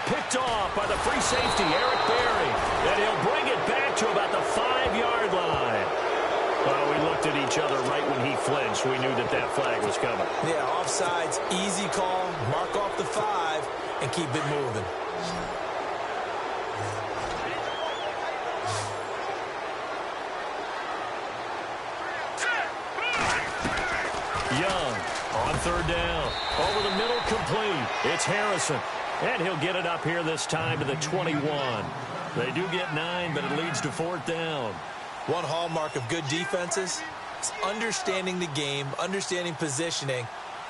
Picked off by the free safety, Eric Berry. And he'll bring it back to about the 5-yard line. Well, we looked at each other right when he flinched. We knew that that flag was coming. Yeah, offsides, easy call. Mark off the 5 and keep it moving. Young on third down. Over the middle, complete. It's Harrison. And he'll get it up here this time to the 21. They do get 9, but it leads to fourth down. One hallmark of good defenses is understanding the game, understanding positioning,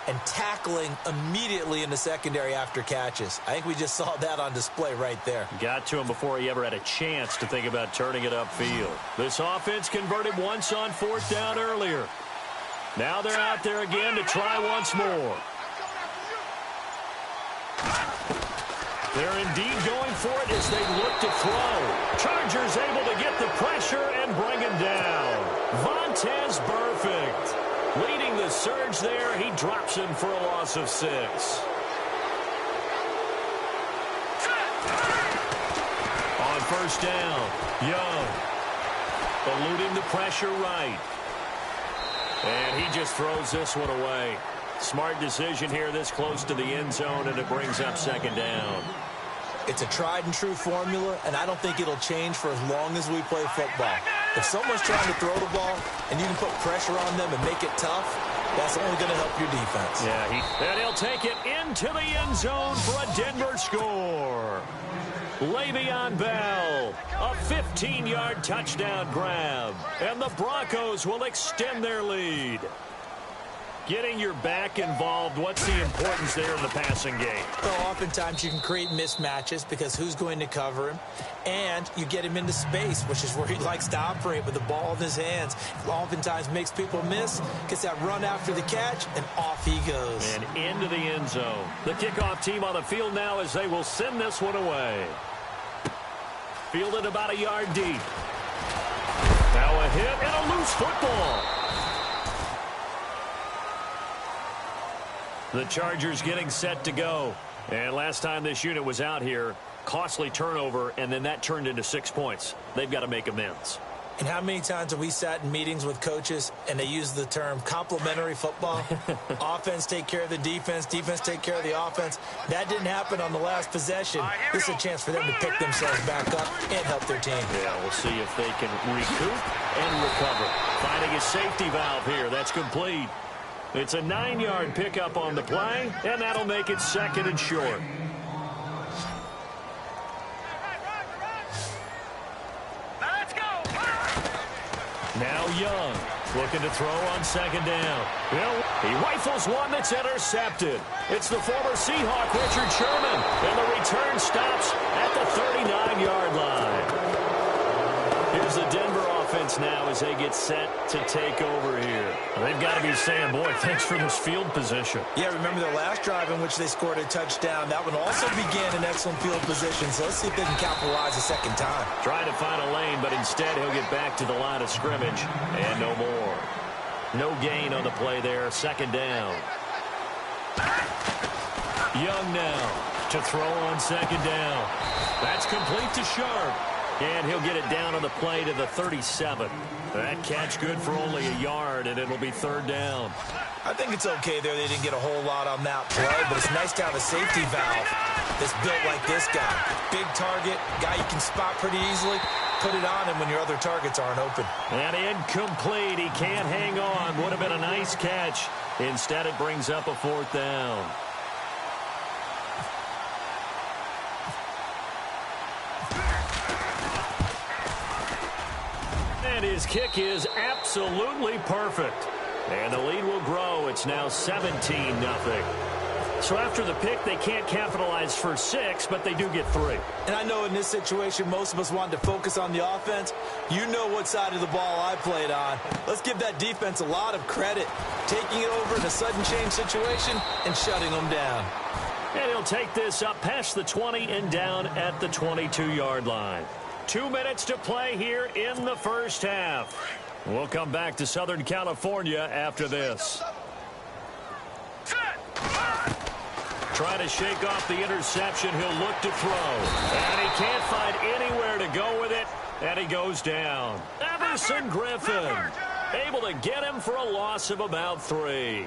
and tackling immediately in the secondary after catches. I think we just saw that on display right there. Got to him before he ever had a chance to think about turning it upfield. This offense converted once on fourth down earlier. Now they're out there again to try once more. They're indeed going for it as they look to throw. Chargers able to get the pressure and bring him down. Vontaze Burfict leading the surge there. He drops him for a loss of 6. On first down, Young eluding the pressure right. And he just throws this one away. Smart decision here this close to the end zone, and it brings up second down. It's a tried-and-true formula, and I don't think it'll change for as long as we play football. If someone's trying to throw the ball and you can put pressure on them and make it tough, that's only going to help your defense. Yeah, and he'll take it into the end zone for a Denver score. Le'Veon Bell, a 15-yard touchdown grab, and the Broncos will extend their lead. Getting your back involved, what's the importance there in the passing game? Well, oftentimes you can create mismatches because who's going to cover him, and you get him into space, which is where he likes to operate with the ball in his hands. Oftentimes makes people miss, gets that run after the catch, and off he goes. And into the end zone. The kickoff team on the field now as they will send this one away. Fielded about a yard deep. Now a hit and a loose football. The Chargers getting set to go. And last time this unit was out here, costly turnover, and then that turned into 6 points. They've got to make amends. And how many times have we sat in meetings with coaches and they use the term complementary football? Offense take care of the defense, defense take care of the offense. That didn't happen on the last possession. This is a chance for them to pick themselves back up and help their team. Yeah, we'll see if they can recoup and recover. Finding a safety valve here. That's complete. It's a 9-yard pickup on the play, and that'll make it second and short. Now Young looking to throw on second down. Well, he rifles one that's intercepted. It's the former Seahawk, Richard Sherman, and the return stops at the 39-yard line. Here's the Denver offense now as they get set to take over here. They've got to be saying, boy, thanks for this field position. Yeah, remember their last drive in which they scored a touchdown. That one also began in excellent field position, so let's see if they can capitalize a second time. Trying to find a lane, but instead he'll get back to the line of scrimmage, and no more. No gain on the play there, second down. Young now to throw on second down. That's complete to Sharp. And he'll get it down on the play to the 37. That catch good for only a yard, and it'll be third down. I think it's okay there. They didn't get a whole lot on that play, but it's nice to have a safety valve that's built like this guy. Big target, guy you can spot pretty easily. Put it on him when your other targets aren't open. And incomplete. He can't hang on. Would have been a nice catch. Instead, it brings up a fourth down. And his kick is absolutely perfect. And the lead will grow. It's now 17-0. So after the pick, they can't capitalize for 6, but they do get 3. And I know in this situation, most of us wanted to focus on the offense. You know what side of the ball I played on. Let's give that defense a lot of credit. Taking it over in a sudden change situation and shutting them down. And he'll take this up past the 20 and down at the 22-yard line. 2 minutes to play here in the first half. We'll come back to Southern California after this. Trying to shake off the interception. He'll look to throw. And he can't find anywhere to go with it. And he goes down. Everson Griffin able to get him for a loss of about 3.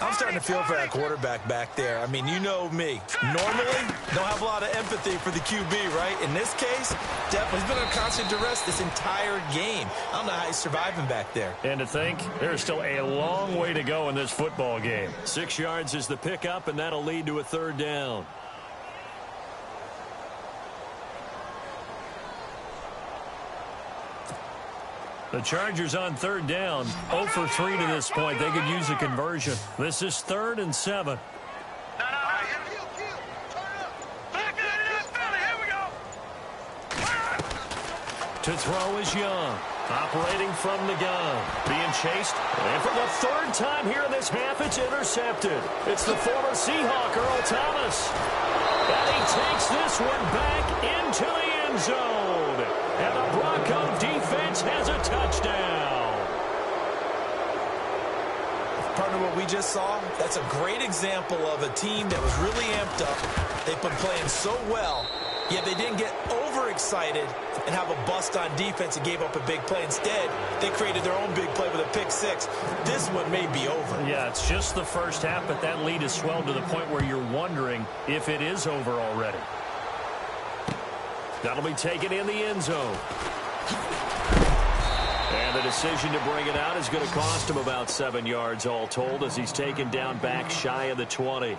I'm starting to feel for that quarterback back there. I mean, you know me. Normally, don't have a lot of empathy for the QB, right? In this case, definitely he's been under constant duress this entire game. I don't know how he's surviving back there. And to think, there's still a long way to go in this football game. 6 yards is the pickup, and that'll lead to a third down. The Chargers on third down, 0 for 3 to this point. They could use a conversion. This is 3rd and 7. To throw is Young. Operating from the gun. Being chased. And for the 3rd time here in this half, it's intercepted. It's the former Seahawk, Earl Thomas. And he takes this one back into the end zone. And the Bronco defense has a touchdown. Partner, what we just saw, that's a great example of a team that was really amped up. They've been playing so well, yet they didn't get overexcited and have a bust on defense and gave up a big play. Instead, they created their own big play with a pick 6. This one may be over. Yeah, it's just the first half, but that lead has swelled to the point where you're wondering if it is over already. That'll be taken in the end zone. And the decision to bring it out is going to cost him about 7 yards all told as he's taken down back shy of the 20.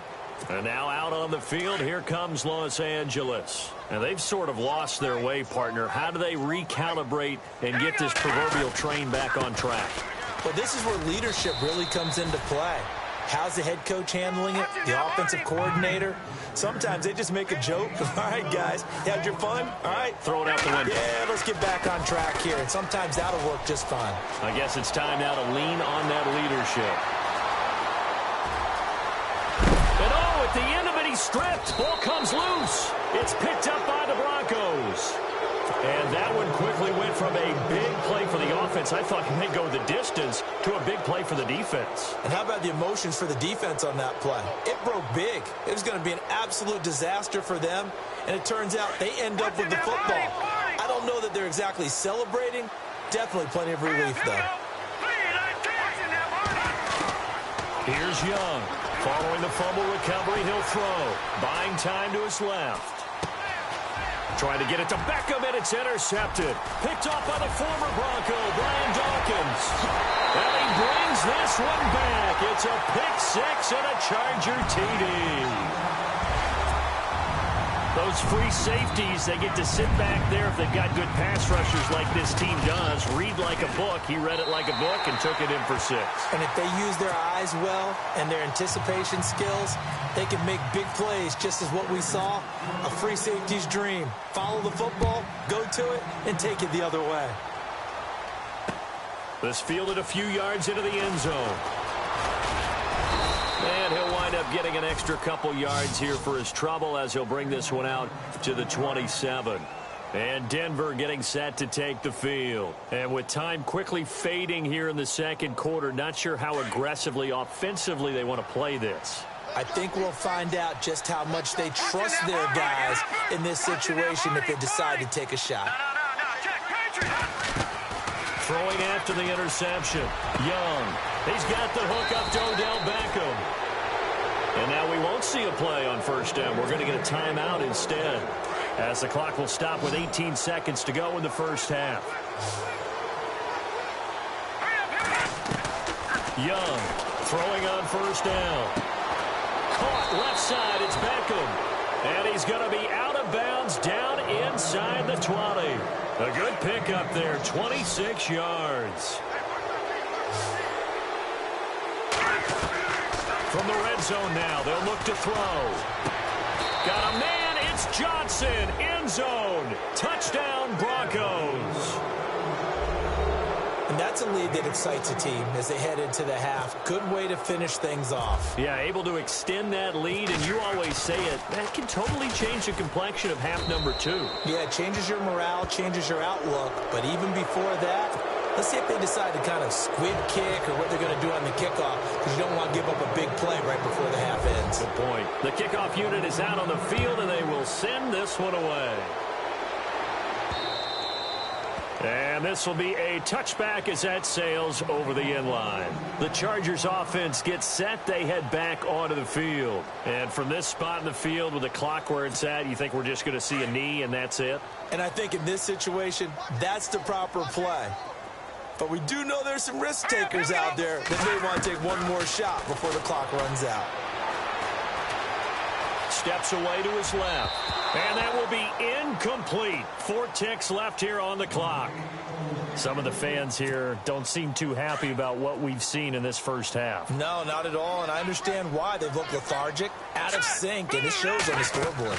And now out on the field, here comes Los Angeles. And they've sort of lost their way, partner. How do they recalibrate and get this proverbial train back on track? Well, this is where leadership really comes into play. How's the head coach handling it? The offensive coordinator? Sometimes they just make a joke. All right, guys, you had your fun? All right. Throw it out the window. Yeah, let's get back on track here. And sometimes that'll work just fine. I guess it's time now to lean on that leadership. And at the end of it, he's stripped. Ball comes loose. It's picked up by the Broncos. And that one quickly went from a big play for the offense, I thought he may go the distance, to a big play for the defense. And how about the emotions for the defense on that play? It broke big. It was going to be an absolute disaster for them. And it turns out they end up with the football. I don't know that they're exactly celebrating. Definitely plenty of relief, though. Here's Young. Following the fumble recovery, he'll throw. Buying time to his left. Trying to get it to Beckham, and it's intercepted. Picked off by the former Bronco, Brian Dawkins. And he brings this one back. It's a pick 6 and a Charger TD. Those free safeties, they get to sit back there if they've got good pass rushers like this team does. Read like a book. He read it like a book and took it in for 6. And if they use their eyes well and their anticipation skills, they can make big plays, just as what we saw. A free safety's dream. Follow the football, go to it, and take it the other way. This fielded a few yards into the end zone. And he'll wind up getting an extra couple yards here for his trouble as he'll bring this one out to the 27. And Denver getting set to take the field. And with time quickly fading here in the second quarter, not sure how aggressively, offensively they want to play this. I think we'll find out just how much they trust their guys in this situation if they decide to take a shot. Throwing after the interception. Young. He's got the hook up to Odell Beckham. And now we won't see a play on first down. We're going to get a timeout instead, as the clock will stop with 18 seconds to go in the first half. Young throwing on first down. Caught left side. It's Beckham. And he's going to be out of bounds down inside the 20. A good pickup there, 26 yards. From the red zone now, they'll look to throw. Got a man, it's Johnson, end zone. Touchdown, Broncos. And that's a lead that excites a team as they head into the half. Good way to finish things off. Yeah, able to extend that lead, and you always say it, that can totally change the complexion of half number 2. Yeah, it changes your morale, changes your outlook. But even before that, let's see if they decide to kind of squib kick or what they're going to do on the kickoff, because you don't want to give up a big play right before the half ends. Good point. The kickoff unit is out on the field, and they will send this one away. And this will be a touchback as that sails over the end line. The Chargers offense gets set. They head back onto the field. And from this spot in the field with the clock where it's at, you think we're just going to see a knee and that's it? And I think in this situation, that's the proper play. But we do know there's some risk takers out there that may want to take one more shot before the clock runs out. Steps away to his left. And that will be incomplete. 4 ticks left here on the clock. Some of the fans here don't seem too happy about what we've seen in this first half. No, not at all, and I understand why. They've looked lethargic, out of sync, and it shows on the scoreboard.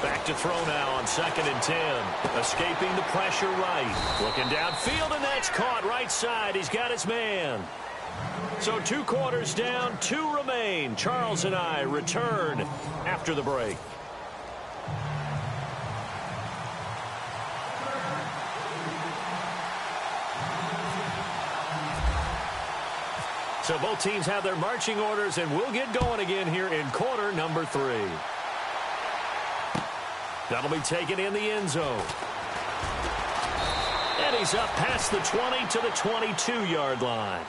Back to throw now on 2nd and 10. Escaping the pressure right. Looking downfield, and that's caught right side. He's got his man. So 2 quarters down, 2 remain. Charles and I return after the break. So both teams have their marching orders, and we'll get going again here in quarter number 3. That'll be taken in the end zone. And he's up past the 20 to the 22-yard line.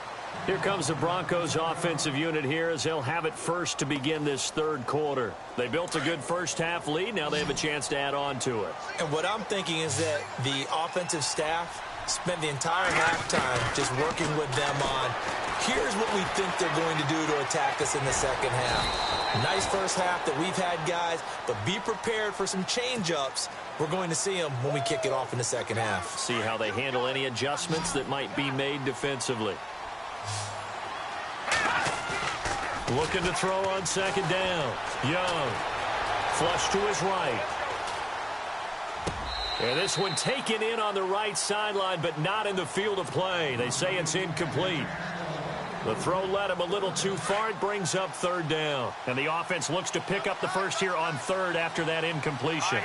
Here comes the Broncos offensive unit here as they'll have it first to begin this 3rd quarter. They built a good first half lead. Now they have a chance to add on to it. And what I'm thinking is that the offensive staff spent the entire halftime just working with them on, here's what we think they're going to do to attack us in the second half. Nice first half that we've had, guys, but be prepared for some change-ups. We're going to see them when we kick it off in the second half. See how they handle any adjustments that might be made defensively. Looking to throw on 2nd down. Young. Flush to his right. And this one taken in on the right sideline, but not in the field of play. They say it's incomplete. The throw led him a little too far. It brings up 3rd down. And the offense looks to pick up the first here on 3rd after that incompletion.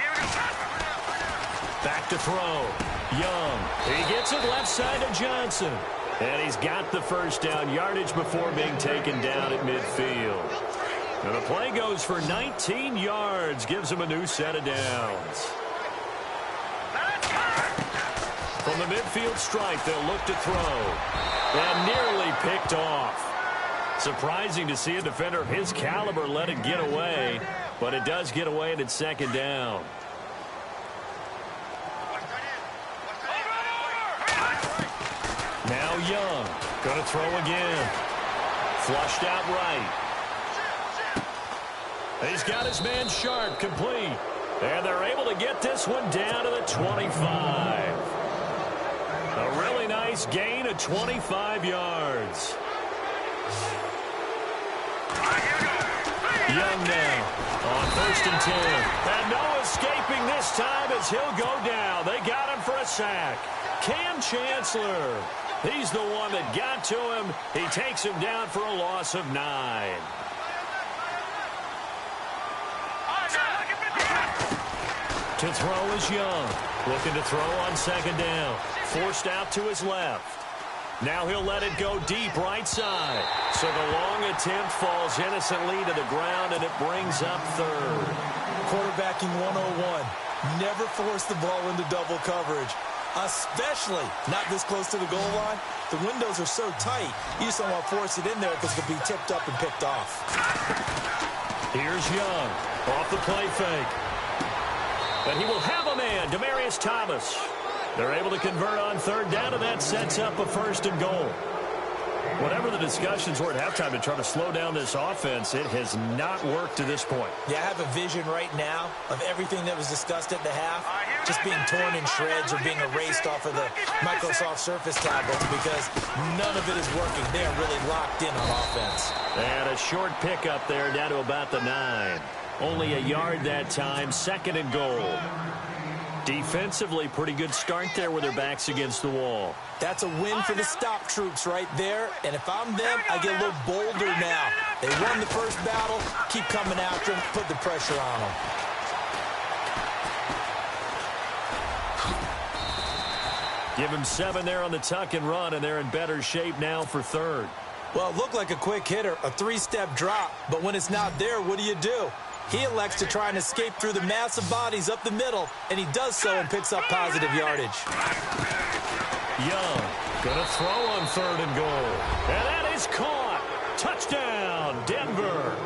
Back to throw. Young. He gets it left side to Johnson. And he's got the first down, yardage before being taken down at midfield. And the play goes for 19 yards, gives him a new set of downs. From the midfield stripe, they'll look to throw. And nearly picked off. Surprising to see a defender of his caliber let it get away, but it does get away and it's 2nd down. Now Young, going to throw again. Flushed out right. He's got his man Sharp, complete. And they're able to get this one down to the 25. A really nice gain of 25 yards. Young now on 1st and 10. And no escaping this time as he'll go down. They got him for a sack. Cam Chancellor. He's the one that got to him. He takes him down for a loss of 9. To throw is Young. Looking to throw on 2nd down. Forced out to his left. Now he'll let it go deep right side. So the long attempt falls innocently to the ground, and it brings up third. Quarterbacking 101. Never force the ball into double coverage, especially not this close to the goal line. The windows are so tight, you just don't want to force it in there because it could be tipped up and picked off. Here's Young off the play fake. And he will have a man, Demaryius Thomas. They're able to convert on third down, and that sets up a 1st and goal. Whatever the discussions were at halftime to try to slow down this offense, it has not worked to this point. Yeah, I have a vision right now of everything that was discussed at the half just being torn in shreds or being erased off of the Microsoft Surface tablets because none of it is working. They are really locked in on offense. And a short pickup there down to about the 9. Only a yard that time, 2nd and goal. Defensively, pretty good start there with their backs against the wall. That's a win for the stop troops right there. And if I'm them, I get a little bolder now. They won the first battle. Keep coming after them. Put the pressure on them. Give him 7 there on the tuck and run, and they're in better shape now for third. Well, it looked like a quick hitter, a 3-step drop. But when it's not there, what do? He elects to try and escape through the massive bodies up the middle, and he does so and picks up positive yardage. Young going to throw on 3rd and goal. And that is caught. Touchdown, Denver.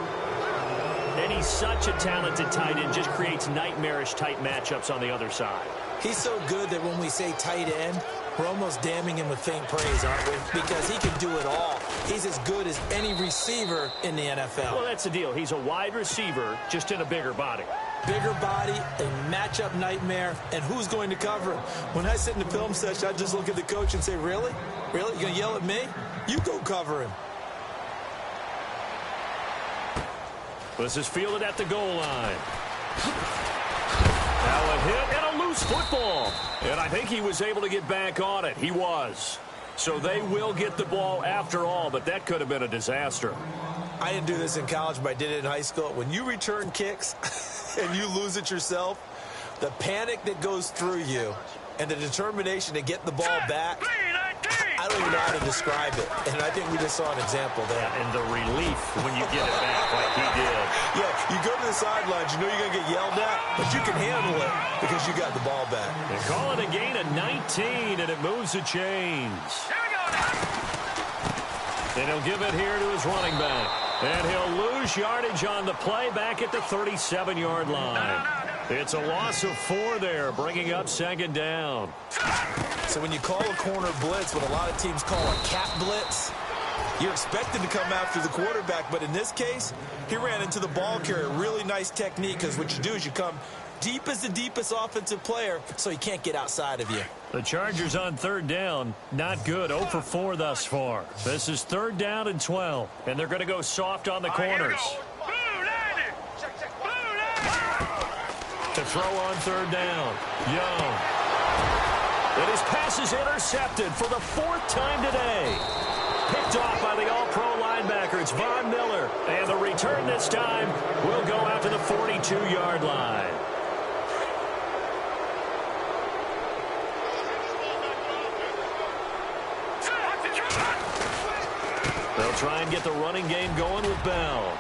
And he's such a talented tight end, just creates nightmarish-type matchups on the other side. He's so good that when we say tight end, we're almost damning him with faint praise, aren't we? Because he can do it all. He's as good as any receiver in the NFL. Well, that's the deal. He's a wide receiver, just in a bigger body. Bigger body, a matchup nightmare, and who's going to cover him? When I sit in the film session, I just look at the coach and say, really? Really? You going to yell at me? You go cover him. This is fielded at the goal line. Now a hit and a loose football. And I think he was able to get back on it. He was. So they will get the ball after all, but that could have been a disaster. I didn't do this in college, but I did it in high school. When you return kicks and you lose it yourself, the panic that goes through you and the determination to get the ball back, I don't even know how to describe it. And I think we just saw an example there. Yeah, and the relief when you get it back like he did. Yeah, you go to the sidelines, you know you're going to get yelled at, but you can handle it because you got the ball back. They call it a gain of 19, and it moves the chains. And he'll give it here to his running back. And he'll lose yardage on the play back at the 37-yard line. It's a loss of 4 there, bringing up 2nd down. So when you call a corner blitz, what a lot of teams call a cat blitz, you're expected to come after the quarterback. But in this case, he ran into the ball carrier. Really nice technique, because what you do is you come deep as the deepest offensive player so he can't get outside of you. The Chargers on 3rd down, not good. 0 for 4 thus far. This is 3rd down and 12, and they're going to go soft on the corners. To throw on 3rd down, Young. And his pass is intercepted for the 4th time today. Picked off by the all-pro linebacker. It's Von Miller. And the return this time will go out to the 42-yard line. They'll try and get the running game going with Bell.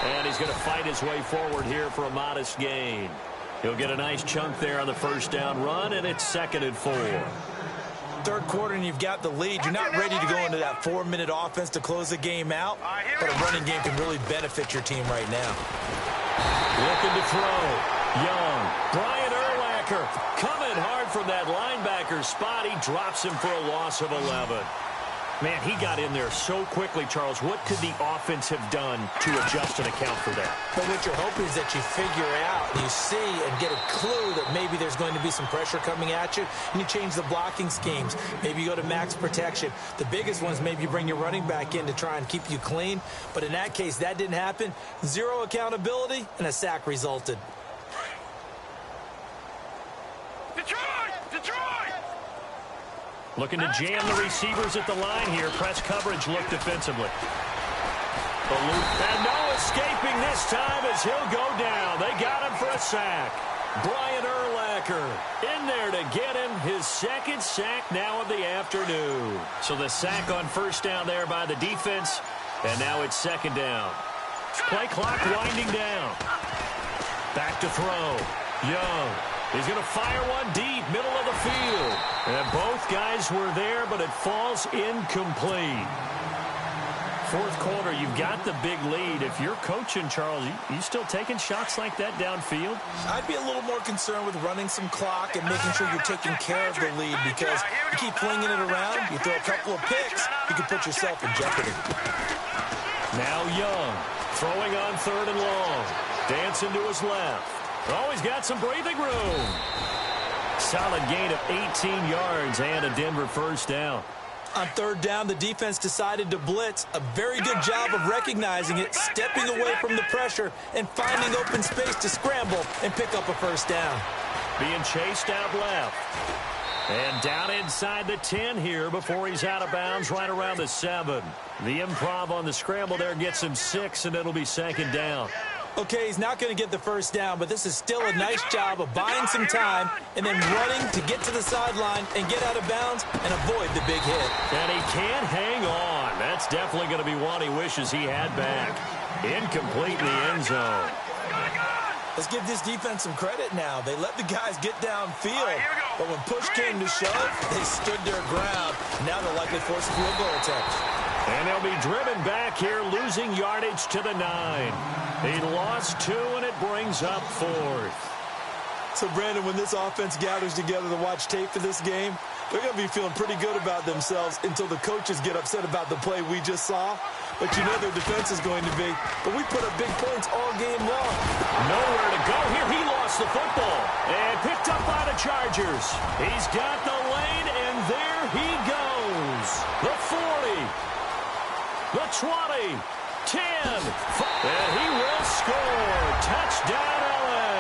And he's going to fight his way forward here for a modest gain. He'll get a nice chunk there on the 1st down run, and it's 2nd and 4. 3rd quarter, and you've got the lead. You're not ready to go into that 4-minute offense to close the game out, but a running game can really benefit your team right now. Looking to throw. Young. Brian Urlacher coming hard from that linebacker spot. He drops him for a loss of 11. Man, he got in there so quickly, Charles. What could the offense have done to adjust and account for that? But what you're hoping is that you figure out, and you see and get a clue that maybe there's going to be some pressure coming at you, and you change the blocking schemes. Maybe you go to max protection. The biggest ones, maybe you bring your running back in to try and keep you clean. But in that case, that didn't happen. 0 accountability, and a sack resulted. Looking to jam the receivers at the line here. Press coverage look defensively. And no escaping this time as he'll go down. They got him for a sack. Brian Urlacher linebacker in there to get him his second sack now of the afternoon. So the sack on first down there by the defense, and now it's second down. Play clock winding down. Back to throw. Young. He's going to fire one deep, middle of the field. And both guys were there, but it falls incomplete. Fourth quarter, you've got the big lead. If you're coaching, Charles, you still taking shots like that downfield? I'd be a little more concerned with running some clock and making sure you're taking care of the lead, because you keep flinging it around, you throw a couple of picks, you can put yourself in jeopardy. Now Young, throwing on third and long. Dancing to his left. Oh, he's got some breathing room. Solid gain of 18 yards and a Denver first down. On third down, the defense decided to blitz. A very good job of recognizing it, stepping away from the pressure, and finding open space to scramble and pick up a first down. Being chased out left. And down inside the 10 here before he's out of bounds right around the 7. The improv on the scramble there gets him 6, and it'll be second down. Okay, he's not going to get the first down, but this is still a nice job of buying some time and then running to get to the sideline and get out of bounds and avoid the big hit. And he can't hang on. That's definitely going to be one he wishes he had back. Incomplete in the end zone. Let's give this defense some credit now. They let the guys get downfield, but when push came to shove, they stood their ground. Now they'll likely force a field goal attempt. And they'll be driven back here, losing yardage to the 9. He lost 2, and it brings up 4th. So, Brandon, when this offense gathers together to watch tape for this game, they're going to be feeling pretty good about themselves until the coaches get upset about the play we just saw. But you know their defense is going to be. But we put up big points all game long. Nowhere to go here. He lost the football and picked up by the Chargers. He's got the lane, and there he goes. The 40. The 20, 10, 5, and he will score. Touchdown, L.A.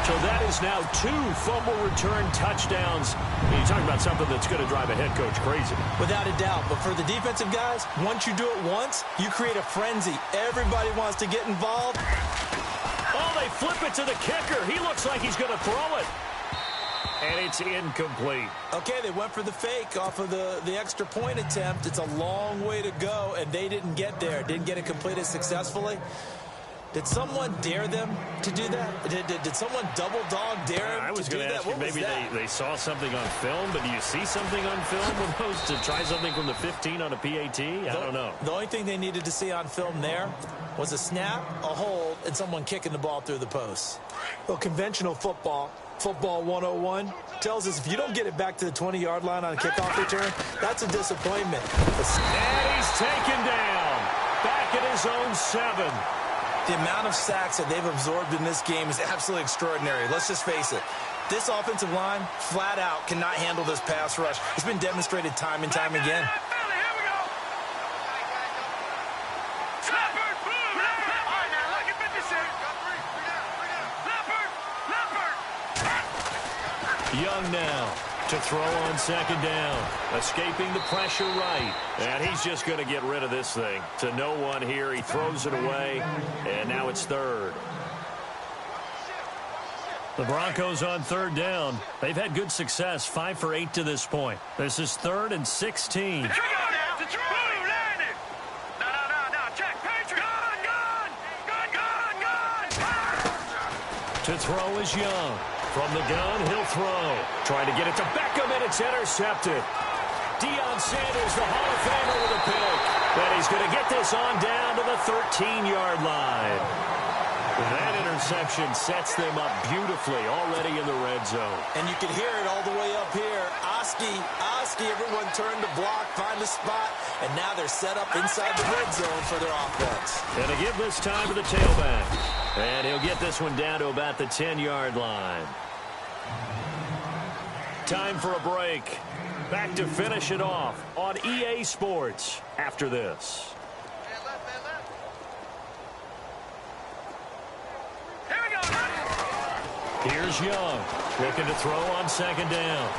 So that is now 2 fumble return touchdowns. You're talking about something that's going to drive a head coach crazy. Without a doubt. But for the defensive guys, once you do it once, you create a frenzy. Everybody wants to get involved. Oh, they flip it to the kicker. He looks like he's going to throw it. And it's incomplete. Okay, they went for the fake off of the extra point attempt. It's a long way to go, and they didn't get there. Didn't get it completed successfully. Did someone dare them to do that? Did someone double dog dare them I was to do going to that? ask you, maybe they saw something on film, but do you see something on film opposed to try something from the 15 on a PAT? I don't know. The only thing they needed to see on film there was a snap, a hold, and someone kicking the ball through the post. Well, conventional football 101, tells us if you don't get it back to the 20-yard line on a kickoff return, that's a disappointment. And he's taken down. Back at his own 7. The amount of sacks that they've absorbed in this game is absolutely extraordinary. Let's just face it. This offensive line, flat out, cannot handle this pass rush. It's been demonstrated time and time again. Young now to throw on second down. Escaping the pressure right. And he's just going to get rid of this thing. To no one here. He throws it away. And now it's third. The Broncos on third down. They've had good success. 5 for 8 to this point. This is 3rd and 16. To throw is Young. From the gun, he'll throw. Trying to get it to Beckham, and it's intercepted. Deion Sanders, the Hall of Famer, with a pick. But he's going to get this on down to the 13-yard line. That interception sets them up beautifully already in the red zone. And you can hear it all the way up here. Oski, everyone turned to block, find a spot, and now they're set up inside the red zone for their offense. And to give this time to the tailback. And he'll get this one down to about the 10-yard line. Time for a break. Back to finish it off on EA Sports after this. Here's Young, looking to throw on second down.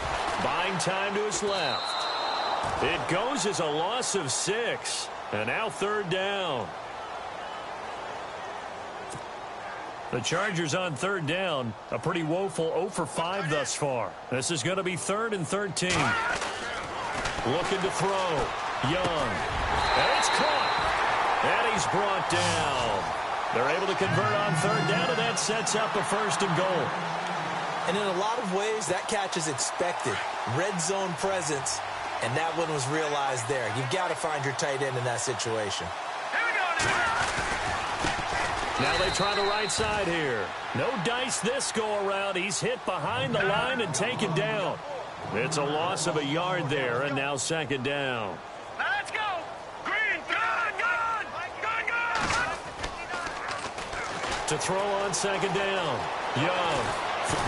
Buying time to his left. It goes as a loss of 6. And now third down. The Chargers on third down. A pretty woeful 0 for 5 thus far. This is going to be 3rd and 13. Looking to throw. Young. And it's caught. And he's brought down. They're able to convert on third down, and that sets up a 1st and goal. And in a lot of ways, that catch is expected. Red zone presence, and that one was realized there. You've got to find your tight end in that situation. Now they try the right side here. No dice this go-around. He's hit behind the line and taken down. It's a loss of a yard there, and now 2nd down. Let's go. Green, gun. To throw on 2nd down. Young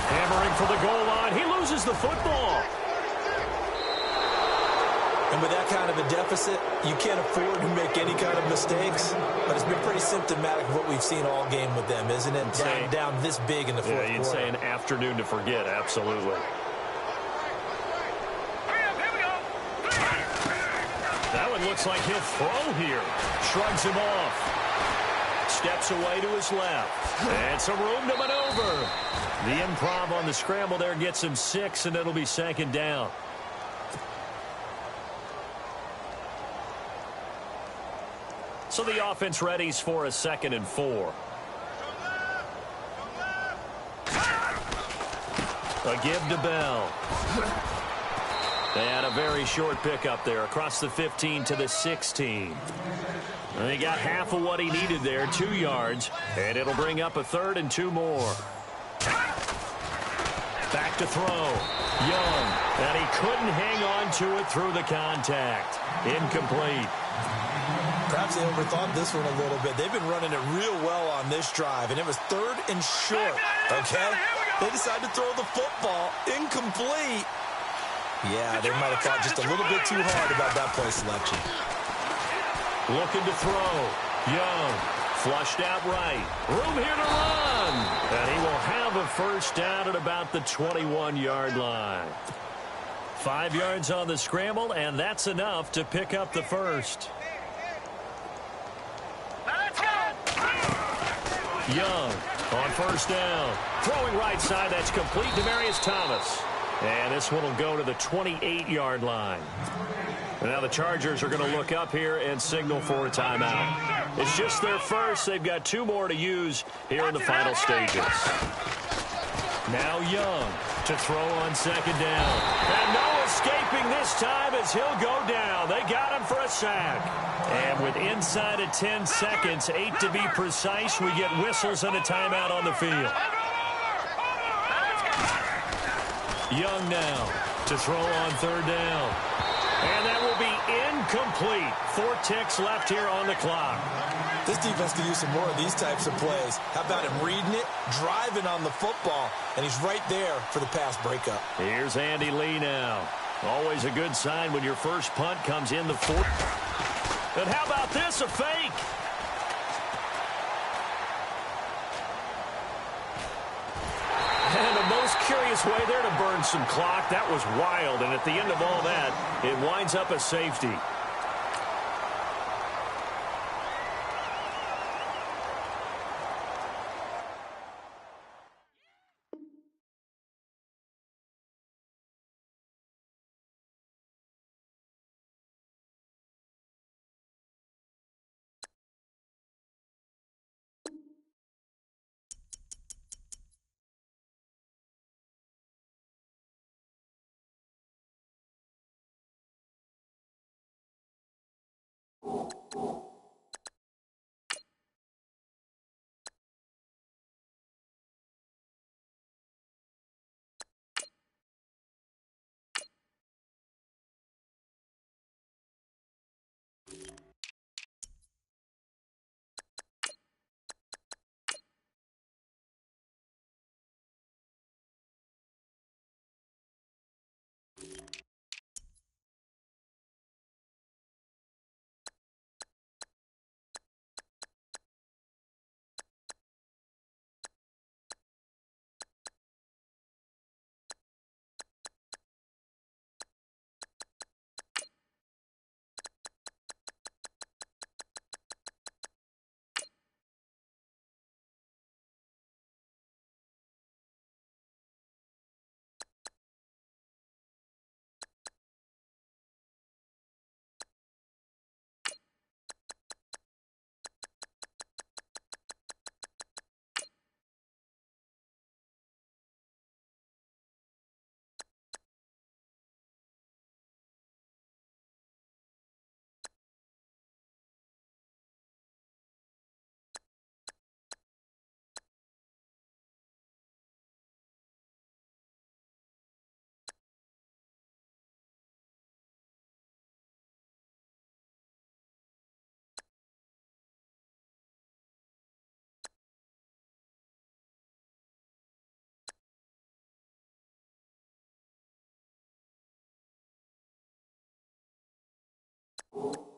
hammering for the goal line. He loses the football. And with that kind of a deficit, you can't afford to make any kind of mistakes. But it's been pretty symptomatic of what we've seen all game with them, isn't it? Down this big in the fourth quarter. You'd say an afternoon to forget, absolutely. That one looks like he'll throw here. Shrugs him off. Steps away to his left. And some room to maneuver. The improv on the scramble there gets him 6, and it'll be 2nd down. So the offense readies for a 2nd and 4. A give to Bell. And a very short pickup there across the 15 to the 16. And he got half of what he needed there, 2 yards. And it'll bring up a 3rd and 2 more. Back to throw. Young. And he couldn't hang on to it through the contact. Incomplete. Perhaps they overthought this one a little bit. They've been running it real well on this drive, and it was 3rd and short, okay? They decided to throw the football. Incomplete. Yeah, they might have thought just a little bit too hard about that play selection. Looking to throw. Young. Flushed out right. Room here to run. And he will have a 1st down at about the 21-yard line. 5 yards on the scramble, and that's enough to pick up the 1st. Young on 1st down. Throwing right side, that's complete to Demarius Thomas. And this one will go to the 28-yard line. And now the Chargers are going to look up here and signal for a timeout. It's just their first. They've got 2 more to use here in the final stages. Now Young to throw on 2nd down. And no escaping this time as he'll go down. They got him for a sack. And with inside of 10 seconds, 8 to be precise, we get whistles and a timeout on the field. Young now to throw on 3rd down. And that will be incomplete. 4 ticks left here on the clock. This defense could use some more of these types of plays. How about him reading it, driving on the football, and he's right there for the pass breakup. Here's Andy Lee now. Always a good sign when your first punt comes in the 4th. And how about this, a fake? And the most curious way there to burn some clock. That was wild, and at the end of all that, it winds up a safety. go.